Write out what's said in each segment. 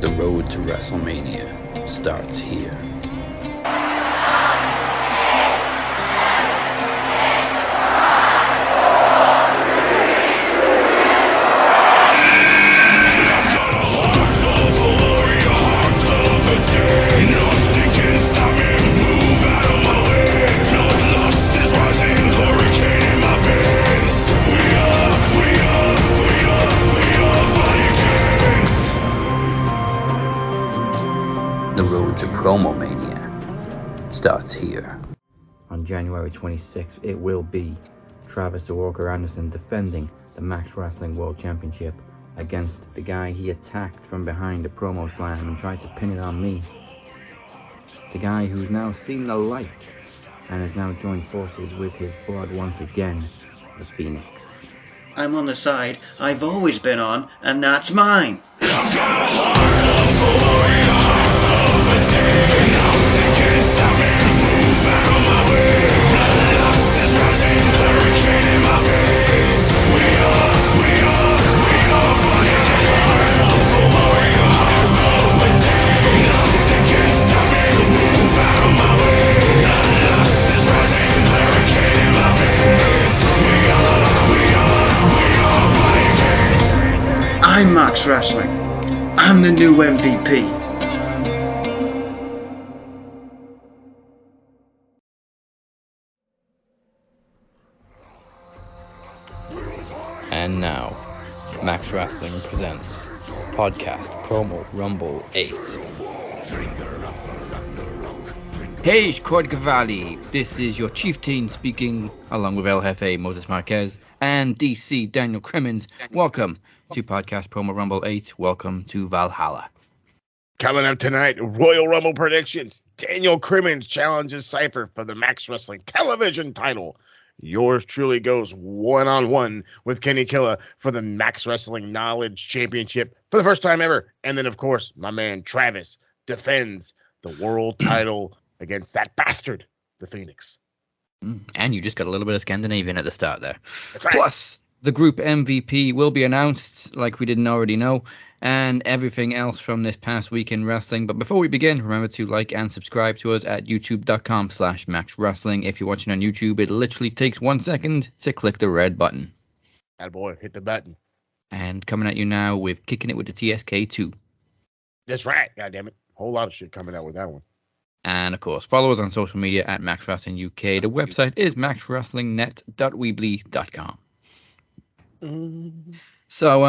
The road to WrestleMania starts here. The road to Promo Mania starts here. On January 26th, it will be Travis TheWalker Anderson defending the Max Wrestling World Championship against the guy he attacked from behind the promo slam and tried to pin it on me. The guy who's now seen the light and has now joined forces with his blood once again, the Phoenix. I'm on the side I've always been on, and that's mine. I'm Max Wrestling. I'm the new MVP. And now, Max Wrestling presents Podcast Promo Rumble 8. Hey, Corey Coulter. This is your Chieftain speaking, along with El Jefe Moses Marquez and DC Daniel Crimmins. Welcome to Podcast Promo Rumble 8. Welcome to Valhalla. Coming up tonight, Royal Rumble predictions. Daniel Crimmins challenges Cypher for the Max Wrestling television title. Yours truly goes one-on-one with Kinny Killa for the Max Wrestling Knowledge Championship for the first time ever. And then, of course, my man Travis defends the world title against that bastard, the Phoenix. And you just got a little bit of Scandinavian at the start there. That's right. Plus, the group MVP will be announced, like we didn't already know, and everything else from this past week in wrestling. But before we begin, remember to like and subscribe to us at youtube.com/maxwrestling. If you're watching on YouTube, it literally takes 1 second to click the red button. Attaboy, hit the button. And coming at you now with Kicking It with the TSK2. That's right, goddammit. Whole lot of shit coming out with that one. And of course, follow us on social media at Max Wrestling UK. The website is maxwrestlingnet.weebly.com. So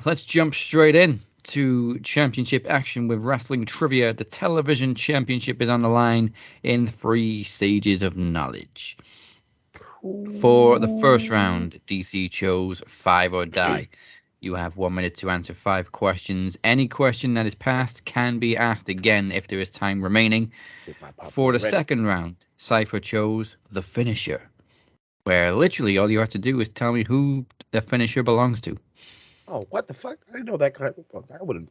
let's jump straight in to championship action with wrestling trivia. The television championship is on the line in 3 stages of knowledge. For the first round, DC chose 5 or die. You have 1 minute to answer 5 questions. Any question that is passed can be asked again if there is time remaining. For the second round, Cypher chose the finisher, where literally all you have to do is tell me who the finisher belongs to. Oh, what the fuck? I didn't know that kind of fuck. I wouldn't.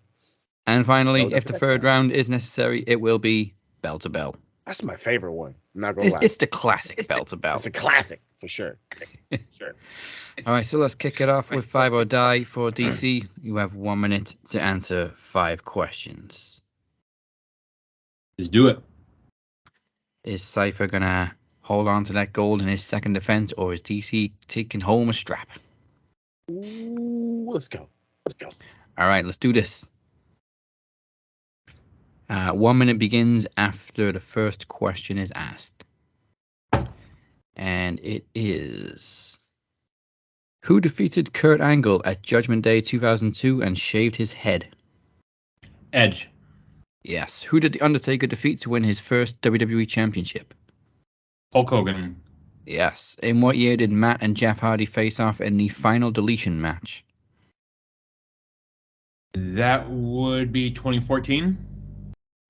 And finally, if the third round is necessary, it will be bell to bell. That's my favorite one. I'm not gonna lie. It's the classic bell to bell. It's a classic for sure. Sure. All right, so let's kick it off with 5 or die for DC. You have 1 minute to answer 5 questions. Just do it. Is Cypher gonna hold on to that gold in his second defense, or is DC taking home a strap? Ooh, let's go. All right, let's do this. 1 minute begins after the first question is asked. And it is... Who defeated Kurt Angle at Judgment Day 2002 and shaved his head? Edge. Yes. Who did The Undertaker defeat to win his first WWE Championship? Hulk Hogan. Yes. In what year did Matt and Jeff Hardy face off in the Final Deletion match? That would be 2014.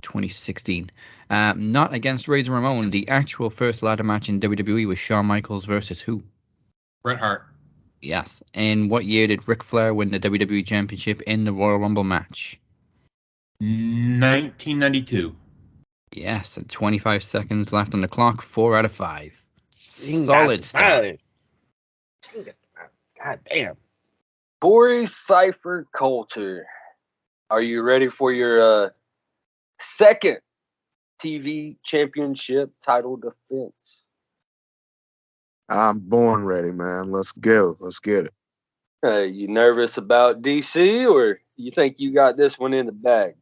2016. Not against Razor Ramon. The actual first ladder match in WWE was Shawn Michaels versus who? Bret Hart. Yes. In what year did Ric Flair win the WWE Championship in the Royal Rumble match? 1992. Yes. And 25 seconds left on the clock. 4 out of 5. Solid start. God damn. Corey Cypher Coulter. Are you ready for your second TV championship title defense? I'm born ready, man. Let's go. Let's get it. You nervous about DC, or you think you got this one in the bag?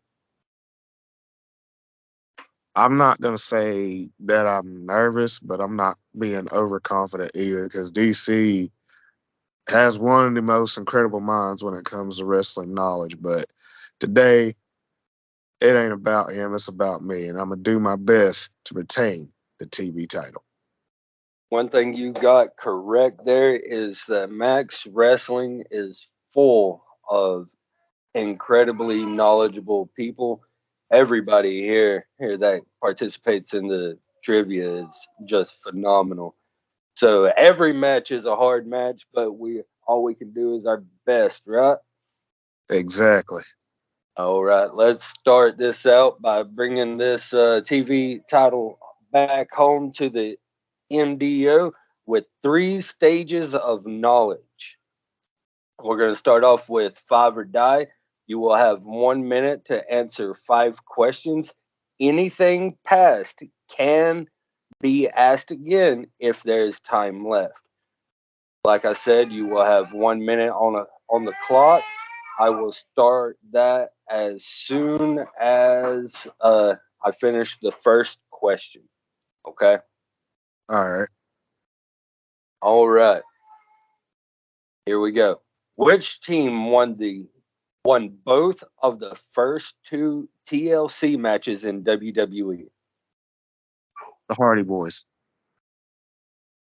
I'm not gonna say that I'm nervous, but I'm not being overconfident either because DC has one of the most incredible minds when it comes to wrestling knowledge. But today, it ain't about him; it's about me, and I'm gonna do my best to retain the TV title. One thing you got correct there is that Max Wrestling is full of incredibly knowledgeable people. Everybody here that participates in the trivia is just phenomenal. So every match is a hard match, but we all we can do is our best, right? Exactly. All right, let's start this out by bringing this TV title back home to the MDO with 3 stages of knowledge. We're going to start off with five or die. You will have 1 minute to answer 5 questions. Anything past can be asked again if there is time left. Like I said, you will have 1 minute on the clock. I will start that as soon as I finish the first question. Okay. All right. All right. Here we go. Which team won both of the first 2 TLC matches in WWE? The Hardy Boys.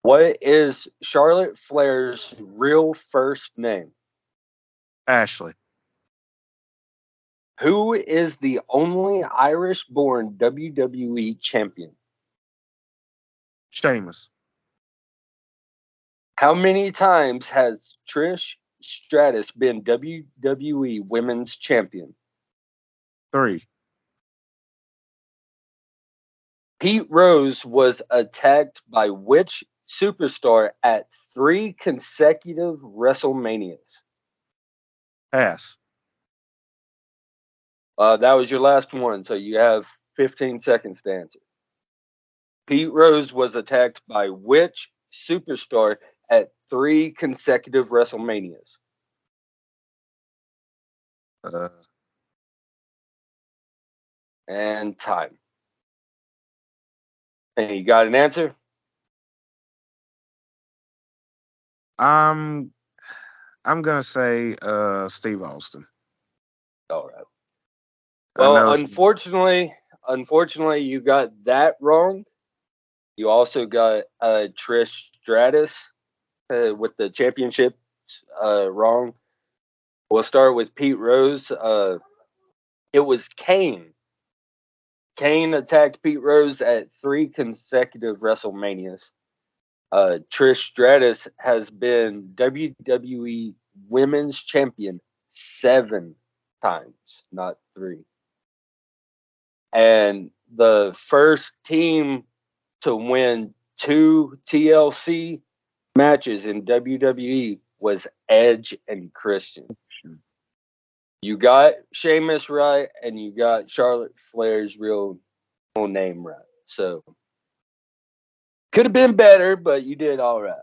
What is Charlotte Flair's real first name? Ashley. Who is the only Irish-born WWE champion? Sheamus. How many times has Trish Stratus been WWE Women's Champion? 3. Pete Rose was attacked by which superstar at 3 consecutive WrestleManias? Pass. That was your last one, so you have 15 seconds to answer. Pete Rose was attacked by which superstar at 3 consecutive WrestleManias? Uh, And time. And you got an answer? I'm gonna say Steve Austin. All right. I Well, know. unfortunately, you got that wrong. You also got Trish Stratus with the championship wrong. We'll start with Pete Rose. It was Kane. Kane attacked Pete Rose at 3 consecutive WrestleManias. Trish Stratus has been WWE Women's Champion 7 times, not 3. And the first team to win 2 TLC matches in WWE was Edge and Christian. You got Sheamus right, and you got Charlotte Flair's real name right. So could have been better, but you did all right.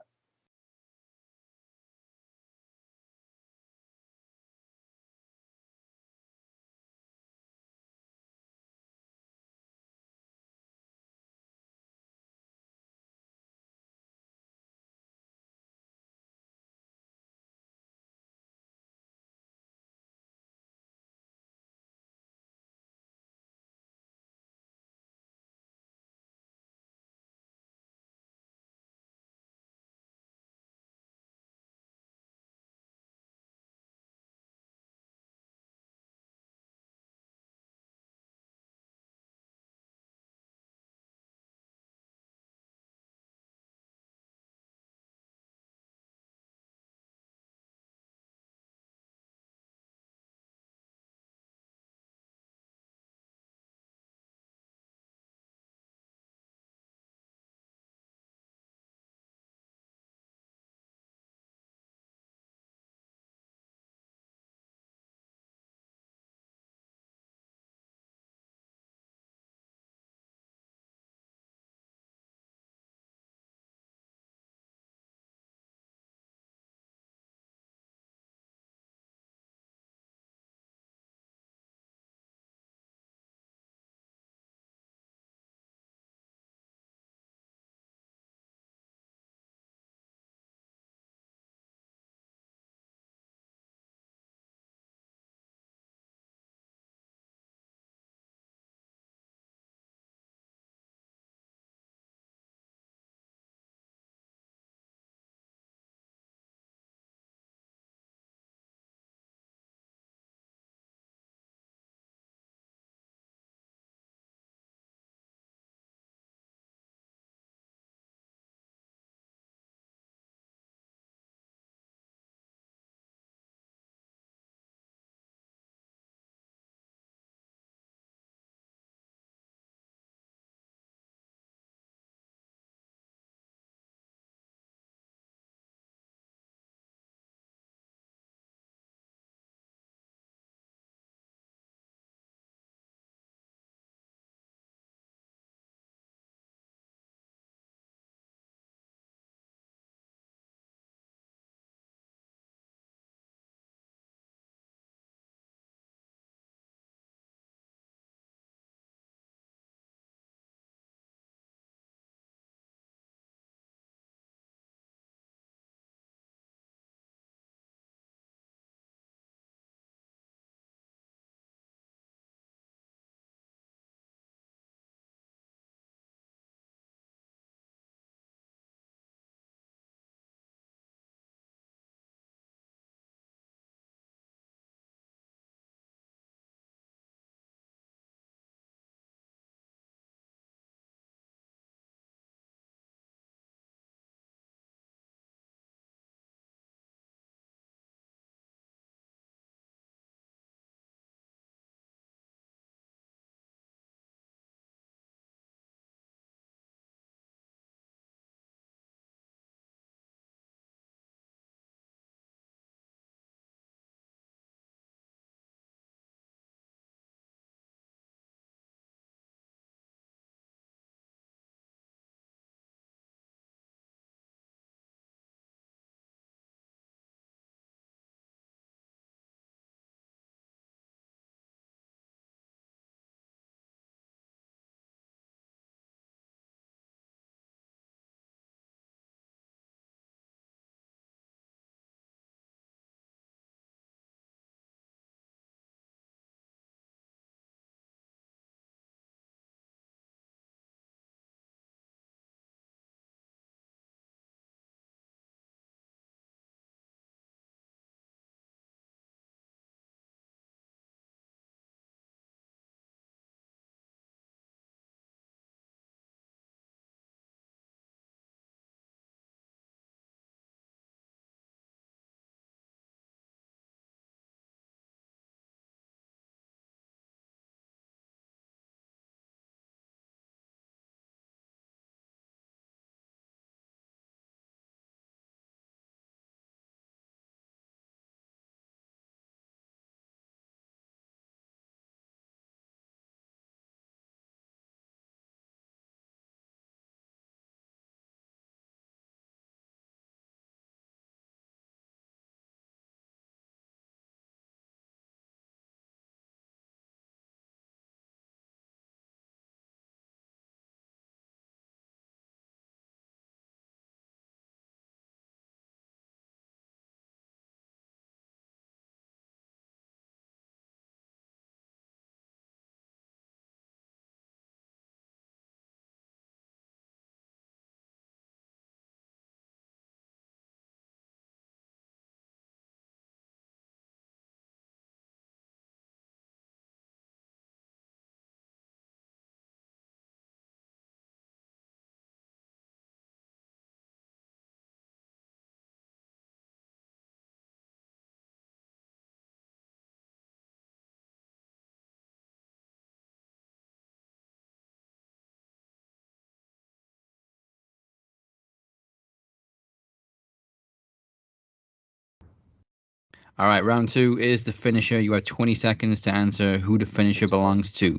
All right, round 2 is the finisher. You have 20 seconds to answer who the finisher belongs to.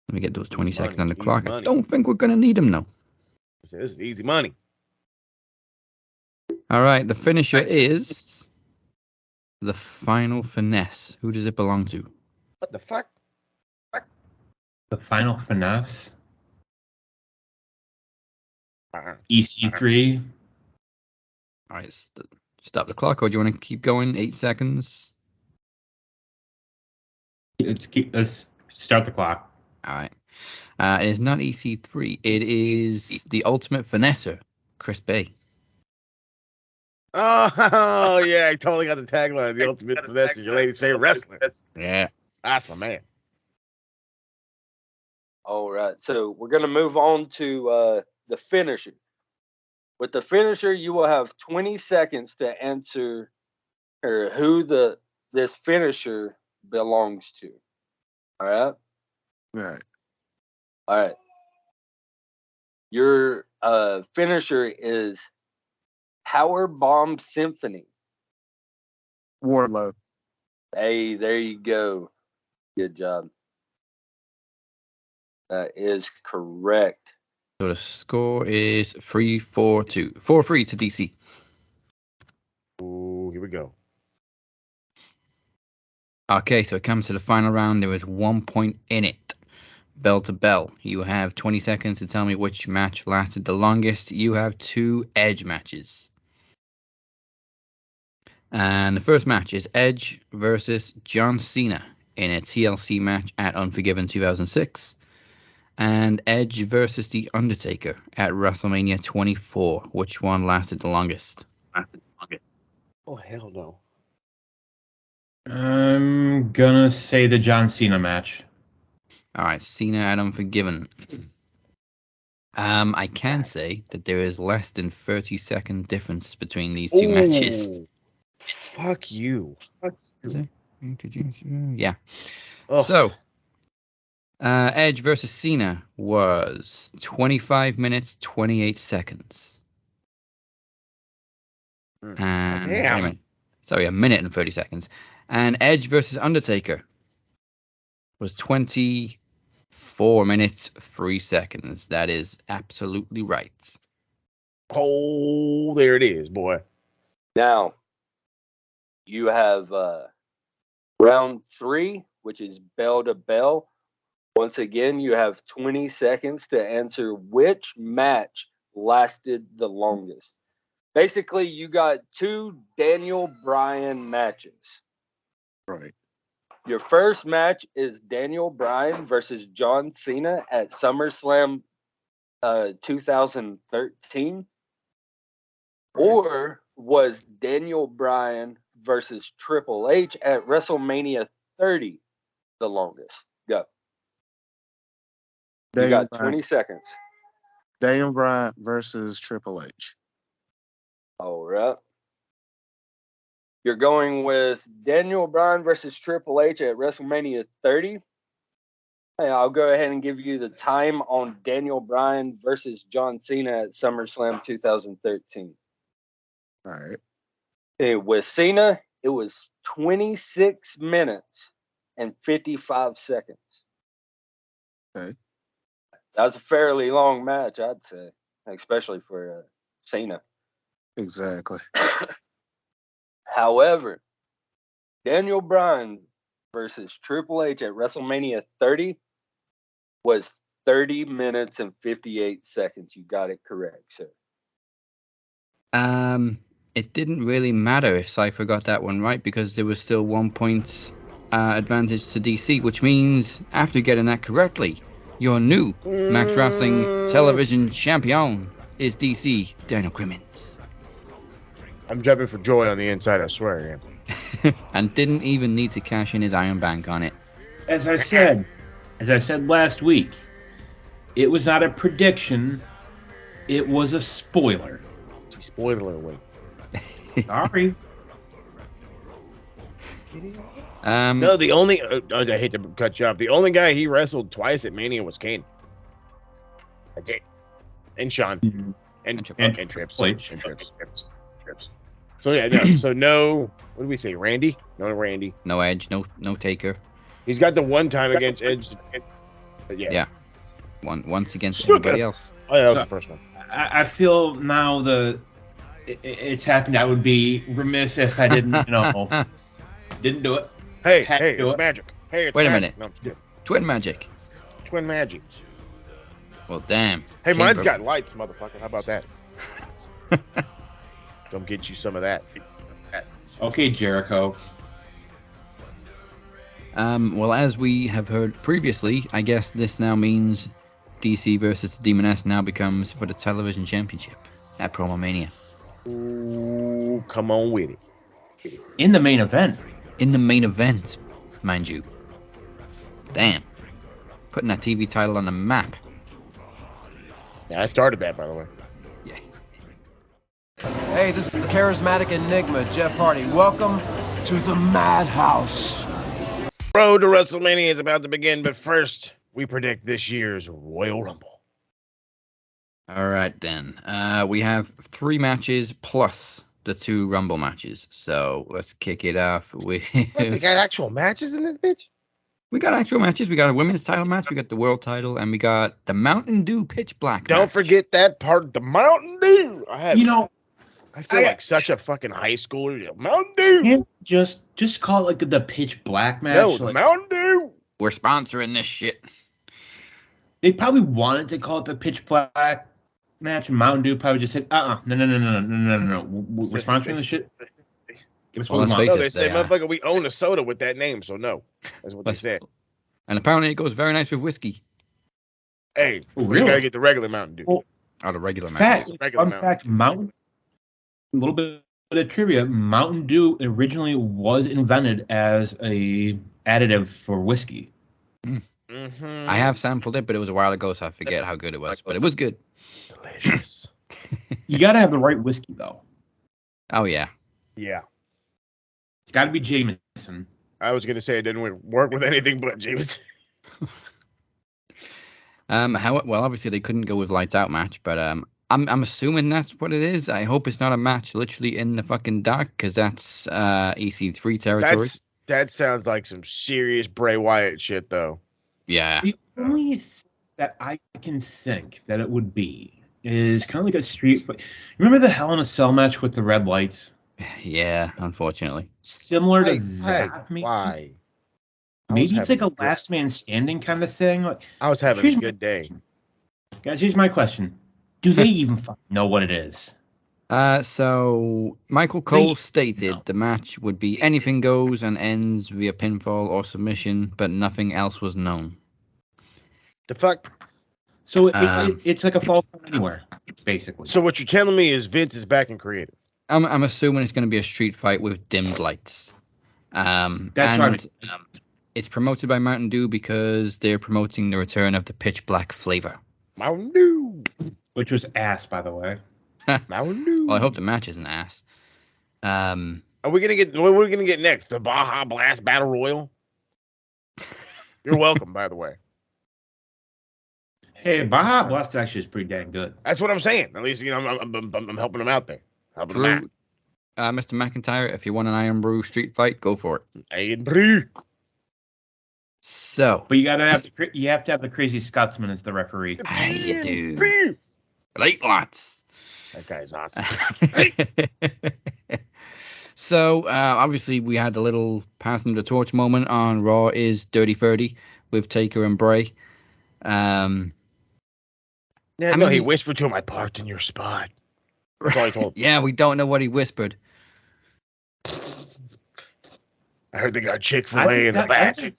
Let me get those 20 seconds on the clock. I don't think we're going to need them, though. This is easy money. All right, the finisher is the final finesse. Who does it belong to? What the fuck? The final finesse. Uh-uh. EC3. All right, stop the clock, or do you want to keep going? 8 seconds. Let's start the clock. All right. It is not EC3. It is the ultimate finesser, Chris Bay. Oh yeah, I totally got the tagline. The ultimate finesse is your lady's favorite wrestler. Yeah. That's my man. All right, so we're gonna move on to the finisher. With the finisher, you will have 20 seconds to answer or who this finisher belongs to. All right. Right. All right. Your finisher is Power Bomb Symphony. Wardlow. Hey, there you go. Good job. That is correct. So the score is 3-4-2. 4-3 to DC. Ooh, here we go. Okay, so it comes to the final round. There is 1 point in it. Bell to bell. You have 20 seconds to tell me which match lasted the longest. You have 2 Edge matches. And the first match is Edge versus John Cena in a TLC match at Unforgiven 2006. And Edge versus The Undertaker at WrestleMania 24. Which one lasted the longest? Oh hell no. I'm gonna say the John Cena match. All right, Cena at Unforgiven. I can say that there is less than 30-second difference between these two matches. Fuck you. Is it? Yeah. Ugh. So, Edge versus Cena was 25 minutes, 28 seconds. And Damn. wait a minute. Sorry, a minute and 30 seconds. And Edge versus Undertaker was 24 minutes, 3 seconds. That is absolutely right. Oh, there it is, boy. Now, you have round 3, which is bell to bell. Once again, you have 20 seconds to answer which match lasted the longest. Basically, you got 2 Daniel Bryan matches. Right. Your first match is Daniel Bryan versus John Cena at SummerSlam 2013. Or was Daniel Bryan versus Triple H at WrestleMania 30 the longest? Go. You Daniel got 20 seconds. Daniel Bryan versus Triple H. All right. You're going with Daniel Bryan versus Triple H at WrestleMania 30. Hey, I'll go ahead and give you the time on Daniel Bryan versus John Cena at SummerSlam 2013. All right. Hey, with Cena, it was 26 minutes and 55 seconds. Okay. That was a fairly long match, I'd say, especially for Cena. Exactly. However, Daniel Bryan versus Triple H at WrestleMania 30 was 30 minutes and 58 seconds. You got it correct, sir. It didn't really matter if Cypher got that one right because there was still 1 point advantage to DC, which means after getting that correctly, your new Max Wrestling Television Champion is DC Daniel Crimmins. I'm jumping for joy on the inside, I swear I am. And didn't even need to cash in his Iron Bank on it. As I said last week, it was not a prediction. It was a spoiler. Spoiler alert. Sorry. No, the only I hate to cut you off. The only guy he wrestled twice at Mania was Kane. That's it. And Sean. And Trips. Triple H. And Trips. So yeah, no. So no. What do we say? Randy? No, Randy. No Edge, no Taker. He's got the one time against Edge. But yeah. Yeah. Once against Still everybody got- else. Oh, yeah, that was the first one. I feel now it's happened. I would be remiss if I didn't, didn't do it. Hey, Had to do it's it. magic. Hey, it's Wait a magic. minute. No, I'm just kidding. Twin magic. Twin magic. Well, damn. Hey, Came mine's from- got lights, motherfucker. How about that? Don't get you some of that. Okay, Jericho. Well, as we have heard previously, I guess this now means DC versus the Demoness now becomes for the television championship at Promo Mania. Ooh, come on with it. In the main event. In the main event, mind you. Damn. Putting that TV title on the map. Yeah, I started that, by the way. Yeah. Hey, this is the charismatic enigma, Jeff Hardy. Welcome to the Madhouse. Road to WrestleMania is about to begin, but first, we predict this year's Royal Rumble. All right, then. We have 3 matches plus the 2 Rumble matches. So let's kick it off with... What, they got actual matches in this bitch? We got actual matches. We got a women's title match. We got the world title. And we got the Mountain Dew Pitch Black Don't match. forget that part, the Mountain Dew. I feel I- like such a fucking high schooler. Mountain Dew. Can't just call it like the pitch black match. No, the like, Mountain Dew. We're sponsoring this shit. they probably wanted to call it the pitch black match. And Mountain Dew probably just said, no. We're sponsoring this shit. Give us Well, what we let's want. face No, they it, say, they, motherfucker, we own a soda with that name, so no. That's what they Let's- said. And apparently it goes very nice with whiskey. Hey, Oh, we really? gotta get the regular Mountain Dew. Well, Out of regular matches. Fact, Regular fun Mountain. fact, a little bit of trivia. Mountain Dew originally was invented as a additive for whiskey. Mm-hmm. I have sampled it, but it was a while ago, so I forget how good it was. But it was good. Delicious. You got to have the right whiskey, though. Oh, yeah. Yeah. It's got to be Jameson. I was gonna say it didn't work with anything but James. Well, obviously they couldn't go with lights out match, but I'm assuming that's what it is. I hope it's not a match literally in the fucking dark, because that's EC3 territory. That sounds like some serious Bray Wyatt shit, though. Yeah. The only thing that I can think that it would be is kind of like a street. Remember the Hell in a Cell match with the red lights? Yeah, unfortunately. Similar to Hey, that, maybe. why? Maybe it's like a having a last man standing kind of thing. Like, I was having here's a my good day. question. Guys, here's my question: do they even fucking know what it is? So Michael Cole They- stated the match would be anything goes and ends via pinfall or submission, but nothing else was known. The fuck? So it's like a fall from anywhere, basically. So what you're telling me is Vince is back in creative. I'm assuming it's going to be a street fight with dimmed lights. That's and, right. It's promoted by Mountain Dew because they're promoting the return of the pitch black flavor. Mountain Dew. Which was ass, by the way. Mountain Dew. Well, I hope the match is an ass. Are we gonna get? What are we gonna get next? The Baja Blast Battle Royal. You're welcome, by the way. Hey, Baja Blast actually is pretty dang good. That's what I'm saying. At least I'm helping them out there. Helping them out. Drew, Mr. McIntyre, if you want an Iron Brew street fight, go for it. Iron Brew. So, But you have to have the crazy Scotsman as the referee. how you do? Brew. Late lots. That guy's awesome. So, obviously, we had a little passing the torch moment on Raw is Dirty 30 with Taker and Bray. Yeah, I no, he mean- whispered to him, "I parked in your spot." That's all I told him. Yeah, we don't know what he whispered. I heard they got Chick-fil-A I think in the that- back.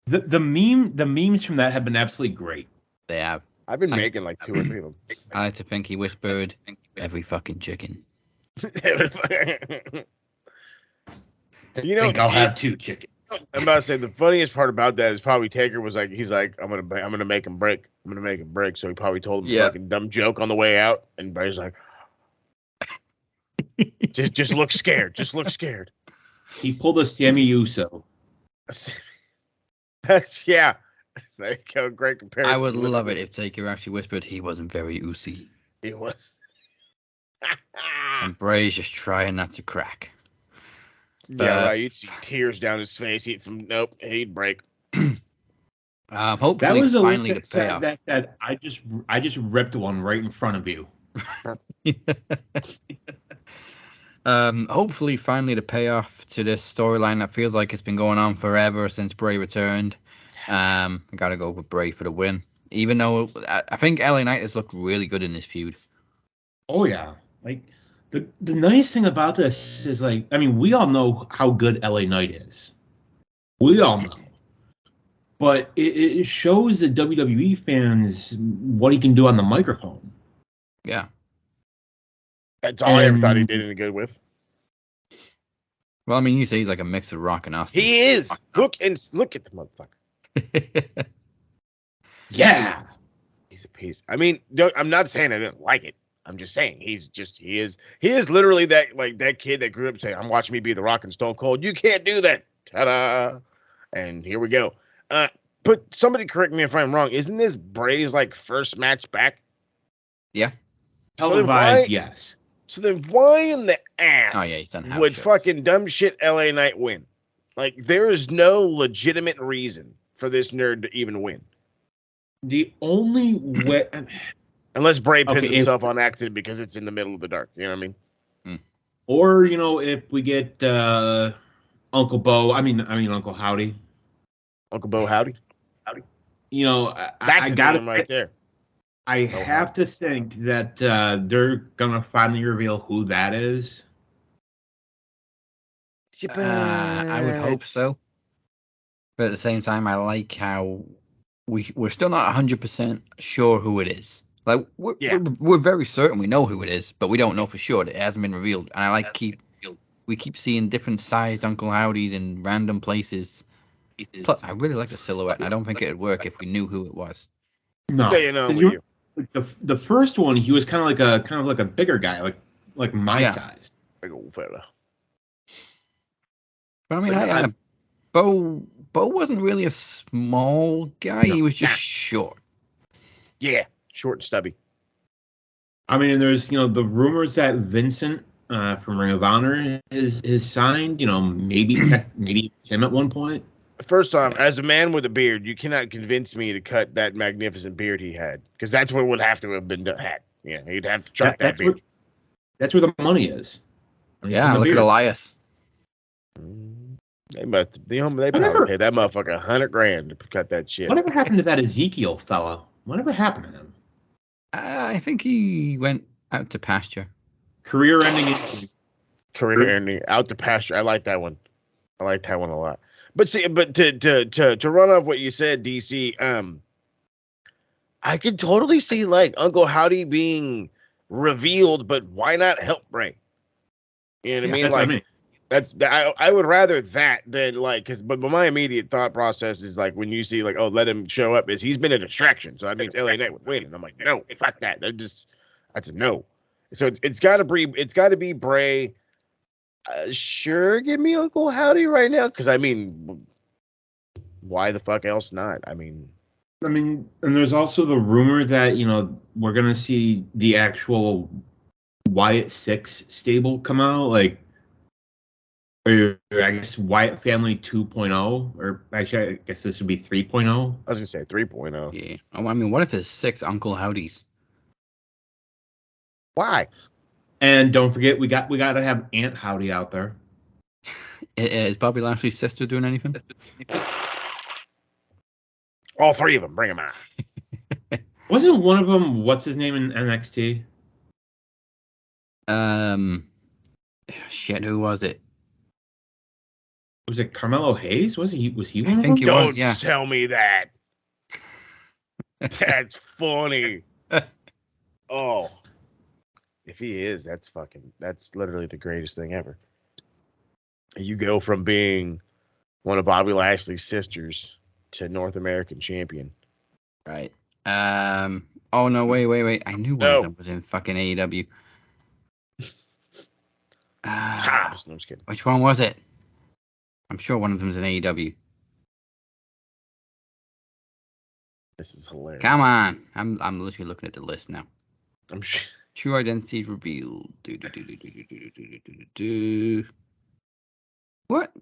The memes from that have been absolutely great. They have. I've been I- making like 2 or 3 of them. I like to think he whispered every fucking chicken. You know, think I'll have 2 chickens. I'm about to say the funniest part about that is probably Taker was like, he's like, I'm gonna make him break. I'm gonna make him break. So he probably told him a Yeah. fucking dumb joke on the way out, and Bray's like, just look scared. Just look scared. He pulled a Sammy Uso. That's yeah. There you go. Great comparison. I would love it if Taker actually whispered he wasn't very oozy. He was. And Bray's just trying not to crack. Yeah, right. You'd see tears down his face. He'd break. Hopefully, That was a finally look the payoff. that I just ripped one right in front of you. Hopefully, finally the payoff to this storyline that feels like it's been going on forever since Bray returned. I gotta go with Bray for the win. Even though I think LA Knight has looked really good in this feud. Oh yeah, like the nice thing about this is we all know how good LA Knight is. We all know. But it shows the WWE fans what he can do on the microphone. Yeah. That's all I ever thought he did any good with. Well, I mean, you say he's like a mix of Rock and Austin. He is. Look at the motherfucker. Yeah. He's a piece. I mean, I'm not saying I didn't like it. I'm just saying he is literally that kid that grew up saying, I'm watching me be the Rock and Stone Cold. You can't do that. Ta-da. And here we go. But somebody correct me if I'm wrong. Isn't this Bray's first match back? Yeah. Televised, yes. So then why in the ass he's done house would shows. fucking dumb shit LA Knight win? There is no legitimate reason for this nerd to even win. The only way... Unless Bray pins himself on accident because it's in the middle of the dark. You know what I mean? Or, if we get Uncle Bo, I mean Uncle Howdy. Uncle Bo Howdy? I got it right there. I have to think that they're going to finally reveal who that is. I would hope so. But at the same time, I like how we're still not 100% sure who it is. We're very certain we know who it is, but we don't know for sure. It hasn't been revealed. And I like we keep seeing different sized Uncle Howdies in random places. Plus, I really like the silhouette, and I don't think it would work if we knew who it was. No, the first one, he was kind of like a bigger guy, like my size, big old fella. But I mean, Bo wasn't really a small guy. He was just short. Yeah, short and stubby. I mean, there's the rumors that Vincent from Ring of Honor is signed. Maybe it's him at one point. First off, as a man with a beard, you cannot convince me to cut that magnificent beard he had, because that's what would have to have been had. Yeah, he'd have to chop that beard. That's where the money is. Yeah, look at Elias. They probably paid that motherfucker $100,000 to cut that shit. Whatever happened to that Ezekiel fellow? Whatever happened to him? I think he went out to pasture. Career-ending out to pasture. I like that one. I like that one a lot. But see, to run off what you said, DC, I could totally see Uncle Howdy being revealed, but why not help Bray? You know what I mean? I would rather that than but my immediate thought process is when you see let him show up, is he's been a distraction, so that means LA Knight would win, and I'm like, no, fuck that. That's a no. So it's got to be Bray. Sure, give me Uncle Howdy right now, because I mean, why the fuck else not? I mean, and there's also the rumor that we're gonna see the actual Wyatt 6 stable come out, or I guess Wyatt Family 2.0, or actually I guess this would be 3.0. I was gonna say 3.0. Yeah. Oh, I mean, what if there's 6 Uncle Howdies? Why? And don't forget, we got to have Aunt Howdy out there. Is Bobby Lashley's sister doing anything? All 3 of them, bring them out. Wasn't one of them what's his name in NXT? Shit, who was it? Was it Carmelo Hayes? Was he? One I of think them? he was. Yeah. Don't tell me that. That's funny. Oh. If he is, that's literally the greatest thing ever. You go from being one of Bobby Lashley's sisters to North American champion. Right. Oh, no, wait. I knew one of them was in fucking AEW. No, I'm just kidding. Which one was it? I'm sure one of them's in AEW. This is hilarious. Come on. I'm literally looking at the list now. I'm sure. True identity revealed. What?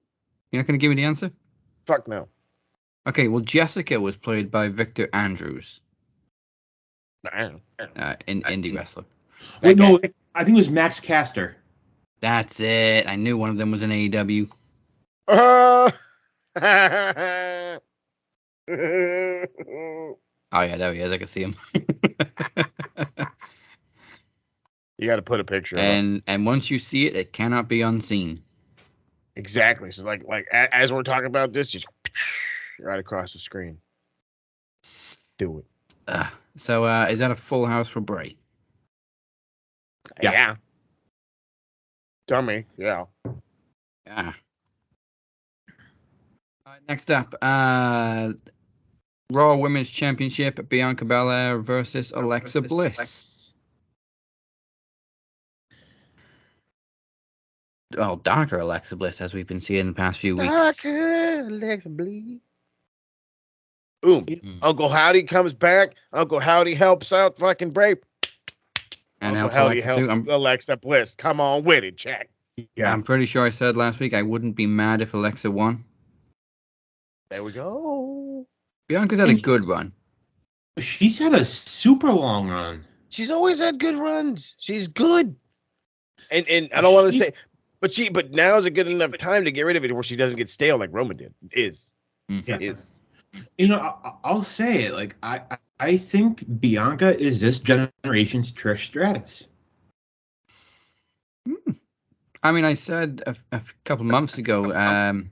You're not going to give me the answer? Fuck no. Okay, well, Jessica was played by Victor Andrews, indie wrestler. Wait, no, I think it was Max Caster. That's it. I knew one of them was an AEW. Oh yeah, there he is. I can see him. You got to put a picture of him. And once you see it, it cannot be unseen. Exactly. So like as we're talking about this, just right across the screen. Do it. So is that a full house for Bray? Yeah. Dummy. Yeah. Yeah. All right, next up, Raw Women's Championship, Bianca Belair versus Alexa Bliss. Oh, darker Alexa Bliss, as we've been seeing in the past few weeks. Darker Alexa Bliss. Boom. Uncle Howdy comes back. Uncle Howdy helps out fucking Bray. And Uncle helps Howdy Alexa helps too. Alexa Bliss. Come on with it, Jack. Yeah. I'm pretty sure I said last week I wouldn't be mad if Alexa won. There we go. Bianca's had a good run. She's had a super long run. She's always had good runs. She's good. And I don't want to say, but now is a good enough time to get rid of it where she doesn't get stale like Roman did. Is. You know, I'll say it. Like I think Bianca is this generation's Trish Stratus. I mean, I said a couple months ago,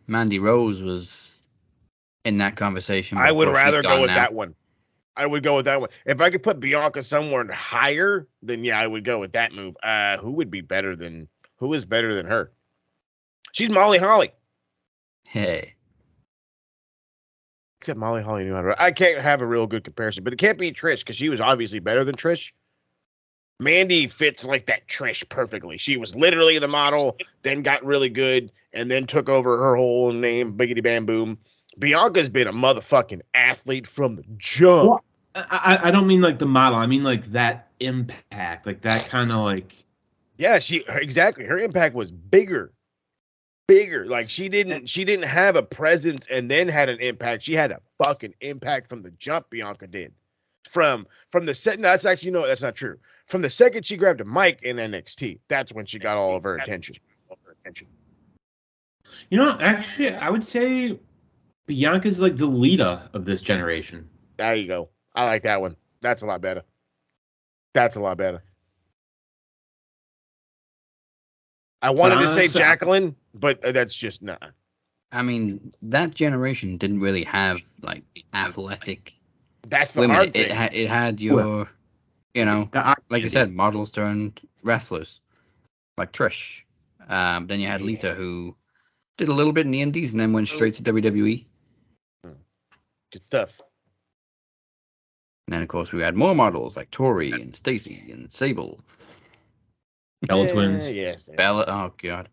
Mandy Rose was in that conversation. I would rather go with that one. I would go with that one. If I could put Bianca somewhere higher, then yeah, I would go with that move. Who is better than her? She's Molly Holly. Hey. Except Molly Holly knew how to. I can't have a real good comparison, but it can't be Trish because she was obviously better than Trish. Mandy fits like that Trish perfectly. She was literally the model, then got really good, and then took over her whole name, Biggity Bam Boom. Bianca's been a motherfucking athlete from the jump. Well, I don't mean like the model. I mean like that impact, like that kind of like. Yeah, exactly. Her impact was bigger. Like she didn't have a presence and then had an impact. She had a fucking impact from the jump. Bianca did. From the set. No, that's actually no, that's not true. From the second she grabbed a mic in NXT, that's when she got all of her attention. You know, actually, I would say Bianca's like the leader of this generation. There you go. I like that one. That's a lot better. I wanted to say Jacqueline, but that's just nah. I mean, that generation didn't really have like athletic. That's the women. hard thing. It had your, you know, like you said, models turned wrestlers, like Trish. Then you had Lita, who did a little bit in the Indies and then went straight to WWE. Good stuff. And then, of course, we had more models like Tori and Stacy and Sable. Bella Twins. Yes. Bella. Oh, God.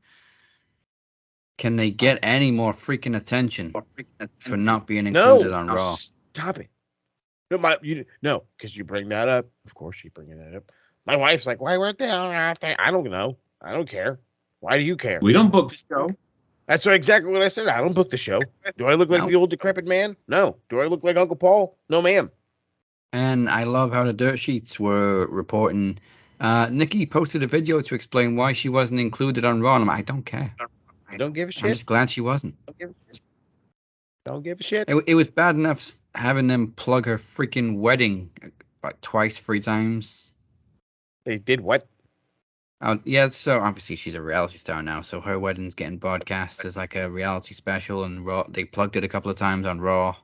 Can they get any more freaking attention for not being included on Raw? Stop it. No, because you bring that up. Of course, you bring that up. My wife's like, why weren't they out there? I don't know. I don't care. Why do you care? We don't book the show. That's exactly what I said. I don't book the show. Do I look like the old decrepit man? No. Do I look like Uncle Paul? No, ma'am. And I love how the dirt sheets were reporting. Nikki posted a video to explain why she wasn't included on Raw. I don't care. I don't give a shit. I'm just glad she wasn't. Don't give a shit. It was bad enough having them plug her freaking wedding like twice, 3 times. They did what? Yeah, so obviously she's a reality star now, so her wedding's getting broadcast as like a reality special, and Raw. They plugged it a couple of times on Raw.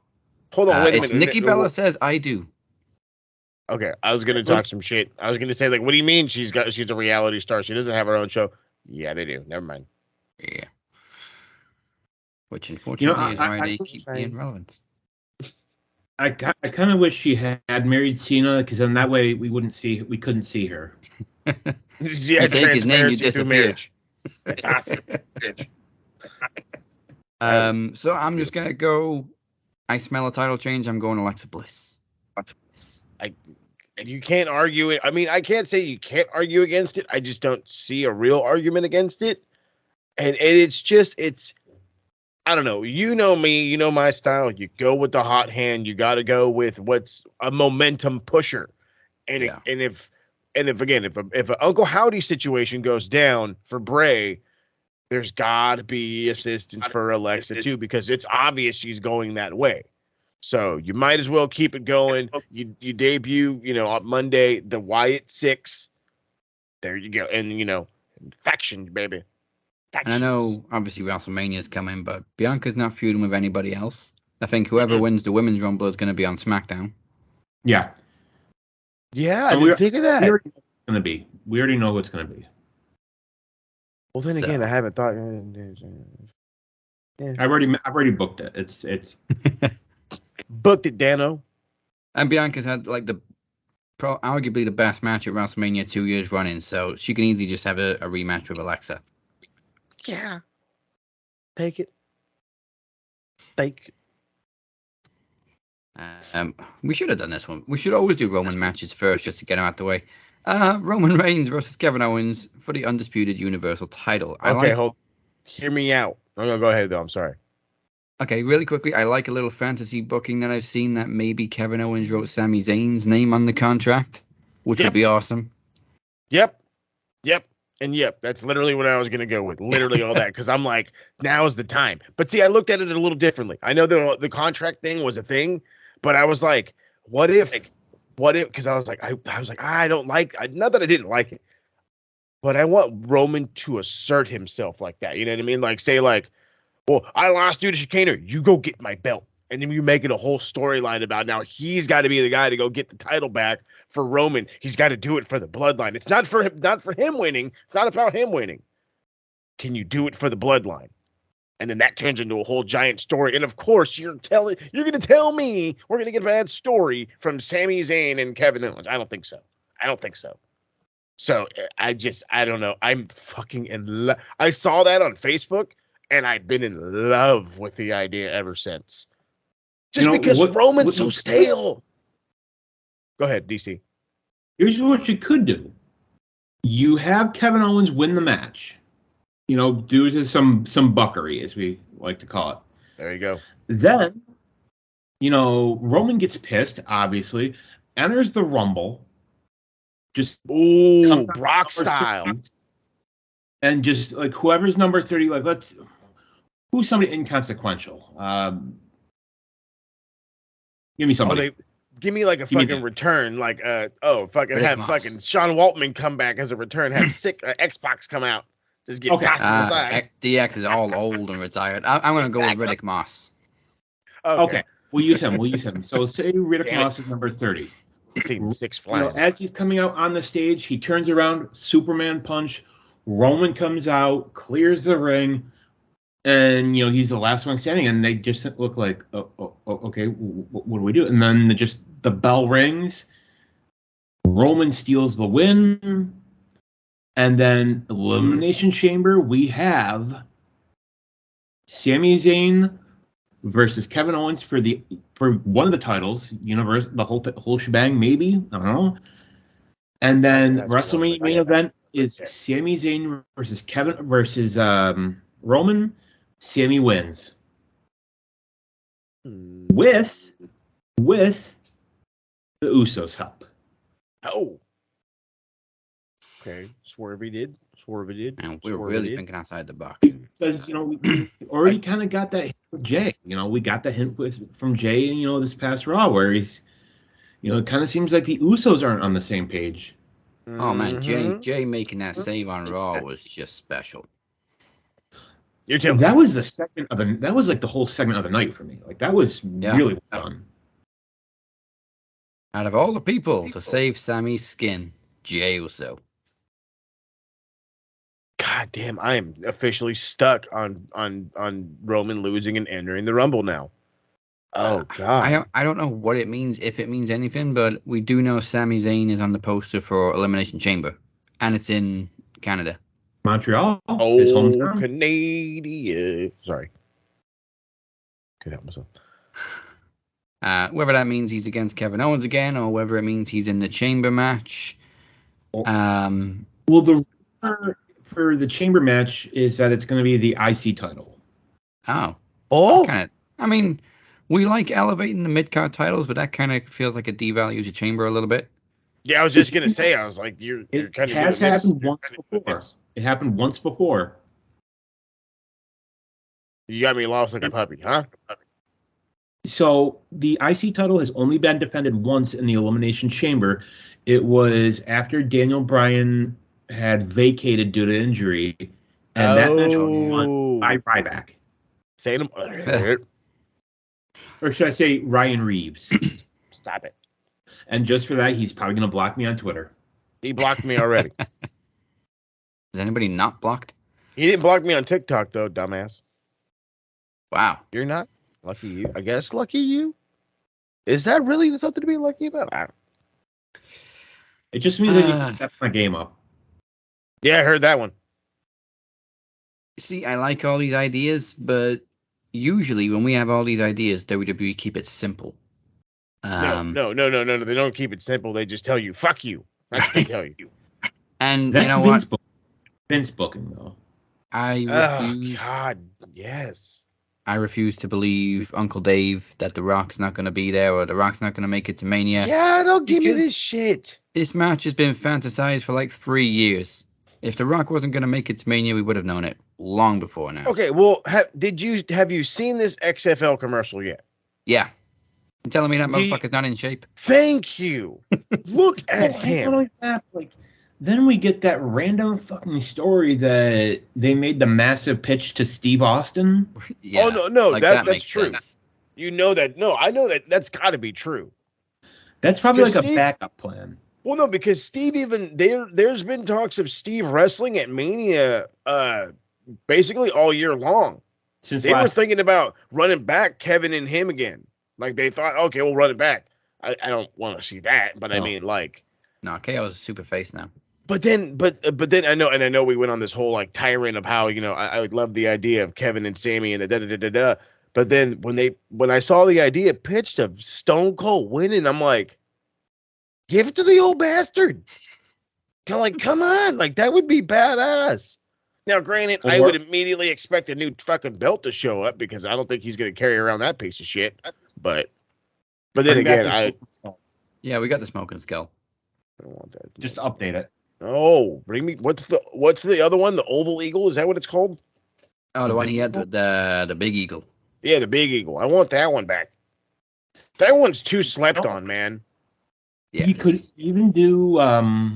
Hold on, wait a it's minute. Nikki Bella says I do. Okay, I was gonna talk some shit. I was gonna say like, what do you mean she's a reality star? She doesn't have her own show. Yeah, they do. Never mind. Yeah. Which unfortunately is why they keep being relevant. I kind of wish she had married Cena, because then that way we couldn't see her. Yeah, you take his name, you disappear. Awesome. So I'm just gonna go. I smell a title change. I'm going Alexa Bliss. And you can't argue it. I mean, I can't say you can't argue against it. I just don't see a real argument against it. And it's I don't know. You know me, you know my style. You go with the hot hand. You got to go with what's a momentum pusher. And Yeah. if an Uncle Howdy situation goes down for Bray, there's got to be assistance for Alexa too, because it's obvious she's going that way. So you might as well keep it going. You debut, on Monday, the Wyatt 6. There you go. And, factions, baby. And I know, obviously, WrestleMania's coming, but Bianca's not feuding with anybody else. I think whoever wins the Women's Rumble is going to be on SmackDown. Yeah. Yeah, I didn't think of that. We already know what's going to be. Well, then again, I haven't thought. Yeah. I've already booked it. It's booked it, Dano. And Bianca's had arguably the best match at WrestleMania 2 years running, so she can easily just have a rematch with Alexa. Yeah. Take it. Take it. We should have done this one. We should always do Roman matches first, just to get them out the way. Roman Reigns versus Kevin Owens for the undisputed Universal title. Hear me out. I'm gonna go ahead though. I'm sorry. Okay, really quickly, I like a little fantasy booking that I've seen that maybe Kevin Owens wrote Sami Zayn's name on the contract, which would be awesome. Yep. And that's literally what I was going to go with. Literally all that. Because I'm like, now is the time. But see, I looked at it a little differently. I know the contract thing was a thing, but I was like, what if, because I was like, I don't like, not that I didn't like it, but I want Roman to assert himself like that. You know what I mean? Like, say like, well, I lost you to Chicaner. You go get my belt. And then you make it a whole storyline about now he's got to be the guy to go get the title back for Roman. He's got to do it for the bloodline. It's not for him winning. It's not about him winning. Can you do it for the bloodline? And then that turns into a whole giant story. And of course, you're going to tell me we're going to get a bad story from Sami Zayn and Kevin Owens. I don't think so. So I don't know. I'm fucking in love. I saw that on Facebook and I've been in love with the idea ever since. Just because Roman's so stale. Go ahead, DC. Here's what you could do. You have Kevin Owens win the match. Due to some buckery, as we like to call it. There you go. Then, Roman gets pissed, obviously, enters the Rumble. Just Brock style. And just like whoever's number 30, like who's somebody inconsequential? Give me somebody. Give me like a fucking return, like fucking have fucking Sean Waltman come back as a return. Have sick Xbox come out, just get tossed to the side. DX is all old and retired. I'm gonna go with Riddick Moss. Okay, we'll use him. So say Riddick Moss is number 30. Six flags. As he's coming out on the stage, he turns around, Superman punch. Roman comes out, clears the ring. And, he's the last one standing, and they just look like, okay, what do we do? And then the bell rings. Roman steals the win. And then Elimination Chamber, we have Sami Zayn versus Kevin Owens for one of the titles, the whole shebang, maybe. I don't know. And then WrestleMania main event is Sami Zayn versus Roman. Sami wins with the Usos' help. Oh, okay. Swervey did. And we're really thinking outside the box because we already kind of got that hint with Jay. We got the hint from Jay. This past Raw where he's, it kind of seems like the Usos aren't on the same page. Oh man, Jay making that save on Raw was just special. That was that was like the whole segment of the night for me. Like that was really well done. Out of all the people to save Sammy's skin, Jay Uso. God damn, I am officially stuck on Roman losing and entering the Rumble now. Oh God. I don't know what it means, if it means anything, but we do know Sami Zayn is on the poster for Elimination Chamber, and it's in Canada. Montreal. His hometown. Canadian. Sorry. Could help myself. Whether that means he's against Kevin Owens again, or whether it means he's in the Chamber match. Well, the rumor for the Chamber match is that it's going to be the IC title. I mean, we like elevating the mid-card titles, but that kind of feels like it devalues the Chamber a little bit. Yeah, I was just gonna say. I was like, you're kind of. It has happened once before. It happened once before. You got me lost like a puppy, huh? So the IC title has only been defended once in the Elimination Chamber. It was after Daniel Bryan had vacated due to injury, and that match was won by Ryback. Say them. Or should I say Ryan Reeves? Stop it. And just for that, he's probably going to block me on Twitter. He blocked me already. Is anybody not blocked? He didn't block me on TikTok, though, dumbass. Wow. You're not? Lucky you. I guess lucky you. Is that really something to be lucky about? It just means I need to step my game up. Yeah, I heard that one. See, I like all these ideas, but usually when we have all these ideas, WWE keep it simple. No. They don't keep it simple. They just tell you, fuck you. That's what they tell you. And that's you know what? Vince booking, though. I refuse. Oh, God, yes. I refuse to believe Uncle Dave that The Rock's not going to be there or The Rock's not going to make it to Mania. Yeah, don't give me this shit. This match has been fantasized for like 3 years. If The Rock wasn't going to make it to Mania, we would have known it long before now. Okay, well, have you seen this XFL commercial yet? Yeah. You're telling me that motherfucker's not in shape? Thank you. Look at him. Not only that, then we get that random fucking story that they made the massive pitch to Steve Austin. Yeah. Oh, no, like that's true. Sense. You know that. No, I know that that's got to be true. That's probably like a backup plan. Well, no, because Steve there's been talks of Steve wrestling at Mania basically all year long. Since they were thinking about running back Kevin and him again. Like they thought, okay, we'll run it back. I don't want to see that, but no. I mean, like, no, KO's a super face now. But then I know we went on this whole like tirade of how I would love the idea of Kevin and Sammy and the da da da da. But then when I saw the idea pitched of Stone Cold winning, I'm like, give it to the old bastard. Come on, like that would be badass. Now, granted, I would immediately expect a new fucking belt to show up because I don't think he's going to carry around that piece of shit. But then again, yeah, we got the smoking skull. I don't want that. Just update it. Oh, bring me. What's the other one? The Oval Eagle? Is that what it's called? Oh, the one he had, the Big Eagle. Yeah, the Big Eagle. I want that one back. That one's too slept on, man. Yeah, you could even do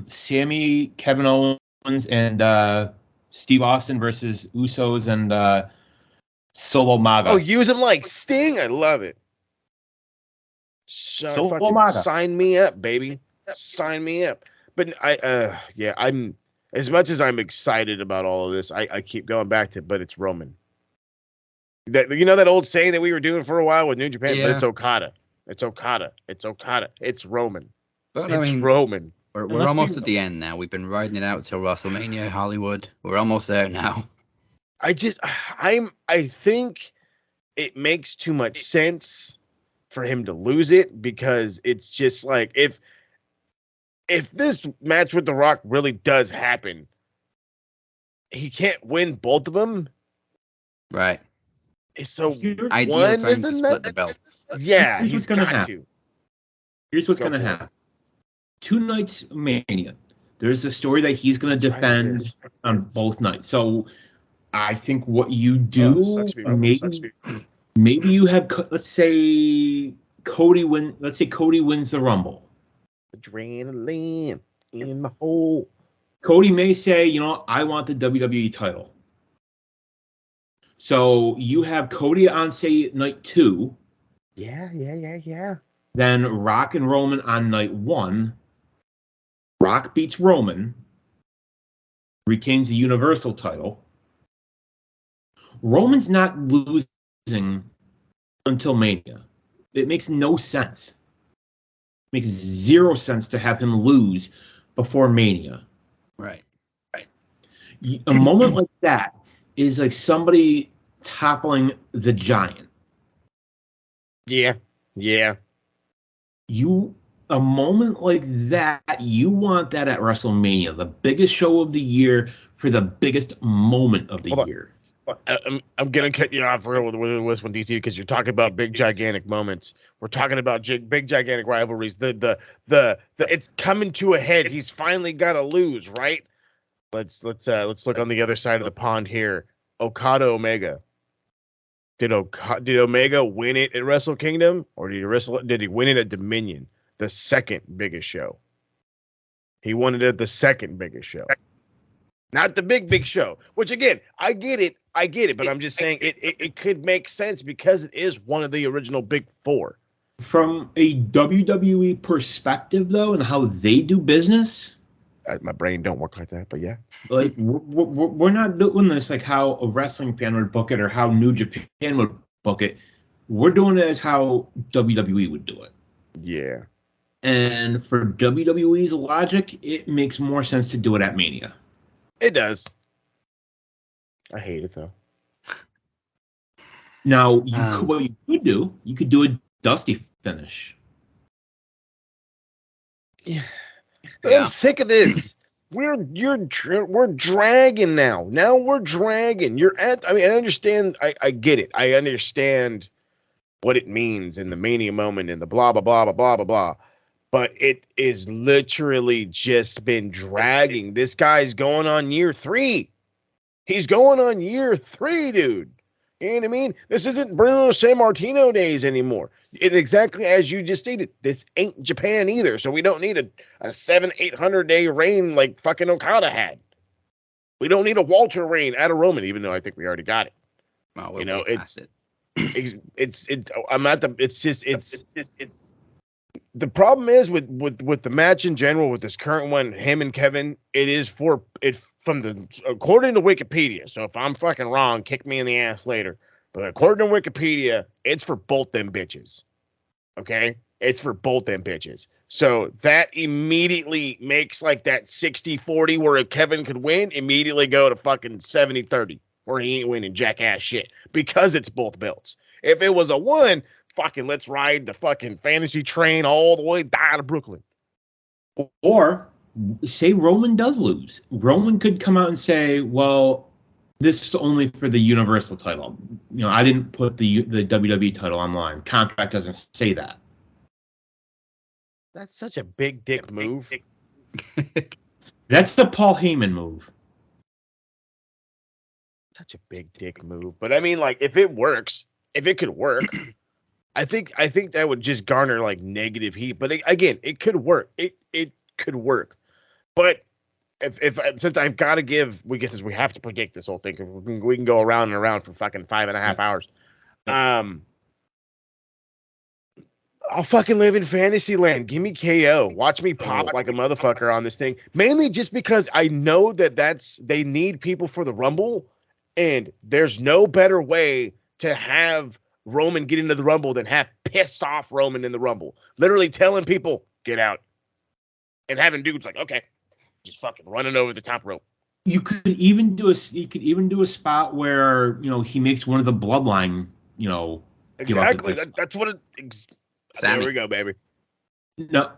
Sammy, Kevin Owens, and Steve Austin versus Usos and Solo Maga. Oh, use him like Sting. I love it. Solo Maga. Sign me up, baby. Sign me up. But I'm as much as I'm excited about all of this, I keep going back to, but it's Roman. That that old saying that we were doing for a while with New Japan, but it's Okada. It's Okada. It's Okada. It's Roman. But it's Roman. We're almost at the end now. We've been riding it out till WrestleMania, Hollywood. We're almost there now. I think it makes too much sense for him to lose it because it's just like if this match with The Rock really does happen, he can't win both of them. Right. So ideal time to split the belts. Yeah, he's got to. Here's what's going to happen. 2 nights Mania. There's a story that he's going to defend on both nights. So I think what you do, maybe you have, let's say Cody wins the Rumble. Adrenaline in my hole. Cody may say, I want the WWE title. So you have Cody on, say, night 2. Yeah. Then Rock and Roman on night 1. Rock beats Roman, retains the Universal title. Roman's not losing until Mania. It makes no sense. It makes 0 sense to have him lose before Mania. Right. A moment like that is like somebody toppling the Giant. Yeah. Yeah. A moment like that, you want that at WrestleMania, the biggest show of the year for the biggest moment of the Hold on. year. I'm gonna cut you off real with this one, DC, because you're talking about big gigantic moments. We're talking about big gigantic rivalries. The it's coming to a head. He's finally got to lose, right? Let's look on the other side of the pond here. Okada Omega. Did Omega win it at Wrestle Kingdom, or did he win it at Dominion, the second biggest show? He won it at the second biggest show. Not the big show, which again, I get it, but I'm just saying it could make sense because it is one of the original big four. From a WWE perspective, though, and how they do business, My brain don't work like that, but yeah. like we're not doing this like how a wrestling fan would book it or how New Japan would book it. We're doing it as how WWE would do it. Yeah. And for WWE's logic, it makes more sense to do it at Mania. It does. I hate it though. Now, what you could do a Dusty finish. Yeah. I'm sick of this. We're dragging now. Now we're dragging. I understand. I get it. I understand what it means in the Mania moment and the blah blah blah blah blah blah blah. But it is literally just been dragging. This guy's going on year 3. He's going on year 3, dude. You know what I mean? This isn't Bruno Sammartino days anymore. And exactly as you just stated, this ain't Japan either. So we don't need a 700-800 day reign like fucking Okada had. We don't need a Walter reign at a Roman, even though I think we already got it. Well, you know, it's I'm not the. It's just the problem is with the match in general with this current one, him and Kevin. It is from according to Wikipedia. So if I'm fucking wrong, kick me in the ass later. But according to Wikipedia, it's for both them bitches. Okay, it's for both them bitches. So that immediately makes like that 60-40 where Kevin could win immediately go to fucking 70-30 where he ain't winning jackass shit because it's both belts. If it was a 1, fucking let's ride the fucking fantasy train all the way down to Brooklyn. Or say Roman does lose. Roman could come out and say, well, this is only for the Universal title. You know, I didn't put the WWE title online. Contract doesn't say that. That's such a big dick move. That's the Paul Heyman move. Such a big dick move. But I mean, like, if it works, if it could work, I think that would just garner like negative heat. But again, it could work. It could work. But if since I've got to give, we have to predict this whole thing. We can go around and around for fucking 5.5 hours. I'll fucking live in fantasy land. Give me KO. Watch me pop like a motherfucker on this thing. Mainly just because I know that they need people for the Rumble, and there's no better way to have Roman get into the Rumble than have pissed off Roman in the Rumble. Literally telling people, get out. And having dudes like, okay, just fucking running over the top rope. You could even do a spot where, you know, he makes one of the bloodline, you know. Exactly. That's what it there we go, baby. No,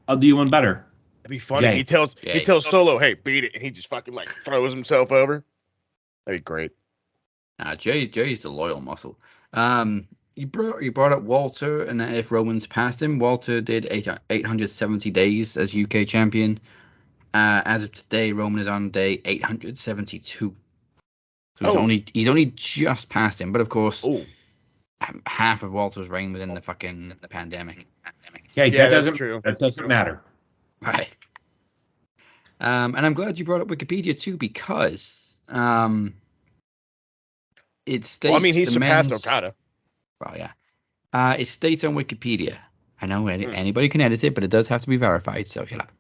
I'll do you one better. It'd be funny. Jay. He tells Solo, hey, beat it, and he just fucking like throws himself over. That'd be great. Jay's the loyal muscle. You brought up Walter, and if Roman's passed him, Walter did 870 days as UK champion. As of today, Roman is on day 872. So he's only just past him, but of course, half of Walter's reign was in the fucking pandemic. Yeah, that doesn't matter. Right. And I'm glad you brought up Wikipedia too, because it states. Well, I mean, he surpassed Okada. Well, yeah. It states on Wikipedia. I know anybody can edit it, but it does have to be verified. So shut up.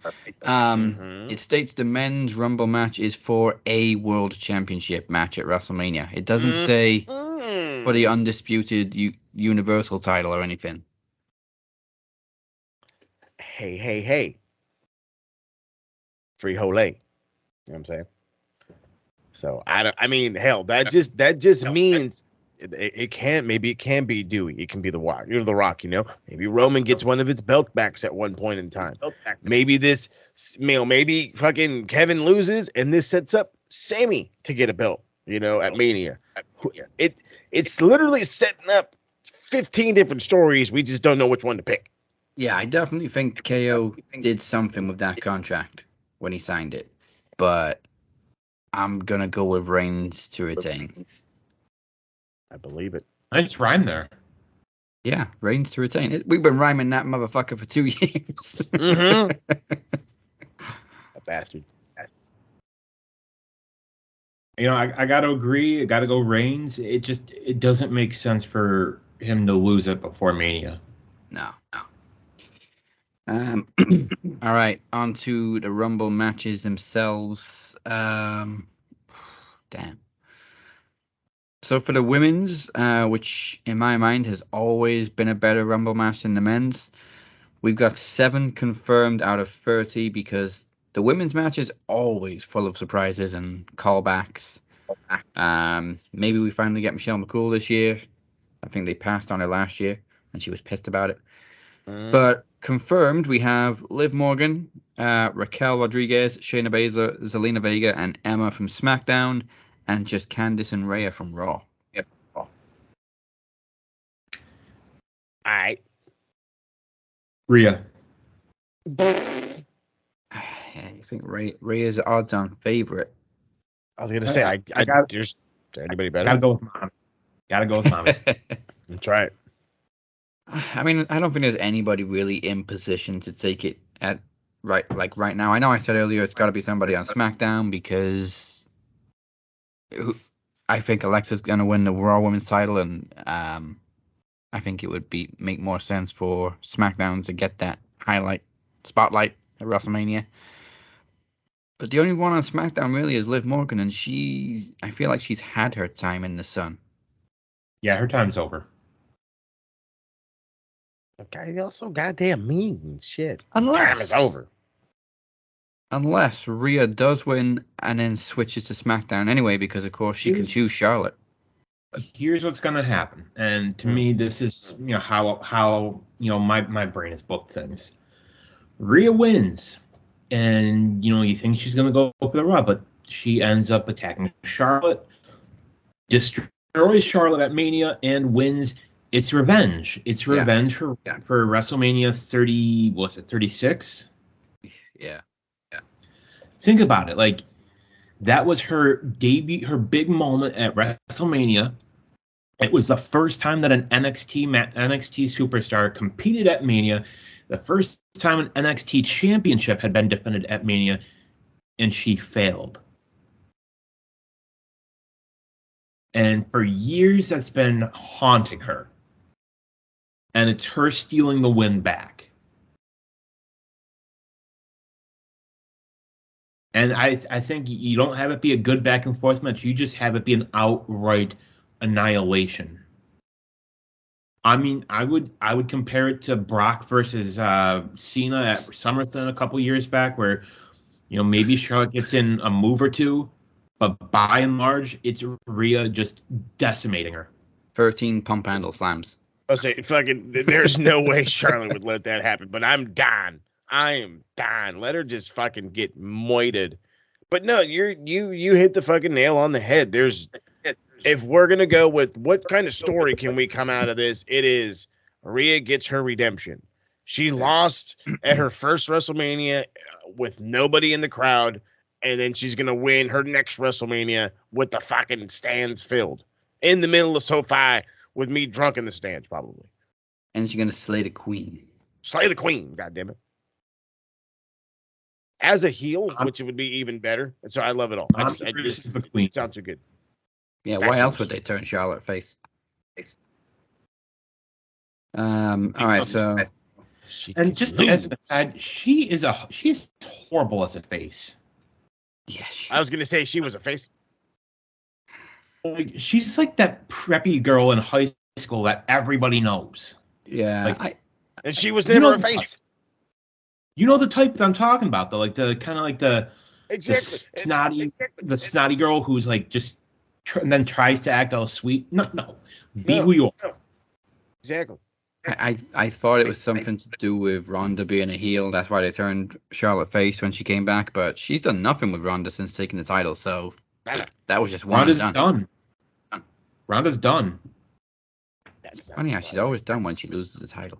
It states the men's Rumble match is for a World Championship match at WrestleMania. It doesn't say for the undisputed Universal title or anything. Hey. Free Hole. You know what I'm saying? So I mean, hell, that just means It can be Dewey. It can be the Rock. You're the Rock, you know. Maybe Roman gets one of its belt backs at one point in time. Maybe maybe fucking Kevin loses, and this sets up Sammy to get a belt, you know, at Mania. It's literally setting up 15 different stories. We just don't know which one to pick. Yeah, I definitely think KO did something with that contract when he signed it, but I'm gonna go with Reigns to retain. I believe it. Nice rhyme there. Yeah, Reigns to retain. We've been rhyming that motherfucker for 2 years. A bastard. You know, I got to agree. I got to go Reigns. It doesn't make sense for him to lose it before Mania. No. All right, on to the Rumble matches themselves. Damn. So for the women's, which in my mind has always been a better Rumble match than the men's, we've got 7 confirmed out of 30 because the women's match is always full of surprises and callbacks. Maybe we finally get Michelle McCool this year. I think they passed on her last year, and she was pissed about it. But confirmed, we have Liv Morgan, Raquel Rodriguez, Shayna Baszler, Zelina Vega, and Emma from SmackDown, and just Candice and Rhea from Raw. Yep. All right. Rhea. I think Rhea's odds-on favorite. I was gonna say I there's anybody better? Gotta go with mommy. That's right. I mean, I don't think there's anybody really in position to take it at right now. I know I said earlier it's got to be somebody on SmackDown because I think Alexa's going to win the Raw Women's title, and I think it would make more sense for SmackDown to get that spotlight at WrestleMania. But the only one on SmackDown really is Liv Morgan, and I feel like she's had her time in the sun. Yeah, her time's over. Okay, also goddamn mean shit. Unless it's over. Unless Rhea does win and then switches to SmackDown anyway, because of course she can choose Charlotte. Here's what's gonna happen, and to me, this is how my brain has booked things. Rhea wins, and you think she's gonna go for the Raw, but she ends up attacking Charlotte, destroys Charlotte at Mania, and wins. It's revenge. It's revenge for WrestleMania 30. Was it 36? Yeah. Think about it. Like, that was her debut, her big moment at WrestleMania. It was the first time that an NXT superstar competed at Mania. The first time an NXT championship had been defended at Mania, and she failed. And for years, that's been haunting her. And it's her stealing the win back. And I think you don't have it be a good back and forth match. You just have it be an outright annihilation. I mean, I would compare it to Brock versus Cena at SummerSlam a couple years back, where maybe Charlotte gets in a move or two, but by and large, it's Rhea just decimating her. 13 pump handle slams. I'll say there's no way Charlotte would let that happen, but I'm dying. I am dying. Let her just fucking get moited. But no, you hit the fucking nail on the head. If we're gonna go with what kind of story can we come out of this, it is Rhea gets her redemption. She lost at her first WrestleMania with nobody in the crowd, and then she's gonna win her next WrestleMania with the fucking stands filled in the middle of SoFi with me drunk in the stands, probably. And she's gonna slay the queen. Slay the queen, goddammit. As a heel, which would be even better. So I love it all. This is the queen. Sounds too good. Yeah, why else would they turn Charlotte face? All right, so and just as an aside, she is horrible as a face. Yeah, I was gonna say she was a face. Like, she's like that preppy girl in high school that everybody knows. Yeah, and she was never a face. You know the type that I'm talking about, though, like the kind of like the snotty girl who's like just and then tries to act all sweet. No. Be No. who you are. Exactly. I thought it was something to do with Ronda being a heel. That's why they turned Charlotte face when she came back. But she's done nothing with Ronda since taking the title. So that was just one Ronda's and done. Ronda's done. That's Funny how she's always done when she loses the title.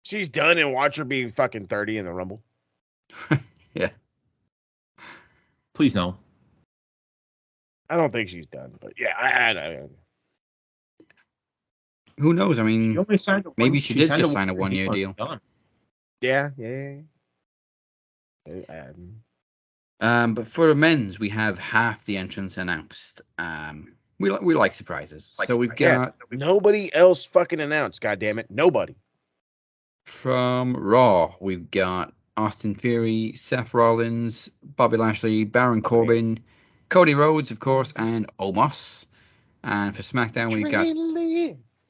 She's done, and watch her be fucking 30 in the Rumble. Yeah. Please no. I don't think she's done, but yeah, I Who knows? I mean, She only signed a maybe one- she did signed just sign a one-year deal. Done. yeah. But for the men's, we have half the entrants announced. We like surprises. So we've got Nobody else fucking announced. God damn it, nobody. from Raw, we've got Austin Theory, Seth Rollins, Bobby Lashley, Baron Corbin, Cody Rhodes, of course, and Omos. And for SmackDown, we've got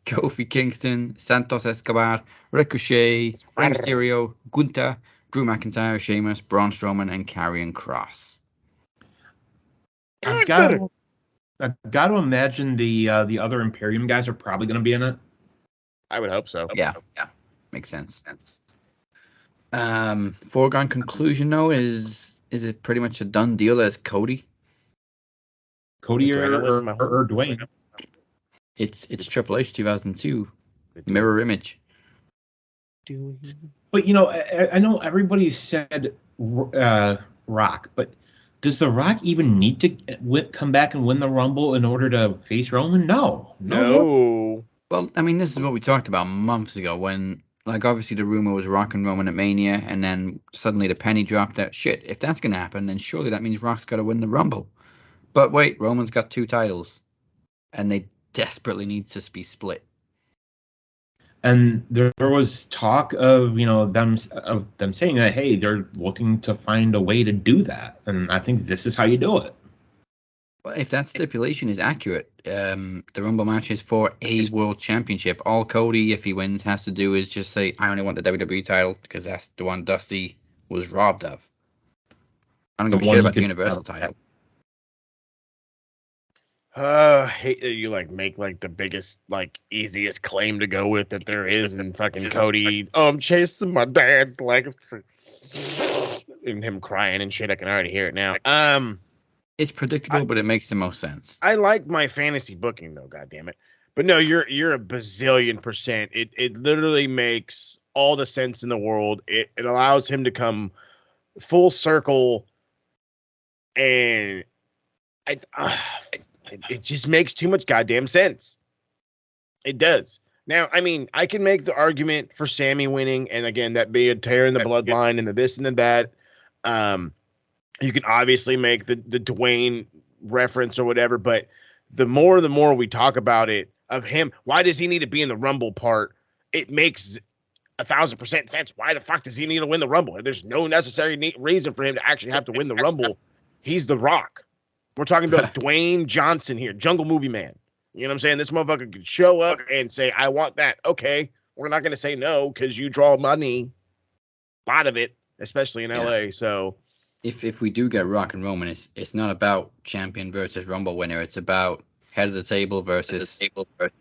Kofi Kingston, Santos Escobar, Ricochet, Rey Mysterio, Gunther, Drew McIntyre, Sheamus, Braun Strowman, and Karrion Kross. I've got to imagine the other Imperium guys are probably going to be in it. I would hope so. Yeah, makes sense. Foregone conclusion, though, is it pretty much a done deal as Cody? Cody or Dwayne? It's Triple H 2002 mirror image. But I know everybody said Rock, but does The Rock even need to come back and win the Rumble in order to face Roman? No. Well, I mean, this is what we talked about months ago when, like, obviously the rumor was Rock and Roman at Mania, and then suddenly the penny dropped that shit. If that's going to happen, then surely that means Rock's got to win the Rumble. But wait, Roman's got 2 titles, and they desperately need to be split. And there was talk of them saying that, hey, they're looking to find a way to do that, and I think this is how you do it. Well, if that stipulation is accurate, the Rumble match is for a World Championship. All Cody, if he wins, has to do is just say, I only want the WWE title, because that's the one Dusty was robbed of. I don't give a shit about the Universal title. I hate that you make the biggest, easiest claim to go with that there is, and fucking Cody, I'm chasing my dad's legacy, and him crying and shit. I can already hear it now. It's predictable, but it makes the most sense. I like my fantasy booking though, goddammit. But no, you're a bazillion %. It literally makes all the sense in the world. It allows him to come full circle, and it just makes too much goddamn sense. It does. Now, I mean, I can make the argument for Sammy winning, and again, that be a tear in the bloodline and the this and the that. You can obviously make the Dwayne reference or whatever, but the more we talk about it, of him, why does he need to be in the Rumble part? It makes 1,000% sense. Why the fuck does he need to win the Rumble? There's no necessary reason for him to actually have to win the Rumble. He's The Rock. We're talking about Dwayne Johnson here, Jungle Movie Man. You know what I'm saying? This motherfucker could show up and say, I want that. Okay, we're not going to say no because you draw money, a lot of it, especially in LA. So if we do get Rock and Roman, it's not about champion versus Rumble winner. It's about head of the table versus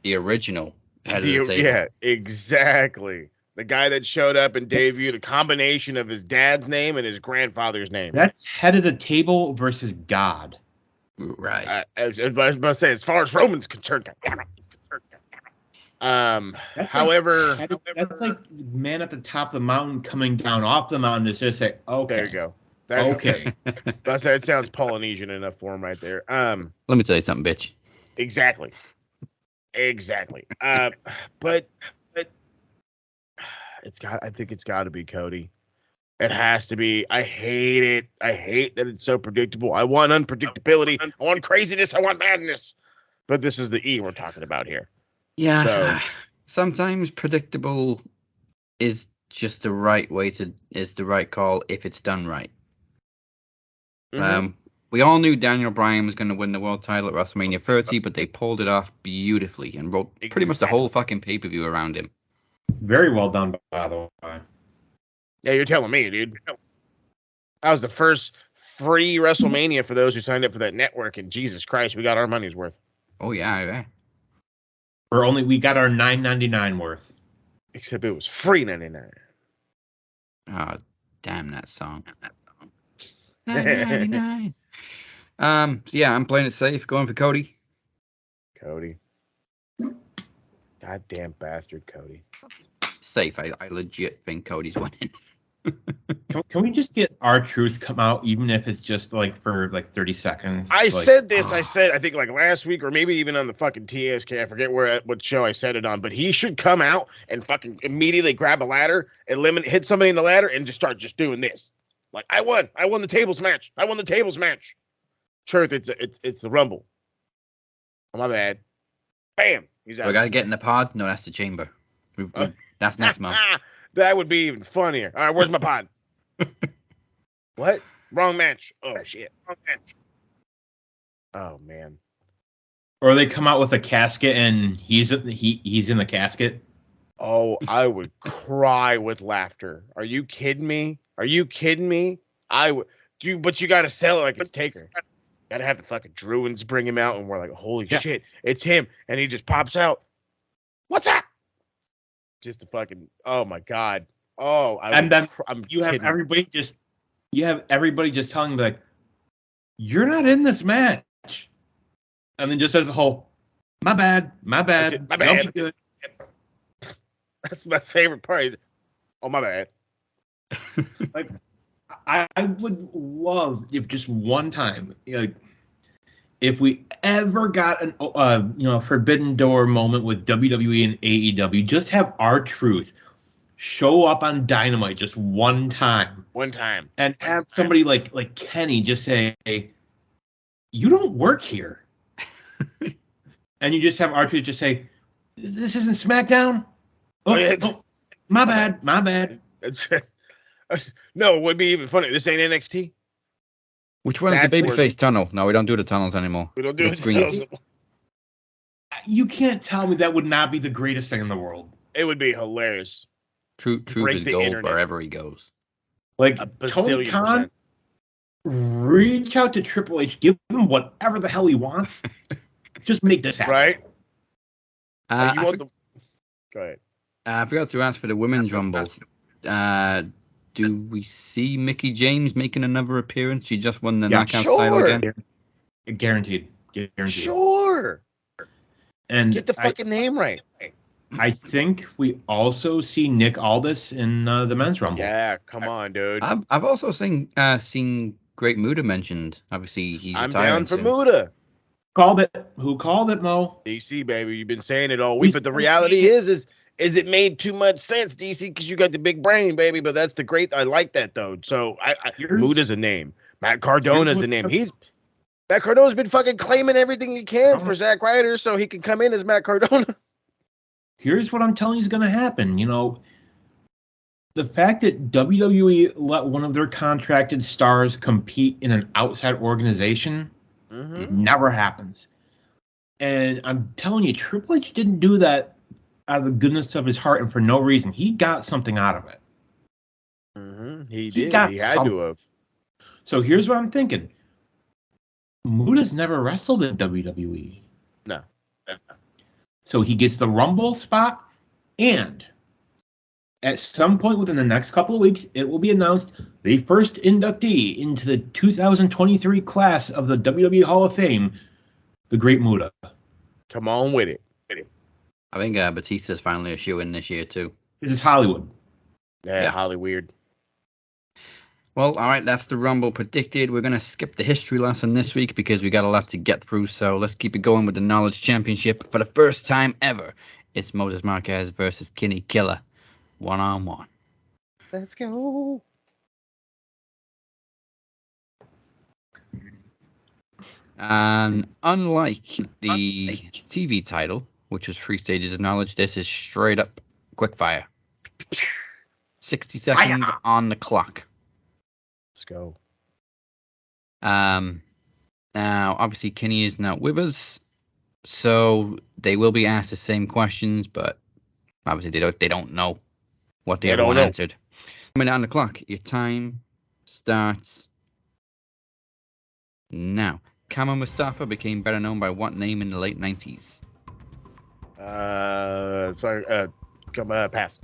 the original head of the table. Yeah, exactly. The guy that showed up and debuted a combination of his dad's name and his grandfather's name. That's head of the table versus God. Right. I was about to say, as far as Roman's concerned, however, that's like man at the top of the mountain coming down off the mountain to just say, okay. There you go. Okay. That sounds Polynesian enough for him right there. Let me tell you something, bitch. Exactly. But I think it's got to be Cody. It has to be. I hate it. I hate that it's so predictable. I want unpredictability. I want craziness. I want madness. But this is the E we're talking about here. Yeah. So, sometimes predictable is just the right call if it's done right. mm-hmm. We all knew Daniel Bryan was going to win the world title at WrestleMania 30, but they pulled it off beautifully and wrote pretty much the whole fucking pay-per-view around him. Very well done, by the way. Yeah, you're telling me, dude. That was the first free WrestleMania for those who signed up for that network. And Jesus Christ, we got our money's worth. Oh yeah. We got our $9.99 worth. Except it was free 99. Oh, damn that song. $9.99. So yeah, I'm playing it safe, going for Cody. Cody. Goddamn bastard, Cody. Safe. I legit think Cody's winning. Can we just get R-Truth come out, even if it's just like for like 30 seconds? I Like, said this. I think like last week or maybe even on the fucking TSK. I forget what show I said it on, but he should come out and fucking immediately grab a ladder, hit somebody in the ladder, and just start just doing this. Like I won the tables match. Truth, it's the Rumble. Oh, my bad. Bam. He's out. We gotta get in the pod. No, that's the chamber. That's next month. That would be even funnier. All right, where's my pod? What? Wrong match. Oh shit. Wrong match. Oh man. or they come out with a casket and he's in the casket. Oh, I would cry with laughter. Are you kidding me? I would. But you got to sell it like it's Taker. Got to have the fucking Druids bring him out, and we're like, holy shit, it's him, and he just pops out. What's up? Just a fucking. Oh my god. Oh, and then you have everybody just telling me like, you're not in this match, and then just as a whole, my bad. Nope, good. That's my favorite part. Oh, my bad. Like, I would love if just one time, like, if we ever got an Forbidden Door moment with WWE and AEW, just have R-Truth show up on Dynamite just one time, and have somebody like Kenny just say, "You don't work here," and you just have R-Truth just say, "This isn't SmackDown." Oh, my bad. No, it would be even funny. This ain't NXT. Which one's the babyface tunnel? No, we don't do the tunnels anymore. We don't do the tunnels. You can't tell me that would not be the greatest thing in the world. It would be hilarious. Truth is gold wherever he goes. Like, Tony Khan, reach out to Triple H, give him whatever the hell he wants. Just make this happen. Right? Go ahead. I forgot to ask for the women's rumble. Do we see Mickie James making another appearance? She just won the knockout title again. Guaranteed. Sure. And get the fucking name right. I think we also see Nick Aldis in the men's rumble. Yeah, come on, dude. I've also seen Great Muta mentioned. Obviously, he's I'm retiring down for soon. Muta. Who called it, Mo? DC, baby. You've been saying it all week, but the reality is it made too much sense, DC, because you got the big brain, baby. But that's the great. I like that though. So Muta's a name. Matt Cardona's a name. Matt Cardona's been fucking claiming everything he can for Zack Ryder, so he can come in as Matt Cardona. Here's what I'm telling you is going to happen. The fact that WWE let one of their contracted stars compete in an outside organization never happens. And I'm telling you, Triple H didn't do that out of the goodness of his heart and for no reason. He got something out of it. He did. He had to have. So here's what I'm thinking. Muta's never wrestled in WWE. No. So he gets the Rumble spot, and at some point within the next couple of weeks, it will be announced the first inductee into the 2023 class of the WWE Hall of Fame, the Great Muta. Come on with it. I think Batista's finally a shoe-in this year, too. This is Hollywood. Yeah, Hollyweird. Well, all right, that's the Rumble predicted. We're going to skip the history lesson this week because we got a lot to get through, so let's keep it going with the Knowledge Championship. For the first time ever, it's Moses Marquez versus Kinny Killa, one-on-one. Let's go. And unlike the TV title, which was 3 Stages of Knowledge, this is straight up quick fire. 60 seconds on the clock. Let's go. Now, obviously, Kenny is not with us, so they will be asked the same questions, but obviously they don't know what the other one answered. A minute on the clock. Your time starts Now, Kama Mustafa became better known by what name in the late 90s? Pass.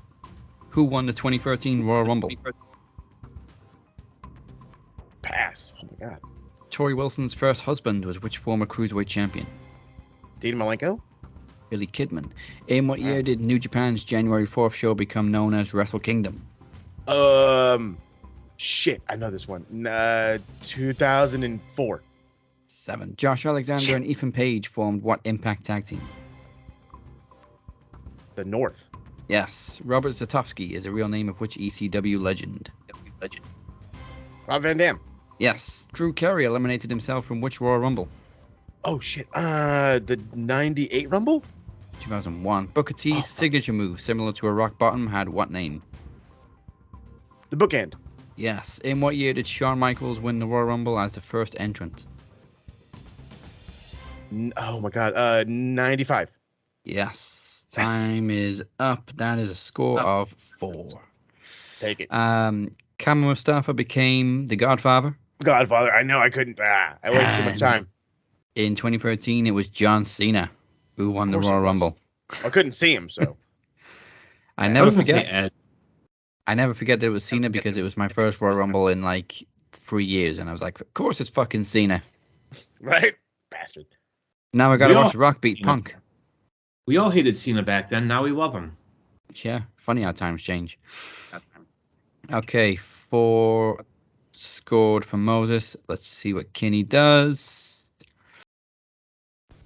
Who won the 2013 Royal Rumble? Pass. Oh my God. Tori Wilson's first husband was which former cruiserweight champion? Dean Malenko? Billy Kidman. In what year did New Japan's January 4th show become known as Wrestle Kingdom? Shit, I know this one. 2004. 7. Josh Alexander and Ethan Page formed what Impact tag team? The North. Yes. Robert Zatowski is the real name of which ECW legend? Rob Van Dam. Yes. Drew Carey eliminated himself from which Royal Rumble? Oh shit. The 98 Rumble? 2001. Booker T's signature move, similar to a rock bottom, had what name? The Bookend. Yes. In what year did Shawn Michaels win the Royal Rumble as the first entrant? Oh my God. 95. Yes. Time is up. That is a score of 4. Take it. Kama Mustafa became the Godfather. Godfather. I know I couldn't. I wasted too much time. In 2013, it was John Cena who won the Royal Rumble. I couldn't see him, so. I never forget that it was Cena because it was my first Royal Rumble in like 3 years, and I was like, of course it's fucking Cena. Right? Bastard. Now I gotta watch Rock beat Punk. We all hated Cena back then. Now we love him. Yeah, funny how times change. Okay, 4 scored for Moses. Let's see what Kinney does.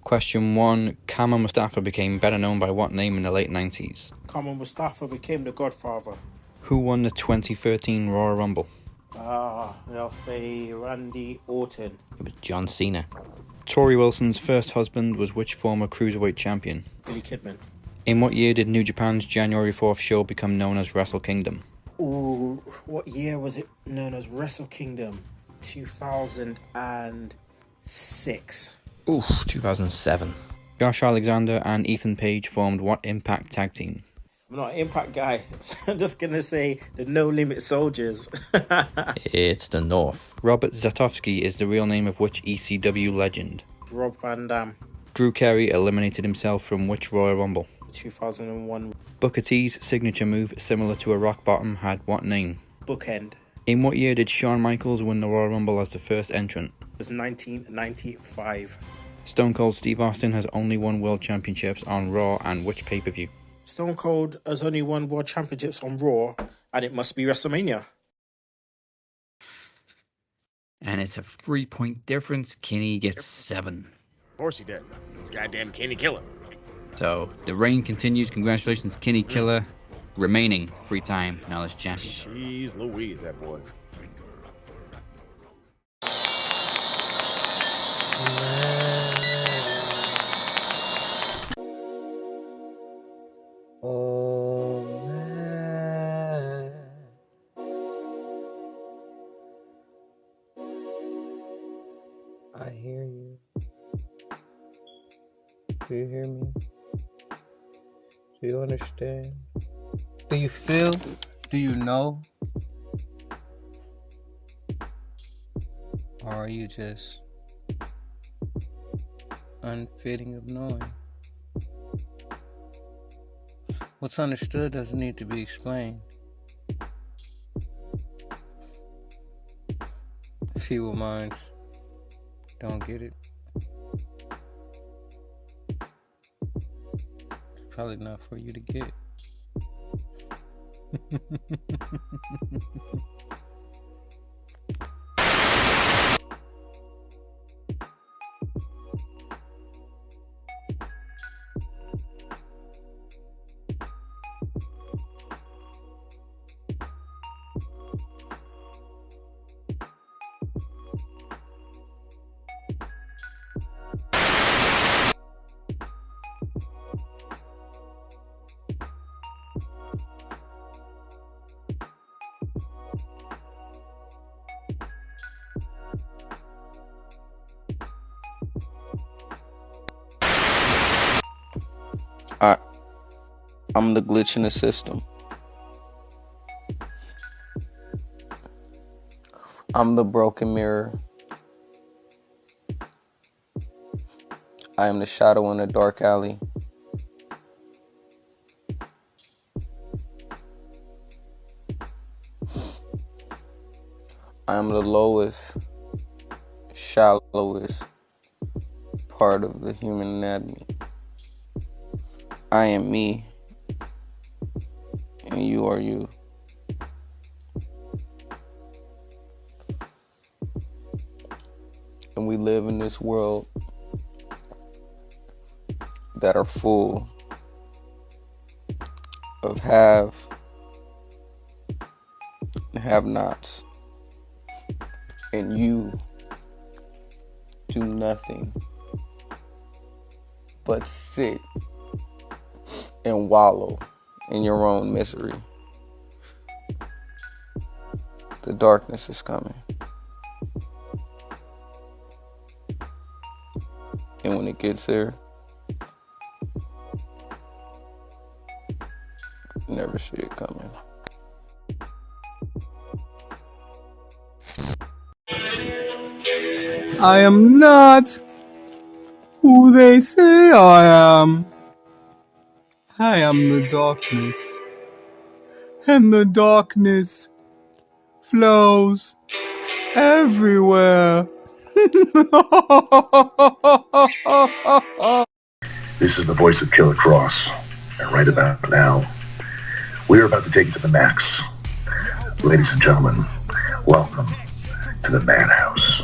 Question 1. Kama Mustafa became better known by what name in the late 90s? Kama Mustafa became the Godfather. Who won the 2013 Royal Rumble? I'll say Randy Orton. It was John Cena. Tori Wilson's first husband was which former cruiserweight champion? Billy Kidman. In what year did New Japan's January 4th show become known as Wrestle Kingdom? Ooh, what year was it known as Wrestle Kingdom? 2006. Ooh, 2007. Josh Alexander and Ethan Page formed what Impact tag team? I'm not an Impact guy, so I'm just going to say the No Limit Soldiers. It's the North. Robert Zatowski is the real name of which ECW legend? Rob Van Dam. Drew Carey eliminated himself from which Royal Rumble? 2001. Booker T's signature move, similar to a rock bottom, had what name? Bookend. In what year did Shawn Michaels win the Royal Rumble as the first entrant? It was 1995. Stone Cold Steve Austin has only won World Championships on Raw and which pay-per-view? Stone Cold has only won World Championships on Raw, and it must be WrestleMania. And it's a 3-point difference. Kinney gets 7. Of course he does. This goddamn Kinny Killa. So the reign continues. Congratulations, Kinny Killa, remaining 3-time knowledge champion. Jeez Louise, that boy. Oh man, I hear you. Do you hear me? Do you understand? Do you feel? Do you know? Or are you just unfitting of knowing? What's understood doesn't need to be explained. Feeble minds don't get it. It's probably not for you to get. I'm the glitch in the system. I'm the broken mirror. I am the shadow in a dark alley. I am the lowest, shallowest part of the human anatomy. I am me, and you are you. And we live in this world that are full of have and have-nots. And you do nothing but sit and wallow in your own misery. The darkness is coming. And when it gets there, you never see it coming. I am not who they say I am. I am the darkness. And the darkness flows everywhere. This is the voice of Killer Cross, and right about now, we're about to take it to the max. Ladies and gentlemen, welcome to the Madhouse.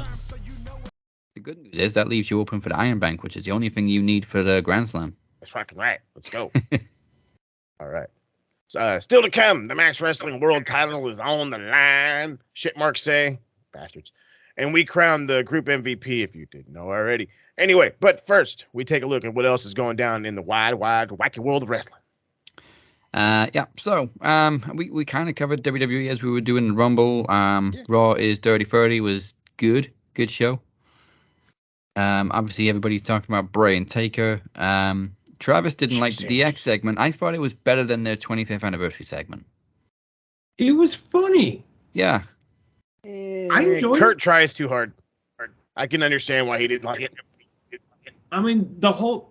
The good news is that leaves you open for the Iron Bank, which is the only thing you need for the Grand Slam. That's fucking right. Let's go. All right. Still to come, the Max Wrestling World title is on the line. Shit marks say. Bastards. And we crowned the group MVP, if you didn't know already. Anyway, but first, we take a look at what else is going down in the wide, wacky world of wrestling. So we kind of covered WWE as we were doing the Rumble. Raw is Dirty 30 was good show. Obviously everybody's talking about Bray and Taker. Travis didn't like the DX segment. I thought it was better than their 25th anniversary segment. It was funny. Yeah. I enjoyed Kurt tries too hard. I can understand why he didn't like it. I mean, the whole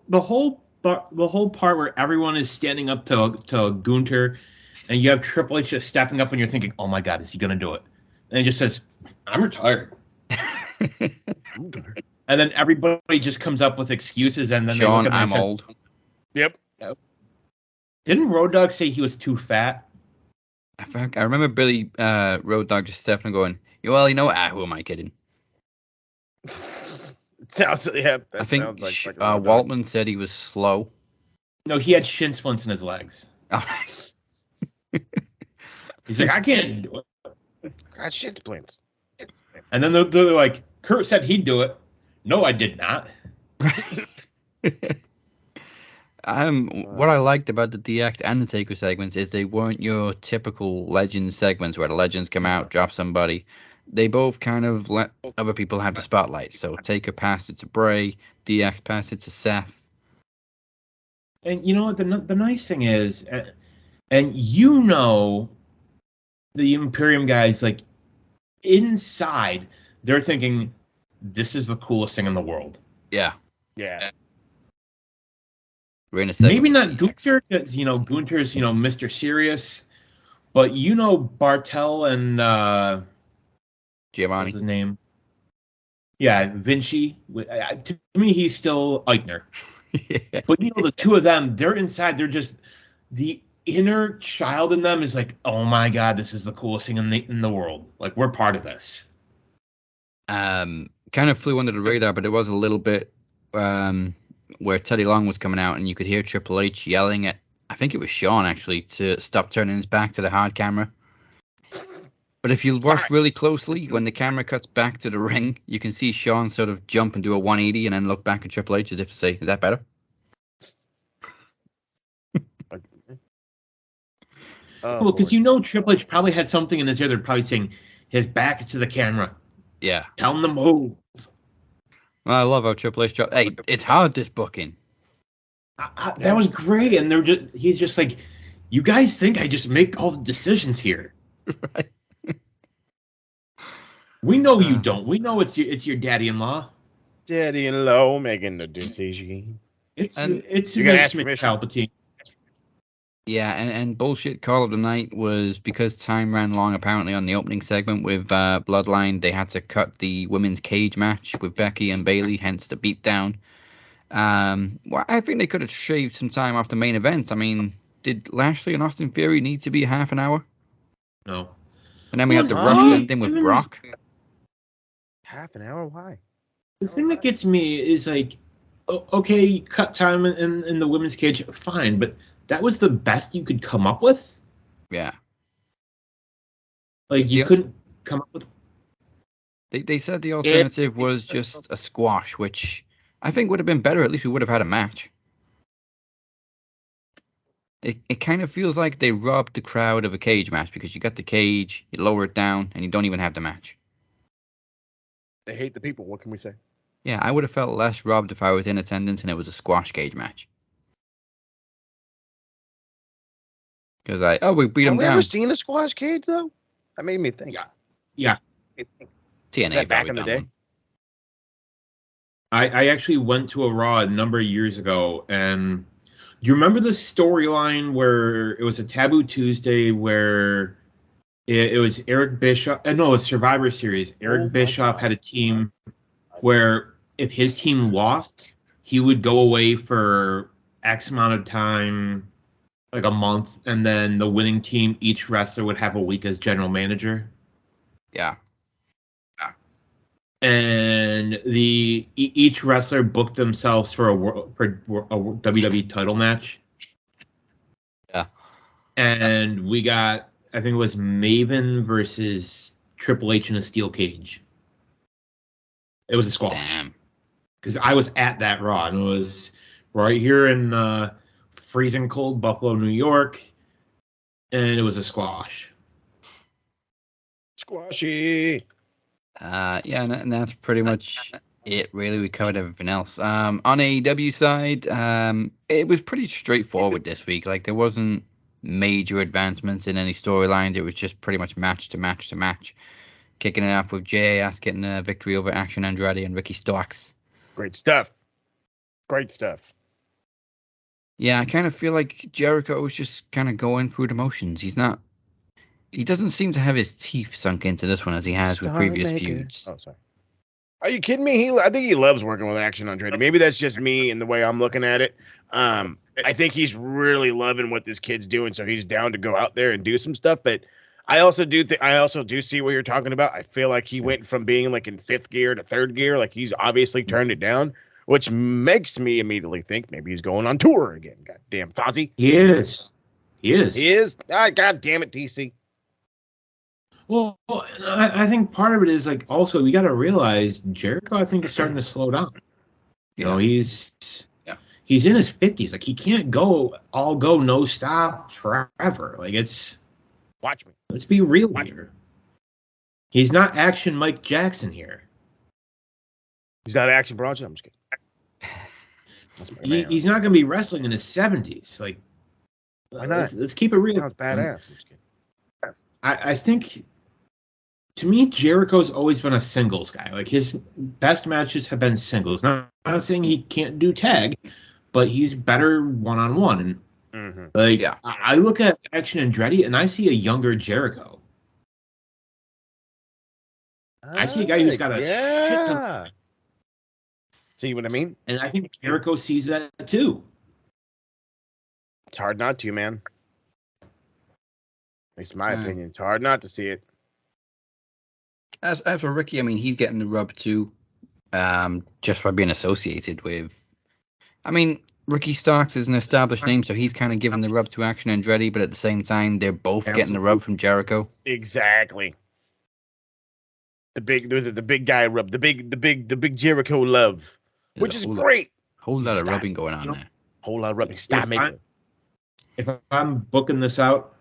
part where everyone is standing up to Gunther, and you have Triple H just stepping up, and you're thinking, "Oh my God, is he gonna do it?" And he just says, "I'm retired." And then everybody just comes up with excuses, and then Sean, they look at I'm old. Yep. Didn't Road Dogg say he was too fat? I remember Billy Road Dogg just stepping and going, well, who am I kidding? Sounds, yeah, I think like Waltman said he was slow. No, he had shin splints in his legs. He's like, I can't do it. Got shin splints. And then they're like, Kurt said he'd do it. No, I did not. What I liked about the DX and the Taker segments is they weren't your typical Legends segments where the Legends come out, drop somebody. They both kind of let other people have the spotlight. So Taker passed it to Bray, DX passed it to Seth. And you know what? The nice thing is, and you know, the Imperium guys, like, inside, they're thinking, this is the coolest thing in the world. Yeah. Yeah. We're in a Maybe not Gunther, because, Gunther's, Mr. Serious, but, Bartel and, Giovanni. What's his name? Yeah, Vinci. To me, he's still Eichner. Yeah. But, the two of them, they're inside, they're just, the inner child in them is like, oh my God, this is the coolest thing in the world. Like, we're part of this. Kind of flew under the radar, but it was a little bit where Teddy Long was coming out and you could hear Triple H yelling at, I think it was Shawn actually, to stop turning his back to the hard camera. But if you watch really closely, when the camera cuts back to the ring, you can see Shawn sort of jump and do a 180 and then look back at Triple H as if to say, is that better? Well, because Triple H probably had something in his ear. They're probably saying his back is to the camera. Yeah. Tell him to move. Well, I love how Triple H dropped. Hey, it's hard, this booking. That was great. And he's just like, you guys think I just make all the decisions here. Right. We know you don't. We know it's your daddy-in-law. Steady and low, making the decision. It's And it's You gotta Vince ask permission. Palpatine. Yeah, and bullshit call of the night was because time ran long apparently on the opening segment with Bloodline. They had to cut the women's cage match with Becky and Bayley, hence the beatdown. Well, I think they could have shaved some time off the main event. I mean, did Lashley and Austin Theory need to be half an hour? No. And then we had the Well, rushed he- ending with even- Brock. Half an hour? Why? The thing that gets me is like, okay, cut time in the women's cage, fine, but that was the best you could come up with? Yeah. Like, you Yep. couldn't come up with... They said the alternative was just a squash, which I think would have been better. At least we would have had a match. It kind of feels like they robbed the crowd of a cage match because you got the cage, you lower it down, and you don't even have the match. They hate the people. What can we say? Yeah, I would have felt less robbed if I was in attendance and it was a squash cage match. Because we beat Have him we down. ever seen a squash cage though? That made me think. Yeah. TNA Is that back probably in the done day? one. I actually went to a Raw a number of years ago, and do you remember the storyline where it was a Taboo Tuesday where it was Eric Bischoff? No, it was Survivor Series. Eric Bischoff had a team where if his team lost, he would go away for X amount of time, like a month, and then the winning team, each wrestler would have a week as general manager. Yeah. And each wrestler booked themselves for a WWE title match. Yeah. And we got, I think it was Maven versus Triple H in a steel cage. It was a squash. Damn. Because I was at that Raw, and it was right here in freezing cold Buffalo, New York, and it was a squash. Squashy. Yeah, and that's pretty much it. Really, we covered everything else. On AEW side, it was pretty straightforward this week. Like there wasn't major advancements in any storylines. It was just pretty much match to match to match. Kicking it off with JAS getting a victory over Action Andretti and Ricky Starks. Great stuff. Great stuff. Yeah, I kind of feel like Jericho was just kind of going through the motions. He doesn't seem to have his teeth sunk into this one as he has with previous feuds. Oh, sorry. Are you kidding me? I think he loves working with Action Andretti. Maybe that's just me and the way I'm looking at it. I think he's really loving what this kid's doing, so he's down to go out there and do some stuff. But I also do see what you're talking about. I feel like he went from being like in fifth gear to third gear. Like he's obviously turned it down, which makes me immediately think maybe he's going on tour again. Goddamn Fozzy. He is. He is. God damn it, DC. Well, I think part of it is like also we got to realize Jericho, I think, is starting to slow down. You know, he's in his 50s. Like he can't go no stop forever. Like watch me. Let's be real here. He's not Action Mike Jackson here. He's not Action Bronson. I'm just kidding. He's not going to be wrestling in his 70s. Like, why not? Let's keep it real. Sounds badass. I'm just kidding. I think, to me, Jericho's always been a singles guy. Like his best matches have been singles. Not saying he can't do tag, but he's better one-on-one. And I look at Action Andretti and I see a younger Jericho. I see a guy who's got a shit ton. See what I mean? And I think Jericho sees that too. It's hard not to, man. At least my opinion. It's hard not to see it. As for Ricky, I mean, he's getting the rub too, just by being associated with. I mean, Ricky Starks is an established name, so he's kind of giving the rub to Action Andretti, but at the same time, they're both getting the rub from Jericho. Exactly. The big guy rub, the big Jericho love, which is great. Whole lot of rubbing going on there. Whole lot of rubbing. Stop making. If I'm booking this out,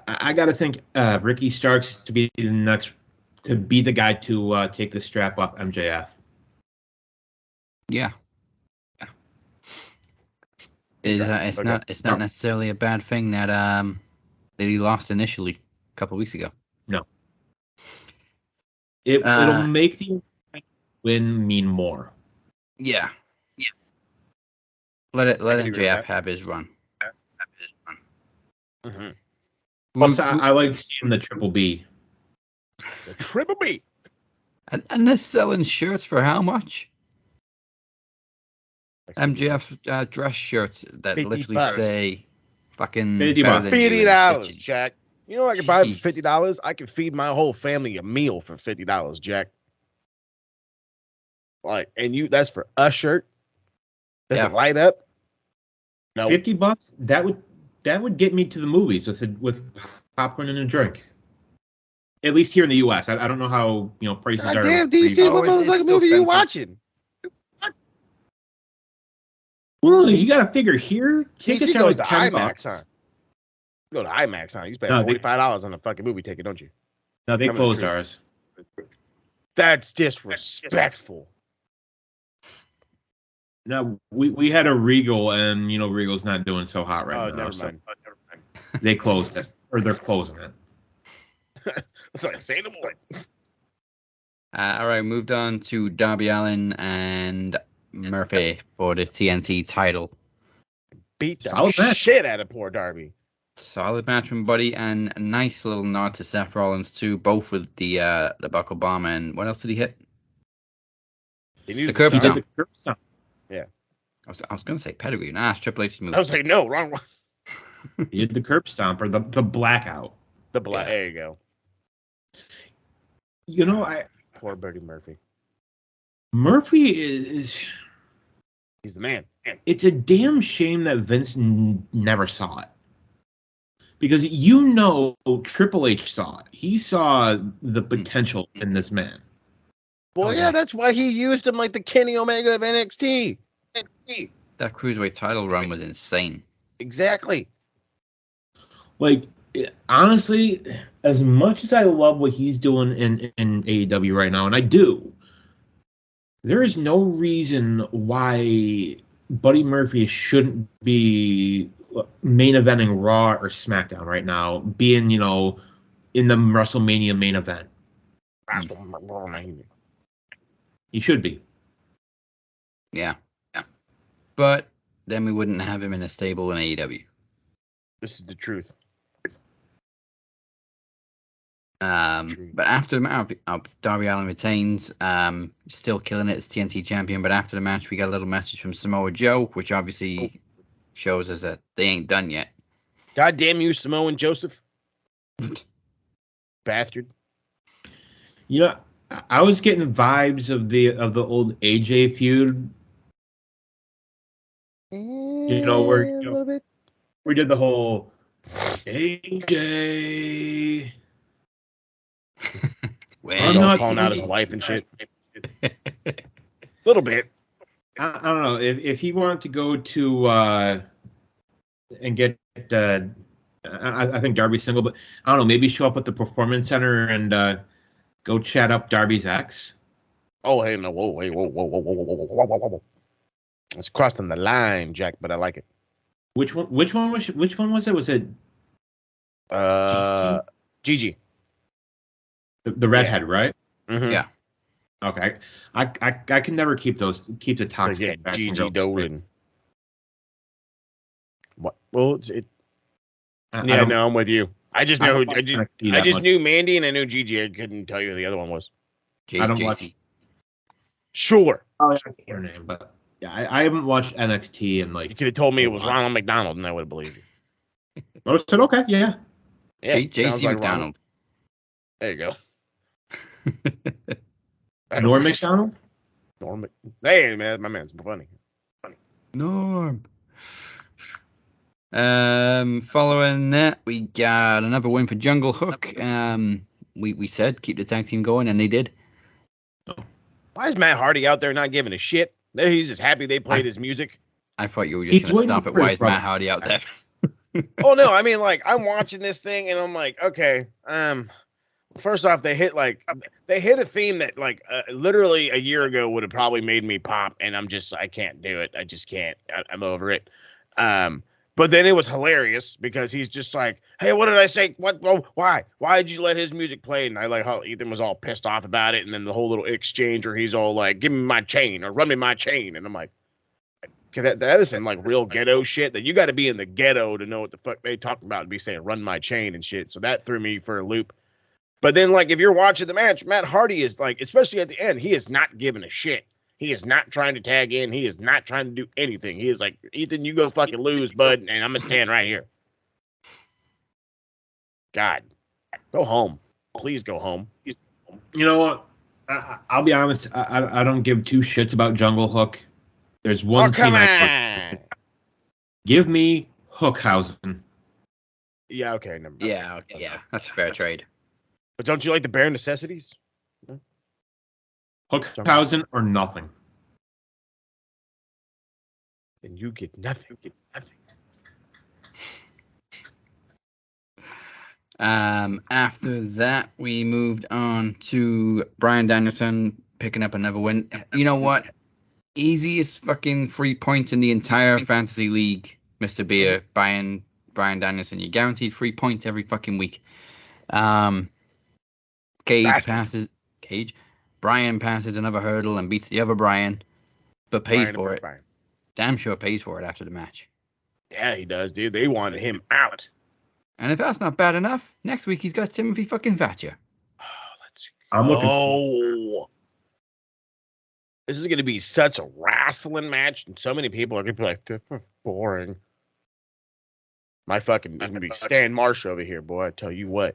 I got to think Ricky Starks to be the next, to be the guy to take the strap off MJF. Yeah. It's not necessarily a bad thing that he lost initially a couple of weeks ago. No. It'll make the win mean more. Yeah. Let I can agree with MJF that. have his run. Mhm. Plus, I like seeing the Triple B. The Triple B. And they're selling shirts for how much? MJF dress shirts that 50 literally bucks. say fucking $50. better than you and $50, bitchy. Jack. You know what I can buy for Jeez. $50? I can feed my whole family a meal for $50, Jack. Like, and that's for a shirt. Does Yeah. it light up? No. $50. That would get me to the movies with popcorn and a drink. At least here in the U.S. I don't know how prices God are. damn, DC, what it's motherfucking still movie you expensive. watching? Well, you got to figure here. Tickets DC are goes like to $10. IMAX, huh? You go to IMAX, huh? You spend No, $45 on a fucking movie ticket, don't you? No, they Tell me the closed truth. ours. That's disrespectful. No, we had a Regal, and Regal's not doing so hot right now. Never so mind. They closed it, or they're closing it. Sorry, say no more. All right, moved on to Darby Allin and Murphy for the TNT title. Beat the Solid match. shit out of poor Darby. Solid match from Buddy, and a nice little nod to Seth Rollins too, both with the buckle bomb, and what else did he hit? The curb He did stomp. the curb stomp. Yeah. I was going to say pedigree. Nah, it's Triple H's move. I was like, no, wrong one. He did the curb stomp, or the blackout. The black. Yeah. There you go. Poor Buddy Murphy. Murphy is He's the man. it's a damn shame that Vince never saw it. Because Triple H saw it. He saw the potential in this man. Well, yeah, that's why he used him like the Kenny Omega of NXT. That Cruiserweight title run was insane. Exactly. Like, honestly, as much as I love what he's doing in AEW right now, and I do, there is no reason why Buddy Murphy shouldn't be main eventing Raw or SmackDown right now, being, in the WrestleMania main event. He should be. Yeah. But then we wouldn't have him in a stable in AEW. This is the truth. But after the match, Darby Allin retains, still killing it as TNT champion. But after the match, we got a little message from Samoa Joe, which obviously shows us that they ain't done yet. God damn you, Samoan Joseph. Bastard. I was getting vibes of the old AJ feud. Where we did the whole AJ. I'm not calling out his wife and shit. A little bit. I don't know if he wanted to go to and get. I think Darby's single, but I don't know. Maybe show up at the Performance Center and go chat up Darby's ex. Oh, hey, no, whoa. It's crossing the line, Jack, but I like it. Which one was it? Was it Gigi? The redhead, right? Mm-hmm. Yeah. Okay. I can never keep the toxic. Like Gigi Dolan. What? Well, I'm with you. I just know. I just knew Mandy and I knew Gigi. I couldn't tell you who the other one was. I don't watch. Sure. Oh, that's her name, but yeah, I haven't watched NXT and you could have told me it was Ronald McDonald and I would have believed you. I said okay, yeah. JC like McDonald. There you go. Norm McDonald. Hey man, my man's funny. Norm. Following that, we got another win for Jungle Hook. We said keep the tag team going, and they did. Why is Matt Hardy out there not giving a shit? He's just happy they played his music. I thought you were just going to stop it. Why is Matt Hardy out there? Oh no, I mean like I'm watching this thing and I'm like, okay, first off, they hit a theme that literally a year ago would have probably made me pop, and I can't do it. I just can't. I'm over it. But then it was hilarious because he's just like, hey, what did I say? What? Oh, why? Why did you let his music play? And I like how Ethan was all pissed off about it. And then the whole little exchange where he's all like, give me my chain or run me my chain. And I'm like, okay, that is some like real ghetto shit that you got to be in the ghetto to know what the fuck they talking about to be saying run my chain and shit. So that threw me for a loop. But then like if you're watching the match, Matt Hardy is like, especially at the end, he is not giving a shit. He is not trying to tag in. He is not trying to do anything. He is like, Ethan, you go fucking lose, bud, and I'm going to stand right here. God, go home. Please go home. You know what? I'll be honest. I don't give two shits about Jungle Hook. There's one team give me Hookhausen. Yeah, okay. Never mind. Yeah, okay, yeah. That's a fair trade. But don't you like the bare necessities? Hookhausen or nothing. And you get nothing. You get nothing. After that, we moved on to Bryan Danielson picking up another win. You know what? Easiest fucking 3 points in the entire fantasy league, Mr. Beer, Bryan Danielson. You're guaranteed 3 points every fucking week. Bryan passes another hurdle and beats the other Bryan, but pays for it. Bryan. Damn sure pays for it after the match. Yeah, he does, dude. They wanted him out. And if that's not bad enough, next week he's got Timothy fucking Thatcher. I'm looking. Oh, this is going to be such a wrestling match, and so many people are going to be like, "This is boring." My fucking going to be Stan Marsh over here, boy. I tell you what.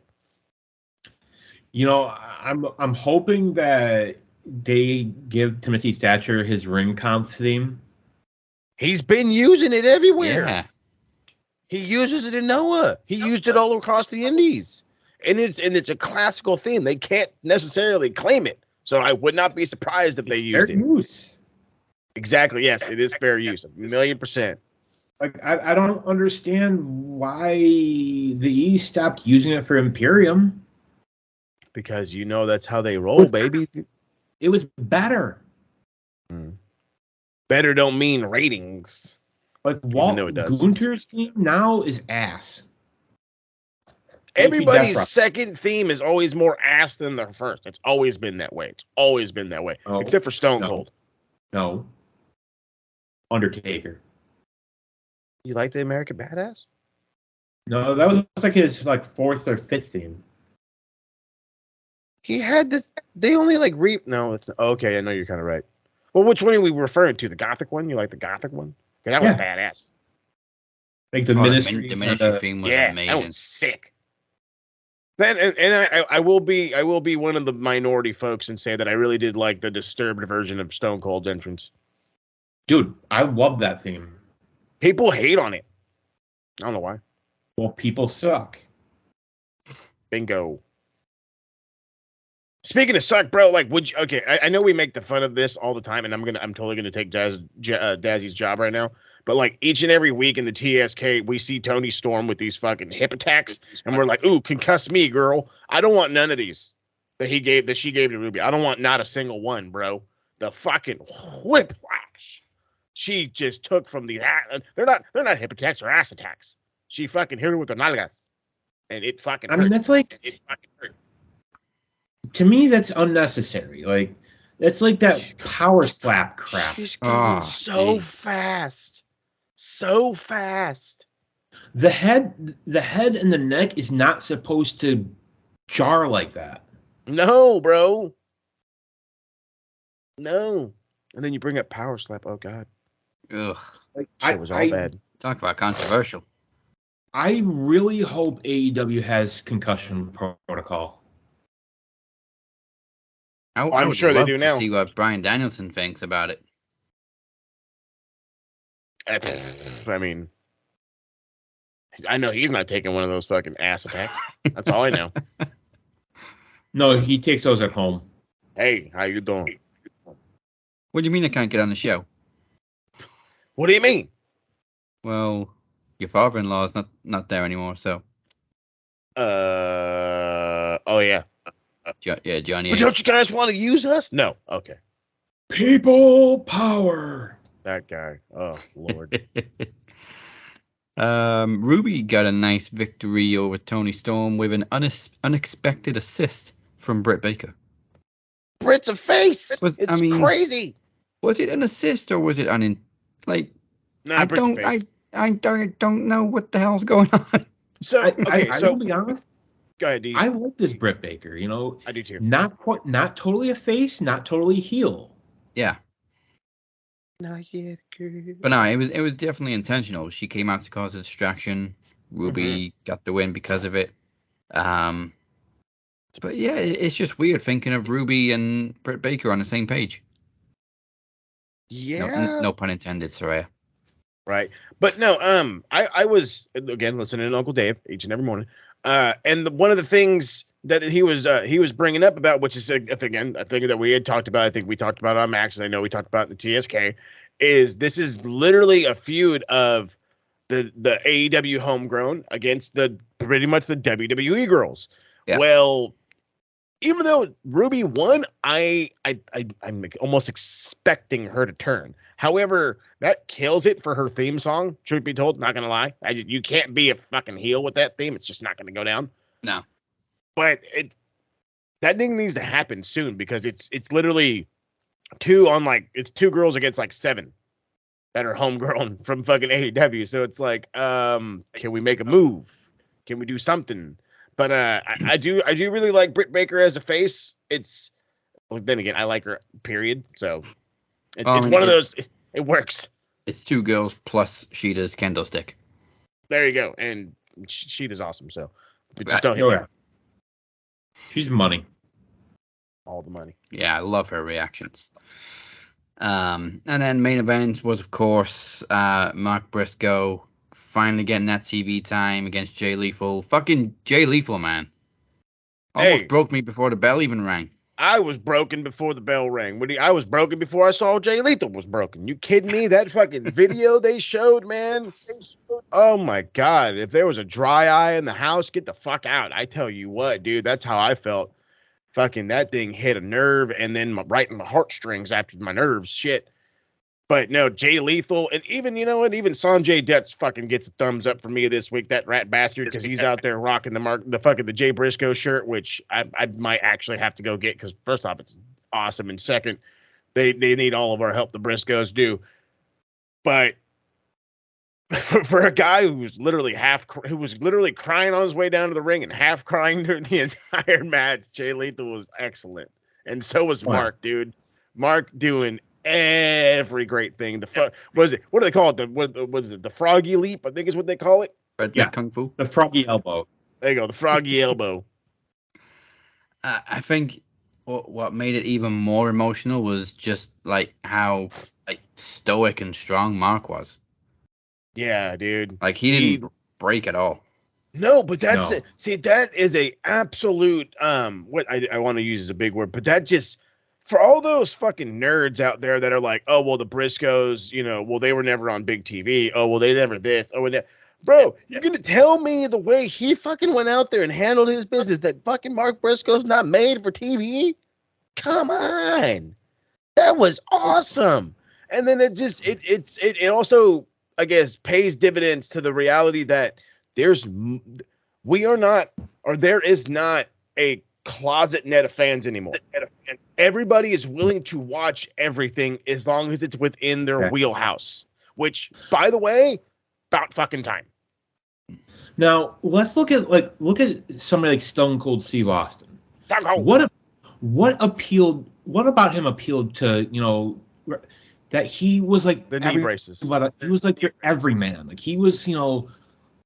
You know, I'm hoping that they give Timothy Thatcher his ring comp theme. He's been using it everywhere. Yeah. He uses it in Noah. He used it all across the Indies. And it's a classical theme. They can't necessarily claim it. So I would not be surprised if they used it. Use. Exactly. Yes, it is fair use. 1,000,000%. Like I don't understand why the E stopped using it for Imperium. Because you know that's how they roll, baby. It was better. Better don't mean ratings. Like Gunter's theme now is ass. Everybody's second theme is always more ass than their first. It's always been that way. It's always been that way. Oh, except for Stone Cold. No. Undertaker. You like the American Badass? No, that was like his fourth or fifth theme. He had this. They only No, it's okay. I know you're kind of right. Well, which one are we referring to? The Gothic one? You like the Gothic one? That was badass. Like the Ministry. The Ministry theme was amazing. That was sick. Then and I will be one of the minority folks and say that I really did like the Disturbed version of Stone Cold's entrance. Dude, I love that theme. People hate on it. I don't know why. Well, people suck. Bingo. Speaking of suck, bro, I know we make the fun of this all the time, and I'm totally gonna take Dazzy's job right now. But each and every week in the TSK, we see Tony Storm with these fucking hip attacks, and we're like, "Ooh, concuss me, girl." I don't want none of these that she gave to Ruby. I don't want not a single one, bro. The fucking whiplash she just took from the they're not hip attacks or ass attacks. She fucking hit her with the nalgas, and it fucking. I mean, that's like it fucking hurt. To me, that's unnecessary. That's like that power slap crap. She's going so fast. So fast. The head and the neck is not supposed to jar like that. No, bro. No. And then you bring up power slap. Oh God. Ugh. Shit was all bad. Talk about controversial. I really hope AEW has concussion protocol. I'm sure they do now. See what Bryan Danielson thinks about it. I mean, I know he's not taking one of those fucking ass attacks. That's all I know. No, he takes those at home. Hey, how you doing? What do you mean I can't get on the show? What do you mean? Well, your father-in-law is not there anymore, so. Oh yeah. Yeah, Johnny. But don't you guys want to use us? No. Okay. People power. That guy. Oh Lord. Ruby got a nice victory over Tony Storm with an unexpected assist from Britt Baker. Britt's a face. It's crazy. Was it an assist or was it I Britt's a face. I don't know what the hell's going on. So I will be honest. Go ahead, D. I like this Britt Baker. You know, I do too. Not totally a face, not totally a heel. Yeah. Not yet, girl. But no, it was definitely intentional. She came out to cause a distraction. Ruby got the win because of it. But yeah, it's just weird thinking of Ruby and Britt Baker on the same page. Yeah. No pun intended, Soraya. Right. But no, I was again listening to Uncle Dave each and every morning. And one of the things that he was bringing up about, which is again a thing that we had talked about. I think we talked about on Max, and I know we talked about in the TSK. This is literally a feud of the AEW homegrown against pretty much the WWE girls. Yeah. Well, even though Ruby won, I'm almost expecting her to turn. However, that kills it for her theme song. Truth be told, not gonna lie, you can't be a fucking heel with that theme. It's just not gonna go down. No. But that thing needs to happen soon because it's literally two girls against like 7 that are homegrown from fucking AEW. So it's like, can we make a move? Can we do something? But I do really like Britt Baker as a face. Then again, I like her, period. So it's one of those. It works. It's 2 girls plus Sheeta's kendo stick. There you go. And Sheeta's awesome. So but just don't hit her. She's money. All the money. Yeah, I love her reactions. And then main event was, of course, Mark Briscoe finally getting that TV time against Jay Lethal. Fucking Jay Lethal, man. Almost broke me before the bell even rang. I was broken before the bell rang. I was broken before I saw Jay Lethal was broken. You kidding me? That fucking video they showed, man. Oh my God. If there was a dry eye in the house, get the fuck out. I tell you what, dude, that's how I felt. Fucking that thing hit a nerve and then right in my heartstrings after my nerves. Shit. But no, Jay Lethal, and even, you know what, even Sanjay Dutt fucking gets a thumbs up for me this week, that rat bastard, because he's out there rocking the Jay Briscoe shirt, which I might actually have to go get, because first off, it's awesome, and second, they need all of our help the Briscoes do. But for a guy who was literally crying on his way down to the ring and half crying during the entire match, Jay Lethal was excellent. And so was Mark, dude. Mark doing every great thing. What do they call it? What is it? The froggy leap, I think is what they call it. Yeah, kung fu. The froggy elbow. There you go, the froggy elbow. I think what made it even more emotional was just like how stoic and strong Mark was. Yeah, dude. Like he didn't break at all. No, but that's it. See, that is a absolute what I want to use is a big word, but that just, for all those fucking nerds out there that are like, oh, well, the Briscoes, you know, well, they were never on big TV. Oh, well, they never this. Oh, that. Bro, you're going to tell me the way he fucking went out there and handled his business that fucking Mark Briscoe's not made for TV? Come on. That was awesome. And then it also, I guess, pays dividends to the reality that there is not a closet net of fans anymore. Everybody is willing to watch everything as long as it's within their wheelhouse, which, by the way, about fucking time. Now let's look at somebody like Stone Cold Steve Austin. What about him appealed to, you know, that he was like the knee braces. He was like your everyman. Like he was, you know,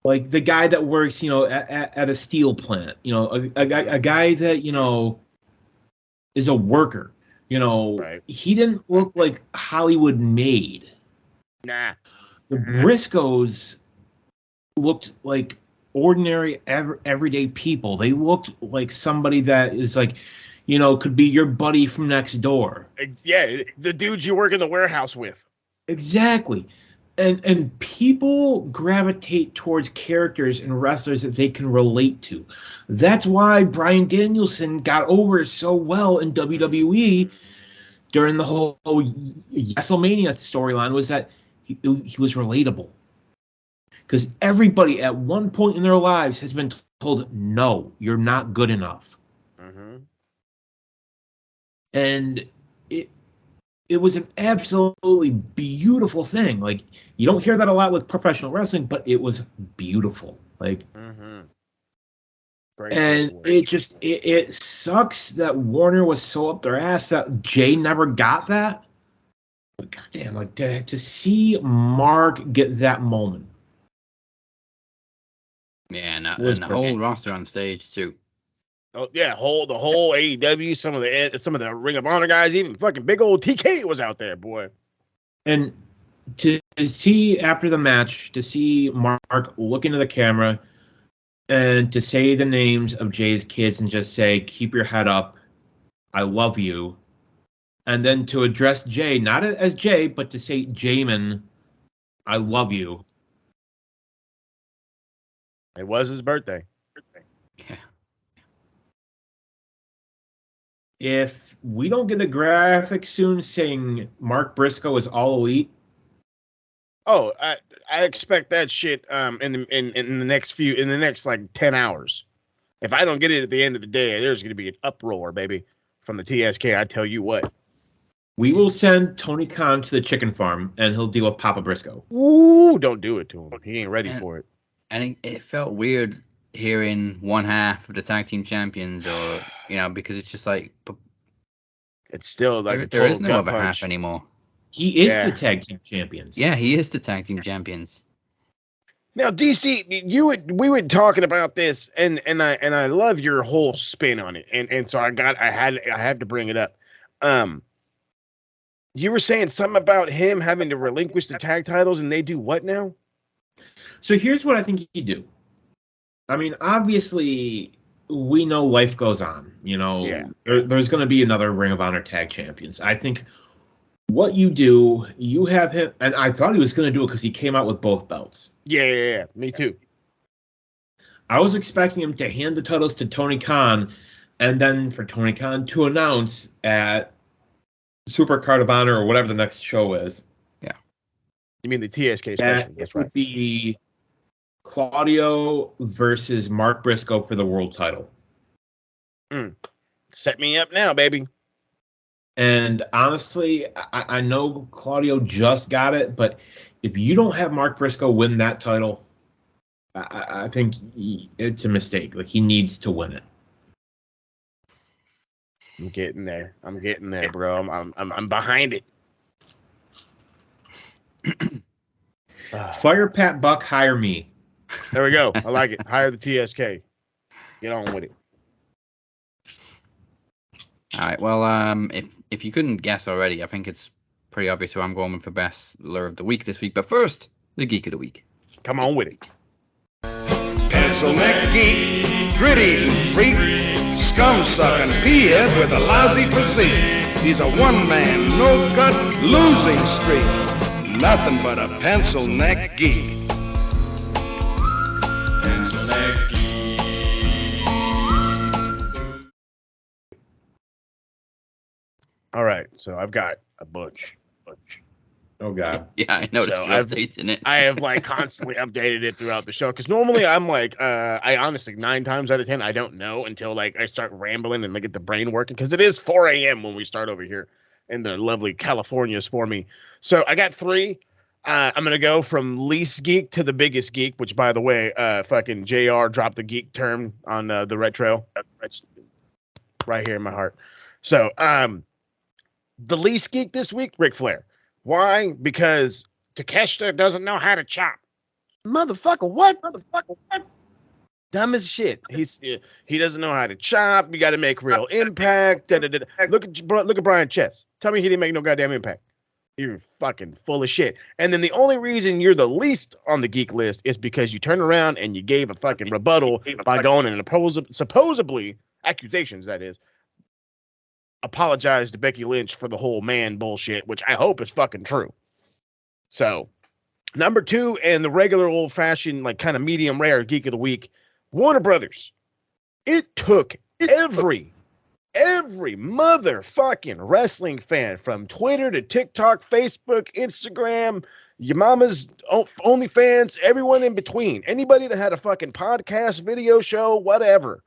like the guy that works, you know, at a steel plant. You know, a guy that, you know, is a worker. You know, He didn't look like Hollywood made. Nah. The Briscoes looked like ordinary, everyday people. They looked like somebody that is like, you know, could be your buddy from next door. Yeah, the dudes you work in the warehouse with. Exactly. And people gravitate towards characters and wrestlers that they can relate to. That's why Bryan Danielson got over so well in WWE during the whole WrestleMania storyline, was that he was relatable. because everybody at one point in their lives has been told, no, you're not good enough. Mm-hmm. And it was an absolutely beautiful thing. Like, you don't hear that a lot with professional wrestling, but it was beautiful. Like, Great and it just it sucks that Warner was so up their ass that Jay never got that. But goddamn, like to see Mark get that moment. Yeah, and the whole roster on stage too. Oh yeah, the whole AEW, some of the Ring of Honor guys, even fucking big old TK was out there, boy. And to see after the match, to see Mark look into the camera and to say the names of Jay's kids and just say, "Keep your head up, I love you," and then to address Jay not as Jay, but to say, "Jamin, I love you." It was his birthday. Yeah. If we don't get a graphic soon saying Mark Briscoe is all elite, oh, I expect that shit in the next like 10 hours. If I don't get it at the end of the day, there's going to be an uproar, baby, from the TSK. I tell you what. We will send Tony Khan to the chicken farm, and he'll deal with Papa Briscoe. Ooh, don't do it to him. He ain't ready for it. And it felt weird hearing one half of the tag team champions, or because it's just like it's still like there is no other half anymore. He is the tag team champions. Yeah, he is the tag team champions. Now, DC, we were talking about this, and I love your whole spin on it, and so I had to bring it up. You were saying something about him having to relinquish the tag titles, and they do what now? So here's what I think he'd do. I mean, obviously, we know life goes on. There's going to be another Ring of Honor tag champions. I think what you do, you have him, and I thought he was going to do it because he came out with both belts. Yeah, me too. I was expecting him to hand the titles to Tony Khan, and then for Tony Khan to announce at Super Card of Honor or whatever the next show is. Yeah. You mean the TSK special? That's right. Would be Claudio versus Mark Briscoe for the world title. Set me up now, baby. And honestly, I know Claudio just got it, but if you don't have Mark Briscoe win that title, I think it's a mistake. Like, he needs to win it. I'm getting there, bro. I'm behind it. Fire Pat Buck, hire me. There we go. I like it. Hire the TSK. Get on with it. All right. Well, if you couldn't guess already, I think it's pretty obvious who I'm going with for best lure of the week this week. But first, the Geek of the Week. Come on with it. Pencil neck geek, gritty freak, scum-sucking peahead with a lousy physique. He's a one-man, no-cut, losing streak. Nothing but a pencil neck geek. Pencil neck geek. All right, so I've got a bunch. Oh God. Yeah, I noticed so you're updating it. I have like constantly updated it throughout the show because normally I'm like, I honestly 9 times out of 10 I don't know until like I start rambling and get the brain working because it is 4 a.m. when we start over here in the lovely Californias for me. So I got 3. I'm gonna go from least geek to the biggest geek, which by the way, fucking JR dropped the geek term on the Red Trail, right here in my heart. So the least geek this week, Ric Flair. Why? Because Takeshita doesn't know how to chop. Motherfucker, what? Dumb as shit. He doesn't know how to chop. You got to make real impact. Look at Brian Chess. Tell me he didn't make no goddamn impact. You're fucking full of shit. And then the only reason you're the least on the geek list is because you turned around and you gave a fucking rebuttal by going and supposedly accusations, that is, apologize to Becky Lynch for the whole man bullshit, which I hope is fucking true. So, number 2, and the regular old-fashioned, like, kind of medium rare geek of the week, Warner Brothers. It took every motherfucking wrestling fan from Twitter to TikTok, Facebook, Instagram, your mama's OnlyFans, everyone in between, anybody that had a fucking podcast, video show, whatever.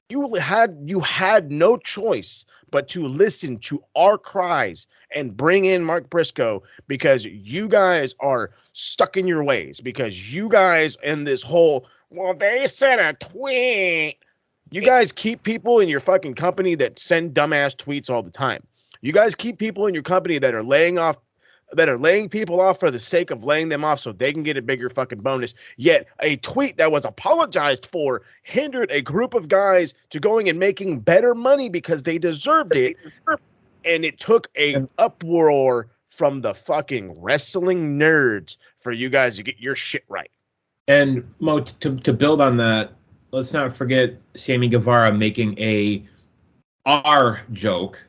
You had no choice but to listen to our cries and bring in Mark Briscoe because you guys are stuck in your ways, because you guys in this whole, well, they said a tweet. You guys keep people in your fucking company that send dumbass tweets all the time. You guys keep people in your company that are laying people off for the sake of laying them off so they can get a bigger fucking bonus. Yet a tweet that was apologized for hindered a group of guys to going and making better money because they deserved it. And it took a uproar from the fucking wrestling nerds for you guys to get your shit right. And Mo, to build on that, let's not forget Sammy Guevara making a R joke.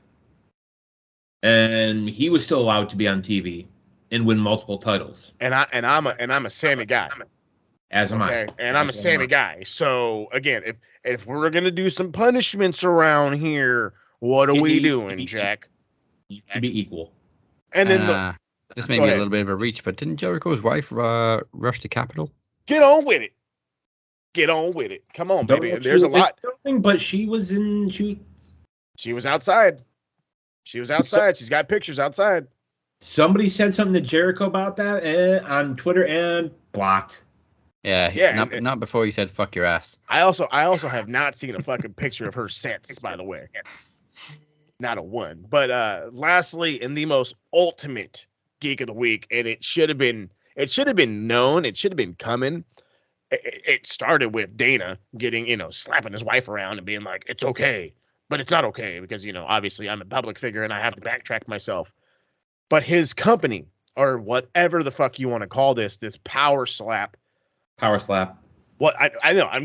And he was still allowed to be on TV and win multiple titles. And I'm a Sammy guy. As am I. And I'm a Sammy guy. So again, if we're gonna do some punishments around here, what are we doing, Jack? To be equal. And then this may be a little bit of a reach, but didn't Jericho's wife rush the Capitol? Get on with it. Get on with it. Come on, baby. There's a lot. But she was She was outside. She was outside. She's got pictures outside. Somebody said something to Jericho about that on Twitter and blocked. Yeah. Not before he said "fuck your ass." I also have not seen a fucking picture of her since. By the way, not a one. But lastly, in the most ultimate geek of the week, and it should have been known. It should have been coming. It started with Dana getting slapping his wife around and being like, "It's okay." But it's not okay because, obviously I'm a public figure and I have to backtrack myself. But his company, or whatever the fuck you want to call this power slap. Power slap. What I know. I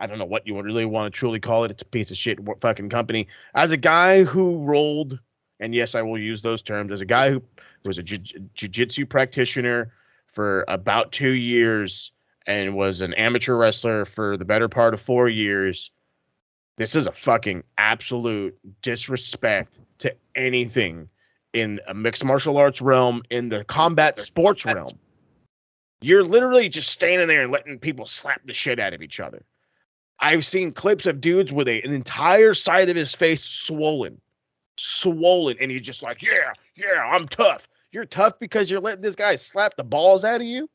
don't know what you really want to truly call it. It's a piece of shit fucking company. As a guy who rolled, and yes, I will use those terms, as a guy who was a jiu-jitsu practitioner for about 2 years and was an amateur wrestler for the better part of 4 years. This is a fucking absolute disrespect to anything in a mixed martial arts realm, in the combat sports realm. You're literally just standing there and letting people slap the shit out of each other. I've seen clips of dudes with an entire side of his face swollen, and he's just like, yeah, I'm tough. You're tough because you're letting this guy slap the balls out of you?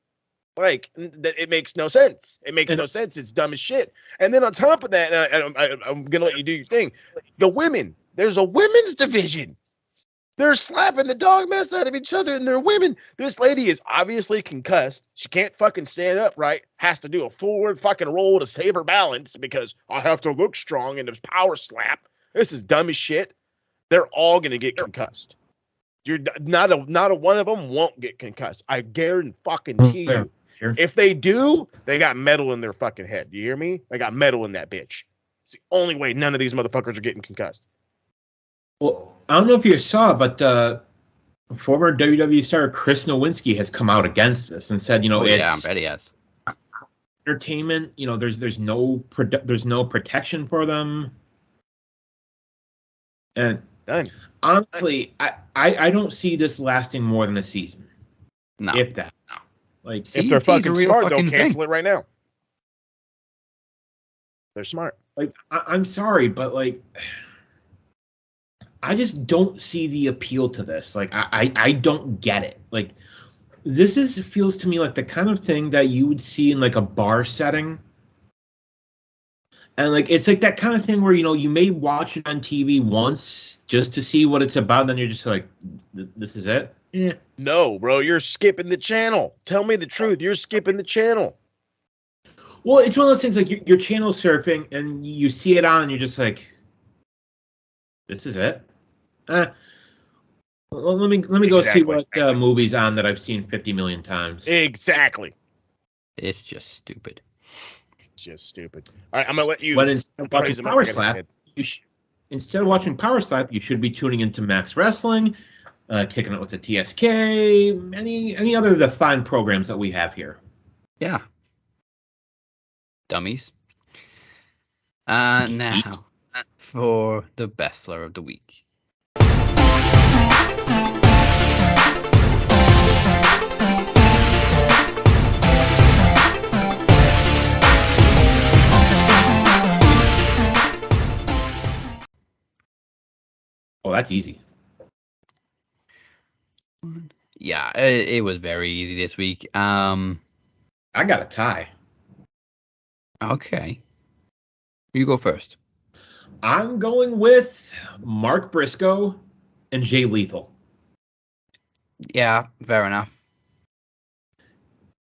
Like, it makes no sense. It makes no sense. It's dumb as shit. And then on top of that, I'm going to let you do your thing. The women, there's a women's division. They're slapping the dog mess out of each other, and they're women. This lady is obviously concussed. She can't fucking stand up right. Has to do a forward fucking roll to save her balance because I have to look strong in this power slap. This is dumb as shit. They're all going to get concussed. You're not a one of them won't get concussed. I guarantee you. Sure. If they do, they got metal in their fucking head. You hear me? They got metal in that bitch. It's the only way none of these motherfuckers are getting concussed. Well, I don't know if you saw, but former WWE star Chris Nowinski has come out against this and said, I bet he has. Entertainment. There's no protection for them. And done. Honestly, I don't see this lasting more than a season. No, if that. No. Like, if they're fucking smart, they'll cancel it right now. They're smart. Like, I'm sorry, but like, I just don't see the appeal to this. Like, I don't get it. Like, this feels to me like the kind of thing that you would see in like a bar setting. And like, it's like that kind of thing where, you may watch it on TV once just to see what it's about. And then you're just like, this is it. Yeah. No, bro, you're skipping the channel. Tell me the truth. You're skipping the channel. Well, it's one of those things like you're channel surfing and you see it on and you're just like, this is it. Well, let me go see what movie's on that I've seen 50 million times. Exactly. It's just stupid. It's just stupid. All right, I'm gonna let you. But instead of watching Power Slap, instead of watching Power Slap, you should be tuning into Max Wrestling. Kicking it with the TSK, any other of the fine programs that we have here. Yeah. Dummies. Now, for the Bestler of the Week. that's easy. Yeah, it was very easy this week. I got a tie. Okay. You go first. I'm going with Mark Briscoe and Jay Lethal. Yeah, fair enough.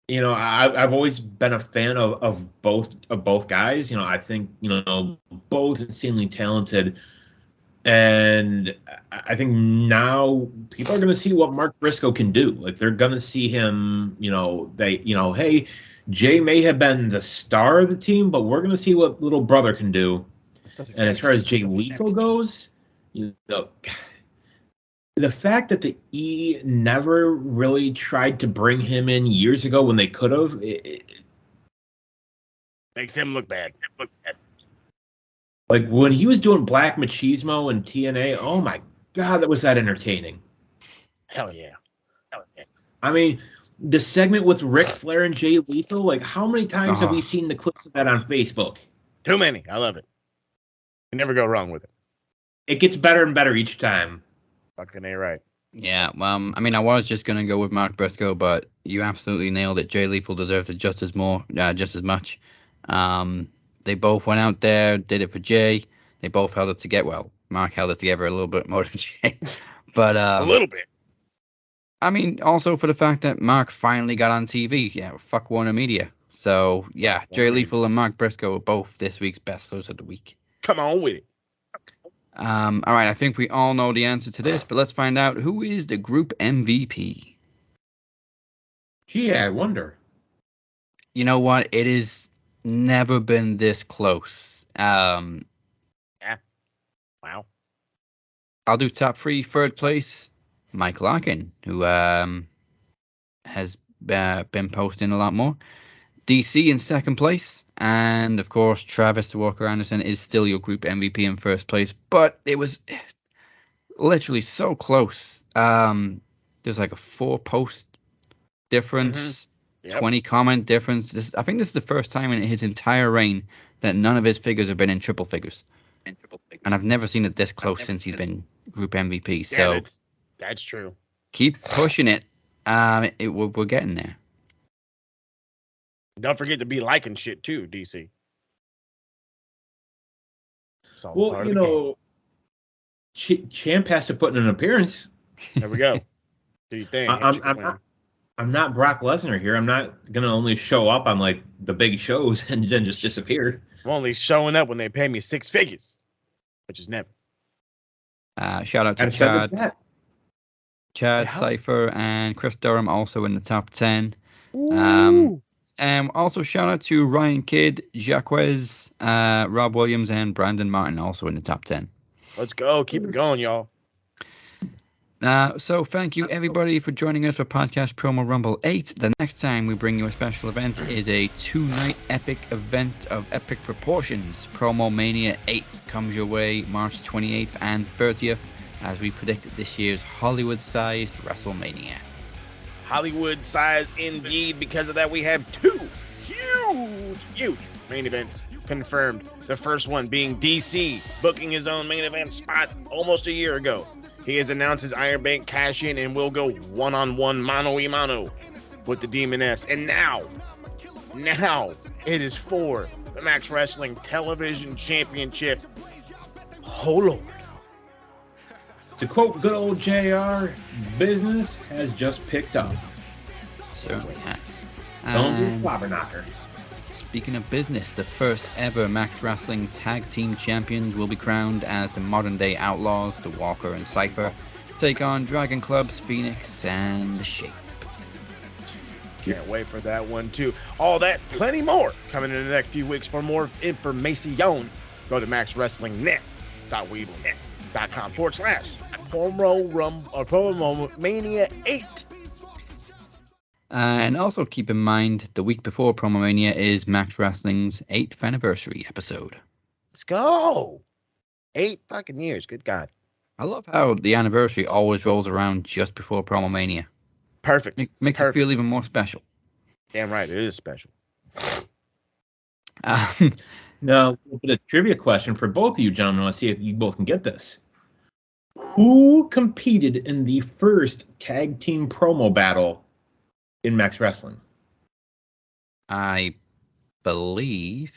You know, I've always been a fan of both guys. You know, I think, you know, both insanely talented. And I think now people are going to see what Mark Briscoe can do. Like, they're going to see him, you know, hey, Jay may have been the star of the team, but we're going to see what little brother can do. And as far as Jay Lethal goes, you know, the fact that the E never really tried to bring him in years ago when they could have, makes him look bad. Like when he was doing Black Machismo and TNA, oh my God, was that entertaining. Hell yeah. I mean, the segment with Ric Flair and Jay Lethal, like how many times have we seen the clips of that on Facebook? Too many. I love it. You never go wrong with it. It gets better and better each time. Fucking A right. Yeah, I mean, I was just going to go with Mark Briscoe, but you absolutely nailed it. Jay Lethal deserves it just as much. They both went out there, did it for Jay. They both held it together. Well, Mark held it together a little bit more than Jay. But a little bit. I mean, also for the fact that Mark finally got on TV. Yeah, fuck Warner Media. So, yeah, Jay Lethal and Mark Briscoe are both this week's best lows of the week. Come on with it. All right, I think we all know the answer to this, but let's find out who is the group MVP. Gee, I wonder. You know what? It has never been this close. Yeah. Wow. I'll do top three. Third place, Mike Larkin, who has been posting a lot more. DC in second place, and of course Travis TheWalker Anderson is still your group MVP in first place, but it was literally so close. There's like a 4 post difference, 20 comment difference. I think this is the first time in his entire reign that none of his figures have been in triple figures. And I've never seen it this close since he's been group MVP. So that's true. Keep pushing it. We're getting there. Don't forget to be liking shit too, DC. Well, you know, Champ has to put in an appearance. There we go. Do you think? I'm not Brock Lesnar here. I'm not gonna only show up on like the big shows and then just disappear. I'm only showing up when they pay me 6 figures, which is never. Shout out to Chad Cypher and Chris Durham also in the top 10. And also shout out to Ryan Kidd, Jacquez, Rob Williams, and Brandon Martin also in the top 10. Let's go. Keep it going, y'all. So thank you everybody for joining us for Podcast Promo Rumble 8. The next time we bring you a special event is a 2-night epic event of epic proportions. Promo Mania 8 comes your way March 28th and 30th as we predict this year's Hollywood-sized WrestleMania. Hollywood size indeed. Because of that, we have 2 huge main events confirmed. The first one being DC booking his own main event spot almost a year ago. He has announced his Iron Bank cash-in and will go one-on-one, mano-y-mano with the Demon S. And now it is for the Max Wrestling Television Championship. Oh, Lord. To quote good old JR, business has just picked up. Certainly has. Don't be a slobber knocker. Speaking of business, the first ever Max Wrestling Tag Team Champions will be crowned as the modern day Outlaws, the Walker and Cypher, take on Dragon Club's Phoenix and the Shape. Can't wait for that one too. All that, plenty more coming in the next few weeks. For more information, go to maxwrestlingnet.com/Promo Mania 8. And also keep in mind, the week before Promo Mania is Max Wrestling's 8th anniversary episode. Let's go! 8 fucking years, good God. I love how the anniversary always rolls around just before Promo Mania. Perfect. Makes it feel even more special. Damn right, it is special. Now, a bit of trivia question for both of you gentlemen. Let's see if you both can get this. Who competed in the first tag team promo battle in Max Wrestling? I believe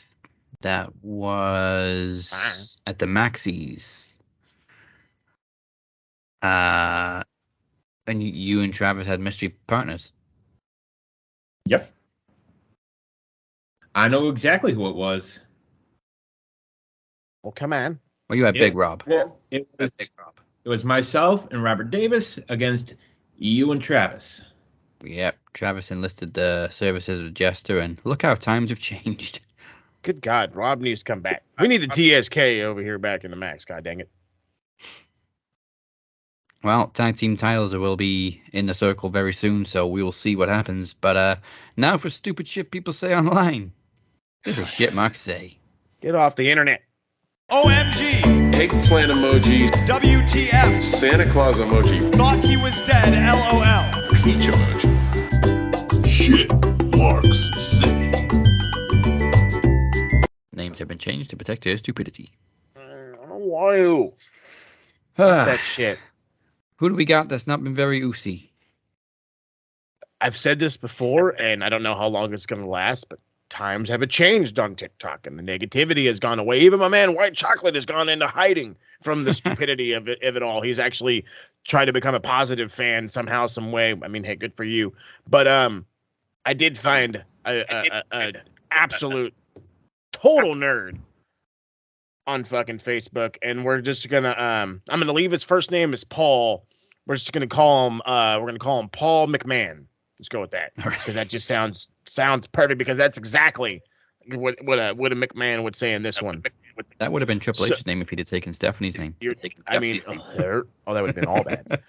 that was at the Maxis. And you and Travis had mystery partners. Yep. I know exactly who it was. Well, come on. Well, you had Big Rob. It was myself and Robert Davis against you and Travis. Yep, Travis enlisted the services of Jester, and look how times have changed. Good God, Rob needs to come back. We need the TSK over here back in the Max. God dang it. Well, tag team titles will be in the circle very soon, so we will see what happens. But now for stupid shit people say online. Here's a shit Mark say. Get off the internet. OMG. Eggplant emoji. WTF. Santa Claus emoji. Thought he was dead. LOL. Peach emoji. Shit Marks say. Names have been changed to protect their stupidity. I don't know why. That shit. Who do we got that's not been very oozy? I've said this before, and I don't know how long it's going to last, but times have changed on TikTok, and the negativity has gone away. Even my man White Chocolate has gone into hiding from the stupidity of it all. He's actually tried to become a positive fan somehow, some way. I mean, hey, good for you. But I did find a absolute total nerd on fucking Facebook, and we're just gonna I'm gonna leave his first name as Paul. We're just gonna call him Paul McMahon. Let's go with that, because that just sounds perfect, because that's exactly what a McMahon would say in this one. That would have been Triple H's name if he'd have taken Stephanie's name. I mean, that would have been all bad.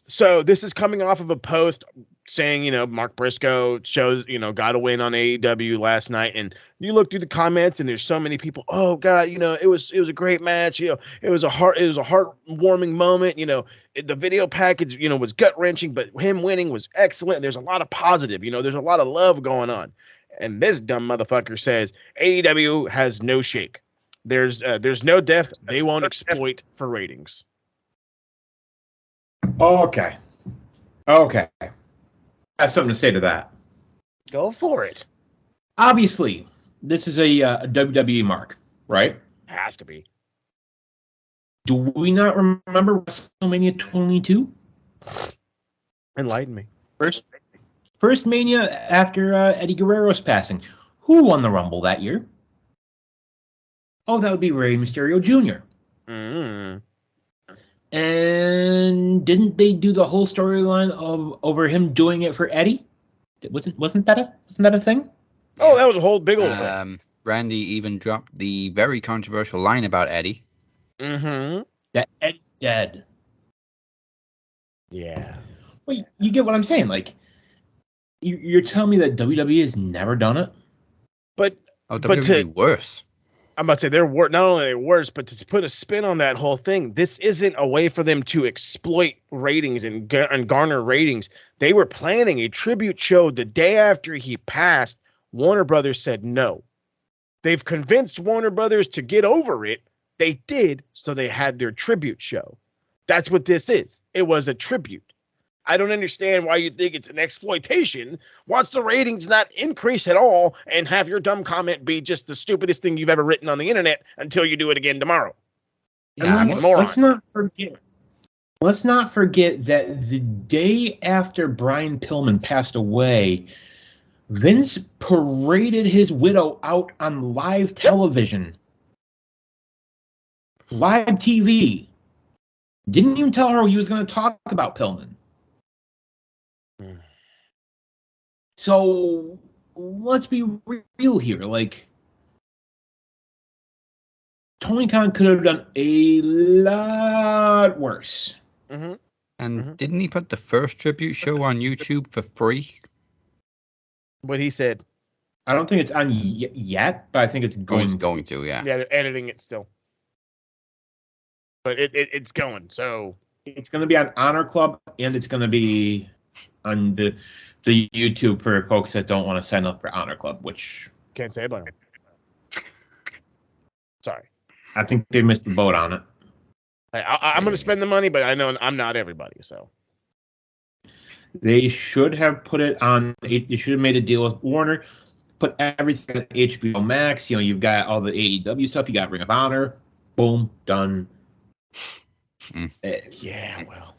So this is coming off of a post saying, Mark Briscoe shows, got a win on AEW last night, and you look through the comments and there's so many people. Oh God, it was a great match. It was a heartwarming moment. The video package, was gut wrenching, but him winning was excellent. There's a lot of positive. There's a lot of love going on. And this dumb motherfucker says AEW has no shake. There's no death they won't exploit for ratings. Okay. I have something to say to that. Go for it. Obviously, this is a WWE mark, right? Has to be. Do we not remember WrestleMania 22? Enlighten me. First Mania after Eddie Guerrero's passing. Who won the Rumble that year? Oh, that would be Rey Mysterio Jr. Mm. And didn't they do the whole storyline over him doing it for Eddie? Wasn't that a thing? Oh, that was a whole big old thing. Randy even dropped the very controversial line about Eddie. Mm-hmm. That Eddie's dead. Yeah. Well, you get what I'm saying. Like, you're telling me that WWE has never done it? But WWE worse. I'm about to say they're not only are they worse, but to put a spin on that whole thing, this isn't a way for them to exploit ratings and garner ratings. They were planning a tribute show the day after he passed. Warner Brothers said no. They've convinced Warner Brothers to get over it. They did, so they had their tribute show. That's what this is. It was a tribute. I don't understand why you think it's an exploitation once the ratings not increase at all, and have your dumb comment be just the stupidest thing you've ever written on the internet until you do it again tomorrow. Yeah, let's not forget that the day after Brian Pillman passed away, Vince paraded his widow out on live television. Live TV. Didn't even tell her he was going to talk about Pillman. So let's be real here. Like, Tony Khan could have done a lot worse. Mm-hmm. And didn't he put the first tribute show on YouTube for free? What he said. I don't think it's on yet, but I think it's going to. Yeah. Yeah, they're editing it still. But it's going. So it's going to be on Honor Club, and it's going to be on the YouTube for folks that don't want to sign up for Honor Club, which can't say about it. Sorry. I think they missed the boat on it. I'm going to spend the money, but I know I'm not everybody. So They should have put it on. They should have made a deal with Warner, put everything on HBO Max. You've got all the AEW stuff. You got Ring of Honor. Boom, done. Yeah, well.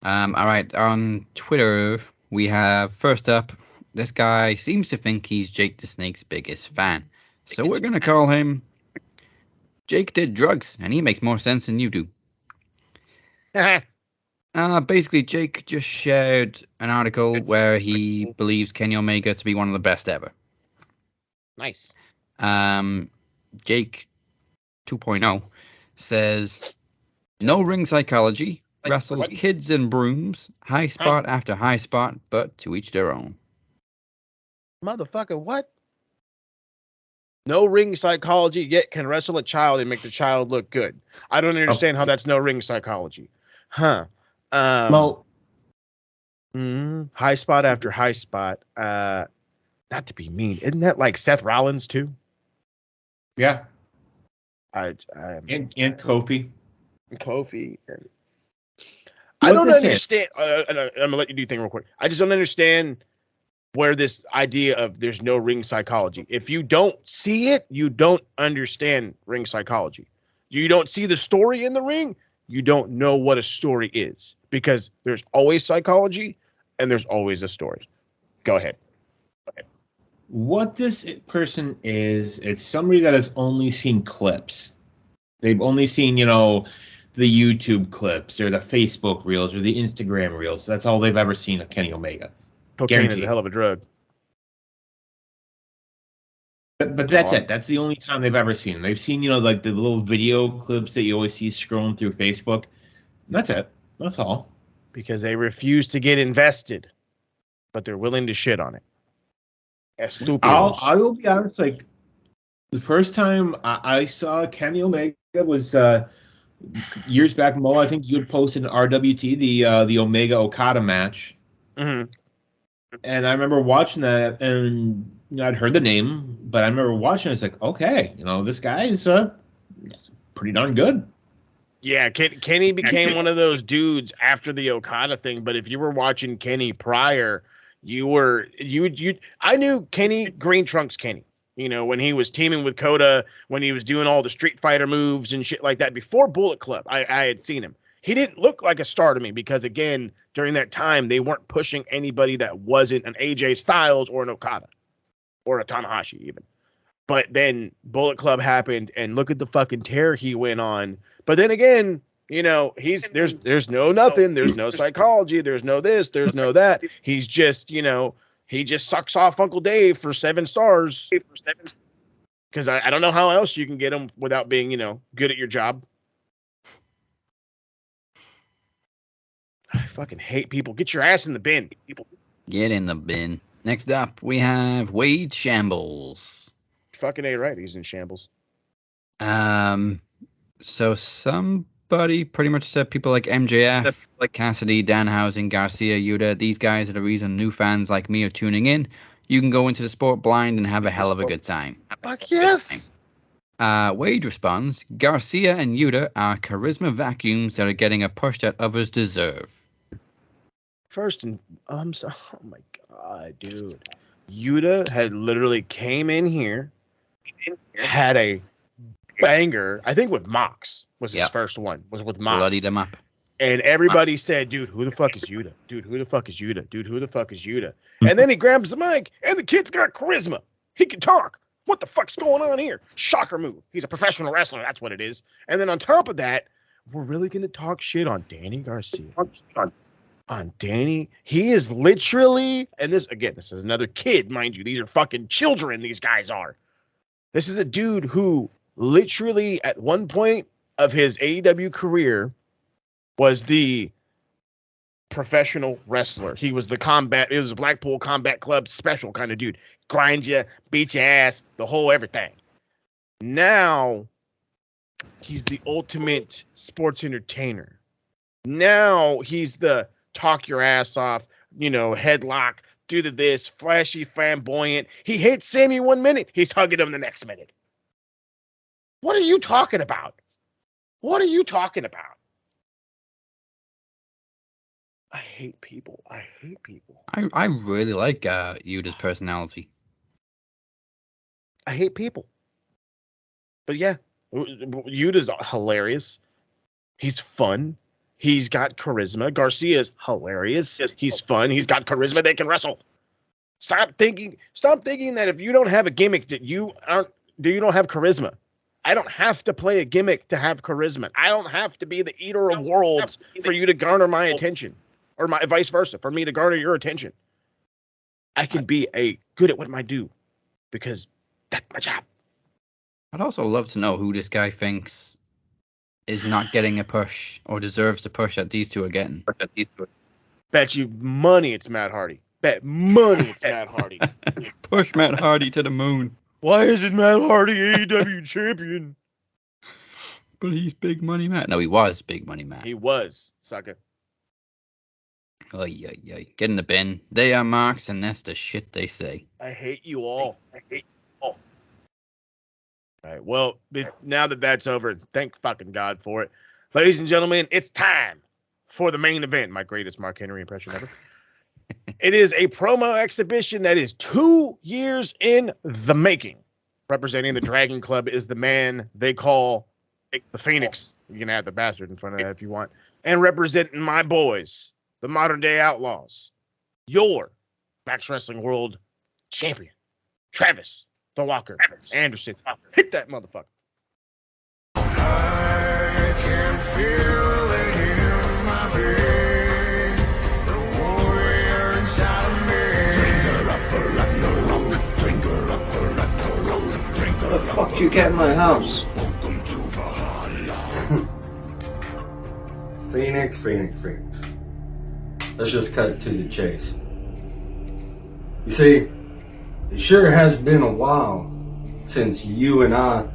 All right, on Twitter, we have first up, this guy seems to think he's Jake the Snake's biggest fan. So we're going to call him Jake Did Drugs, and he makes more sense than you do. Basically, Jake just shared an article where he believes Kenny Omega to be one of the best ever. Nice. Jake 2.0 says, no ring psychology, wrestles kids and brooms, high spot after high spot, but to each their own. Motherfucker, what? No ring psychology, yet can wrestle a child and make the child look good. I don't understand how that's no ring psychology. Huh. High spot after high spot. Not to be mean. Isn't that like Seth Rollins too? Yeah. And Kofi. Kofi. I don't understand. I'm going to let you do your thing real quick. I just don't understand where this idea of there's no ring psychology. If you don't see it, you don't understand ring psychology. You don't see the story in the ring, you don't know what a story is, because there's always psychology and there's always a story. Go ahead. What this person is, it's somebody that has only seen clips. They've only seen, the YouTube clips or the Facebook reels or the Instagram reels. That's all they've ever seen of Kenny Omega. Cocaine Guaranteed. is a hell of a drug. But that's it. That's the only time they've ever seen him. They've seen, like the little video clips that you always see scrolling through Facebook. That's it. That's all. Because they refuse to get invested, but they're willing to shit on it. I will be honest, like, the first time I saw Kenny Omega was years back, Mo. I think you had posted an RWT, the Omega Okada match. Mm-hmm. And I remember watching that, and I'd heard the name, but I remember watching it. It's like, okay, this guy is pretty darn good. Yeah, Kenny became one of those dudes after the Okada thing. But if you were watching Kenny prior, I knew Kenny, Green Trunks Kenny. When he was teaming with Coda, when he was doing all the Street Fighter moves and shit like that before Bullet Club, I had seen him. He didn't look like a star to me because, again, during that time, they weren't pushing anybody that wasn't an AJ Styles or an Okada or a Tanahashi even. But then Bullet Club happened, and look at the fucking tear he went on. But then again, there's no nothing. There's no psychology. There's no this. There's no that. He's just, he just sucks off Uncle Dave for 7 stars. Because I don't know how else you can get him without being, good at your job. I fucking hate people. Get your ass in the bin, people. Get in the bin. Next up, we have Wade Shambles. Fucking A right, he's in shambles. So somebody pretty much said people like MJF, like Cassidy, Danhausen, Garcia, Yuta, these guys are the reason new fans like me are tuning in. You can go into the sport blind and have a hell of a good time. Fuck yes! Wade responds, Garcia and Yuta are charisma vacuums that are getting a push that others deserve. First, and oh my god, dude. Yuta had literally came in here, had a banger, I think with Mox was his first one, was with Mox. Bloodied him up. And everybody said, dude, who the fuck is Yuta? Dude, who the fuck is Yuta? Dude, who the fuck is Yuta? And then he grabs the mic, and the kid's got charisma. He can talk. What the fuck's going on here? Shocker move. He's a professional wrestler. That's what it is. And then on top of that, we're really going to talk shit on Danny Garcia. On Danny. He is literally, and this is another kid, mind you. These are fucking children, these guys are. This is a dude who literally at one point of his AEW career was the professional wrestler. He was it was a Blackpool Combat Club special kind of dude. Grind you, beat your ass, the whole everything. Now, he's the ultimate sports entertainer. Now, he's the talk your ass off, headlock, do this, flashy, flamboyant. He hits Sammy 1 minute, he's hugging him the next minute. What are you talking about? What are you talking about? I hate people. I hate people. I really like Yuta's personality. I hate people. But yeah, Yuta's hilarious. He's fun. He's got charisma. Garcia's hilarious. He's fun. He's got charisma. They can wrestle. Stop thinking that if you don't have a gimmick that you don't have charisma. I don't have to play a gimmick to have charisma. I don't have to be the eater of worlds for you to garner my attention, or my vice versa, for me to garner your attention. I can be good at what I do because that's my job. I'd also love to know who this guy thinks is not getting a push or deserves the push that these two are getting. Bet you money it's Matt Hardy. Bet money it's Matt Hardy. Push Matt Hardy to the moon. Why isn't Matt Hardy AEW champion? But he's Big Money Matt. No, he was Big Money Matt. He was, sucker. Ay. Get in the bin. They are marks, and that's the shit they say. I hate you all. I hate you all. All right, well, now that that's over, thank fucking God for it. Ladies and gentlemen, it's time for the main event. My greatest Mark Henry impression ever. It is a promo exhibition that is 2 years in the making. Representing the Dragon Club is the man they call the Phoenix. You can add the bastard in front of that if you want. And representing my boys, the Modern Day Outlaws, your Max Wrestling World Champion, Travis TheWalker Anderson. Hit that motherfucker. I can feel it in my veins. The warrior inside of me. Drinker up for Ragnarok. Drinker up for Ragnarok. Drinker What the fuck do you get in my house? Welcome to Valhalla. Phoenix. Let's just cut to the chase. You see, it sure has been a while since you and I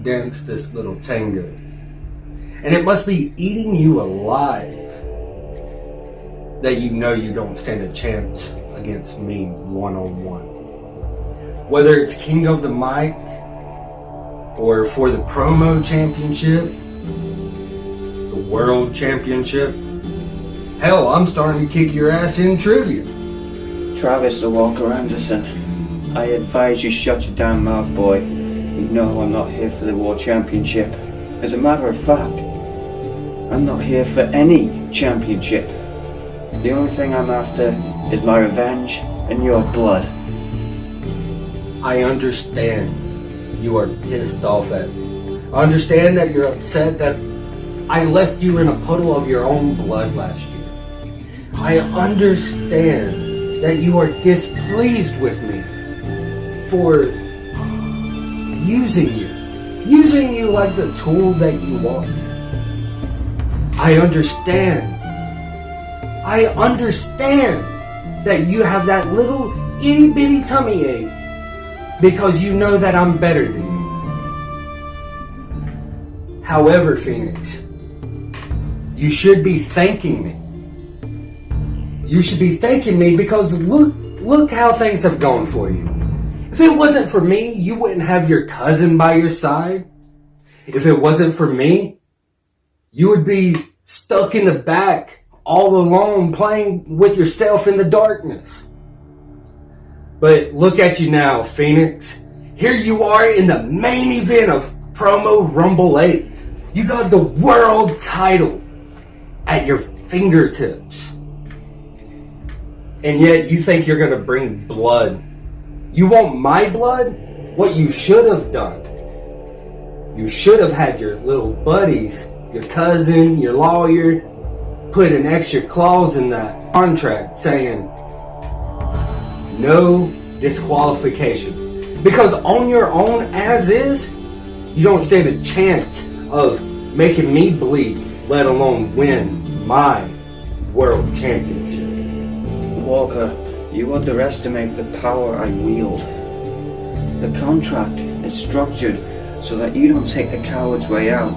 danced this little tango. And it must be eating you alive that you know you don't stand a chance against me one-on-one. Whether it's King of the Mic or for the promo championship, the world championship, hell, I'm starting to kick your ass in trivia. Travis TheWalker Anderson, I advise you shut your damn mouth, boy. You know I'm not here for the World Championship. As a matter of fact, I'm not here for any championship. The only thing I'm after is my revenge and your blood. I understand you are pissed off at me. I understand that you're upset that I left you in a puddle of your own blood last year. I understand that you are displeased with me for using you like the tool that you are. I understand that you have that little itty bitty tummy ache because you know that I'm better than you. However, Phoenix, you should be thanking me. You should be thanking me because look how things have gone for you. If it wasn't for me, you wouldn't have your cousin by your side. If it wasn't for me, you would be stuck in the back all alone playing with yourself in the darkness. But look at you now, Phoenix. Here you are in the main event of Promo Rumble 8. You got the world title at your fingertips. And yet you think you're going to bring blood. You want my blood? What you should have done. You should have had your little buddies, your cousin, your lawyer, put an extra clause in that contract saying no disqualification. Because on your own as is, you don't stand a chance of making me bleed, let alone win my world championship. Walker, you underestimate the power I wield. The contract is structured so that you don't take the coward's way out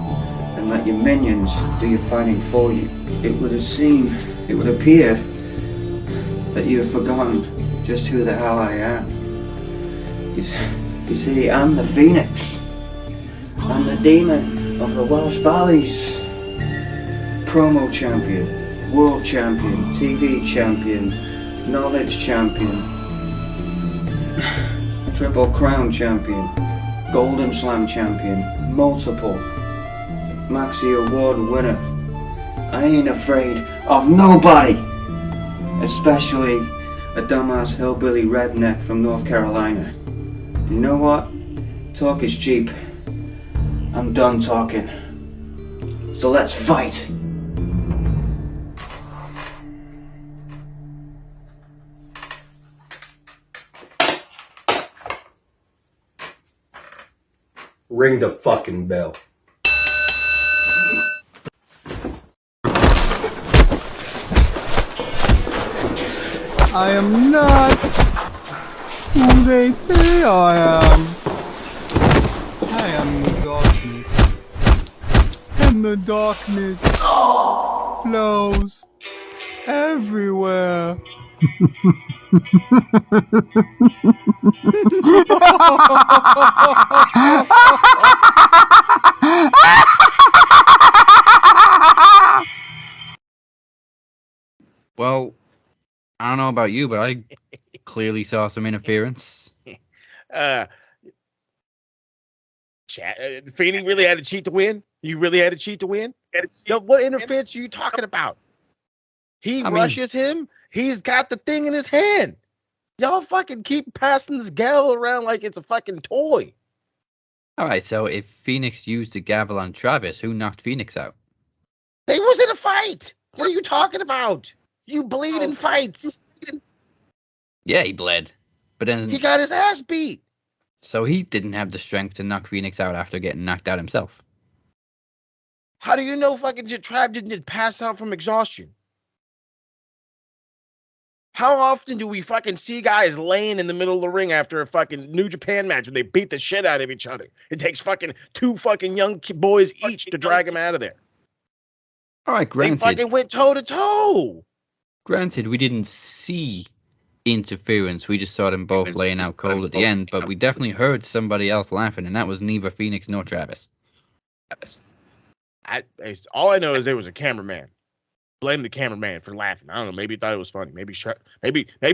and let your minions do your fighting for you. It would appear that you have forgotten just who the hell I am. You see, I'm the Phoenix. I'm the demon of the Welsh Valleys. Promo champion, world champion, TV champion, knowledge champion, Triple Crown champion, Golden Slam champion, multiple Maxi Award winner. I ain't afraid of nobody, especially a dumbass hillbilly redneck from North Carolina. You know what? Talk is cheap. I'm done talking. So let's fight. Ring the fucking bell. I am not who they say I am. I am the darkness. And the darkness flows everywhere. Well, I don't know about you, but I clearly saw some interference. Feeney really had to cheat to win? You really had to cheat to win? Yo, what interference are you talking about? He rushes him. He's got the thing in his hand. Y'all fucking keep passing this gavel around like it's a fucking toy. All right, so if Phoenix used a gavel on Travis, who knocked Phoenix out? They was in a fight. What are you talking about? You bleed in fights. Yeah, he bled. But then He got his ass beat. so he didn't have the strength to knock Phoenix out after getting knocked out himself. How do you know fucking Trav didn't pass out from exhaustion? How often do we fucking see guys laying in the middle of the ring after a fucking New Japan match when they beat the shit out of each other? It takes fucking two fucking young boys each to drag them out of there. All right, They granted. fucking went toe to toe. Granted, we didn't see interference. We just saw them both laying out cold at the end, but we definitely heard somebody else laughing, and that was neither Phoenix nor Travis. All I know is there was a cameraman. Blame the cameraman for laughing. I don't know. Maybe he thought it was funny. Maybe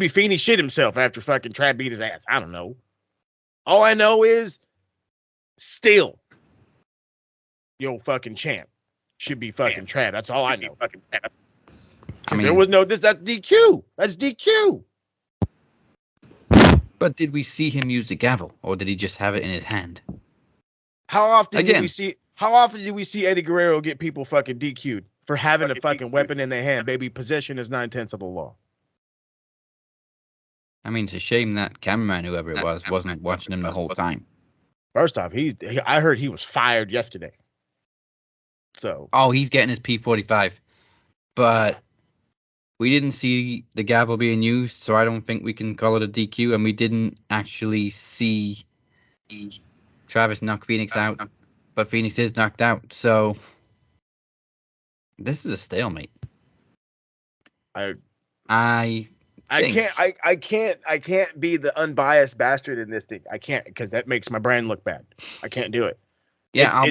Feeney shit himself after fucking Trav beat his ass. I don't know. All I know is still your fucking champ should be fucking Trav. That's all I know. Because there was no that's DQ. That's DQ. But did we see him use the gavel, or did he just have it in his hand? How often Again. did we see Eddie Guerrero get people fucking DQ'd for having a fucking weapon in their hand? Baby, possession is 9/10 of the law. I mean, it's a shame that cameraman, whoever it was, wasn't watching him the whole time. First off, I heard he was fired yesterday. So Oh, he's getting his P45. But we didn't see the gavel being used, so I don't think we can call it a DQ, and we didn't actually see Travis knock Phoenix out, but Phoenix is knocked out, so this is a stalemate. I can't be the unbiased bastard in this thing. I can't, because that makes my brand look bad. I can't do it. Yeah,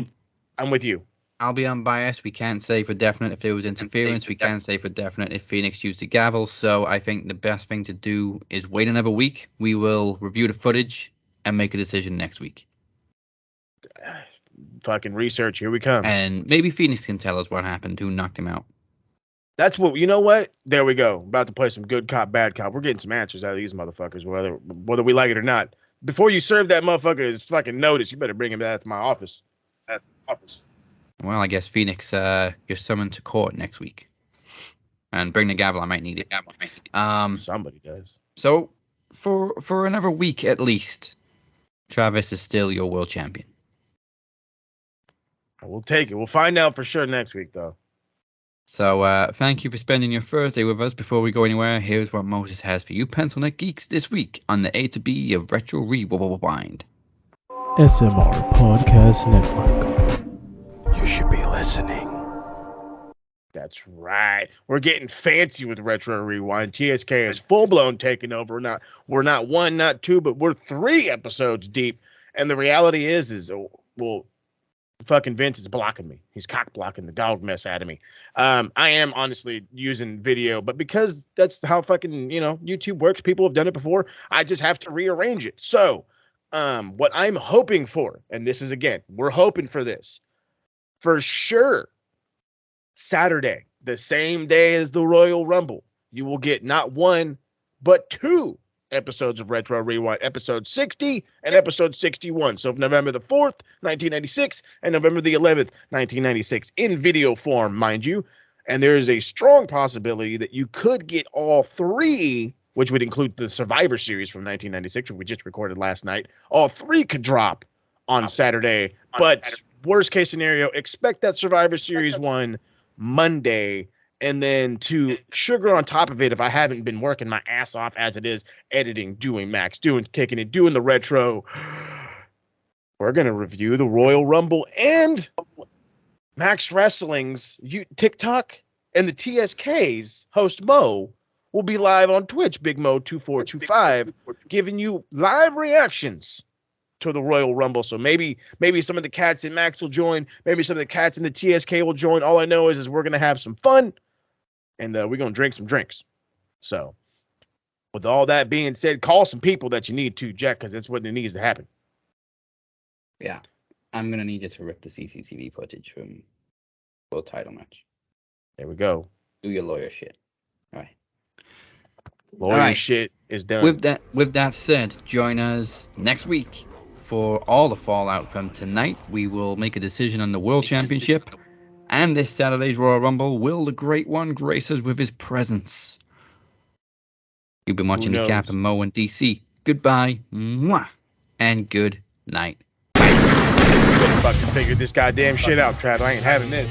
I'm with you. I'll be unbiased. We can't say for definite if there was interference. We can't say for definite if Phoenix used the gavel. So I think the best thing to do is wait another week. We will review the footage and make a decision next week. Fucking research. Here we come. And maybe Phoenix can tell us what happened, who knocked him out. That's what, you know what? There we go. About to play some good cop, bad cop. We're getting some answers out of these motherfuckers, whether we like it or not. Before you serve that motherfucker his fucking notice, you better bring him back to my office. Well, I guess Phoenix, you're summoned to court next week. And bring the gavel, I might need it. Somebody does. So, for another week at least, Travis is still your world champion. We'll take it. We'll find out for sure next week, though. So, thank you for spending your Thursday with us. Before we go anywhere, here's what Moses has for you Pencil Neck Geeks this week on the A to B of Retro Rewind. SMR Podcast Network. You should be listening. That's right. We're getting fancy with Retro Rewind. TSK is full-blown taking over. We're not one, not two, but we're 3 episodes deep. And the reality is well, fucking Vince is blocking me. He's cock blocking the dog mess out of me. I am honestly using video, but because that's how fucking, YouTube works, people have done it before, I just have to rearrange it. So, what I'm hoping for, and this is again, we're hoping for this, for sure, Saturday, the same day as the Royal Rumble, you will get not one, but 2 episodes of Retro Rewind, episode 60 and episode 61. So November the 4th, 1996, and November the 11th, 1996, in video form, mind you. And there is a strong possibility that you could get all 3, which would include the Survivor Series from 1996, which we just recorded last night. All 3 could drop on Saturday. But worst case scenario, expect that Survivor Series one Monday, and then to sugar on top of it, if I haven't been working my ass off as it is, editing, doing Max, kicking it, doing the retro, we're going to review the Royal Rumble and Max Wrestling's TikTok, and the TSK's host Mo will be live on Twitch, Big Mo 2425, giving you live reactions to the Royal Rumble. So maybe some of the cats in Max will join, maybe some of the cats in the TSK will join. All I know is we're going to have some fun, and we're going to drink some drinks. So with all that being said, call some people that you need to, Jack, because that's what needs to happen. Yeah. I'm going to need you to rip the CCTV footage from World title match. There we go. Do your lawyer shit. All right. Lawyer shit is done. With that said, join us next week for all the fallout from tonight. We will make a decision on the World Championship. And this Saturday's Royal Rumble, will the Great One grace us with his presence? You've been watching the Cap and Mo and DC. Goodbye. Mwah, and good night. Better fucking figure this goddamn shit out, Trav. I ain't having this.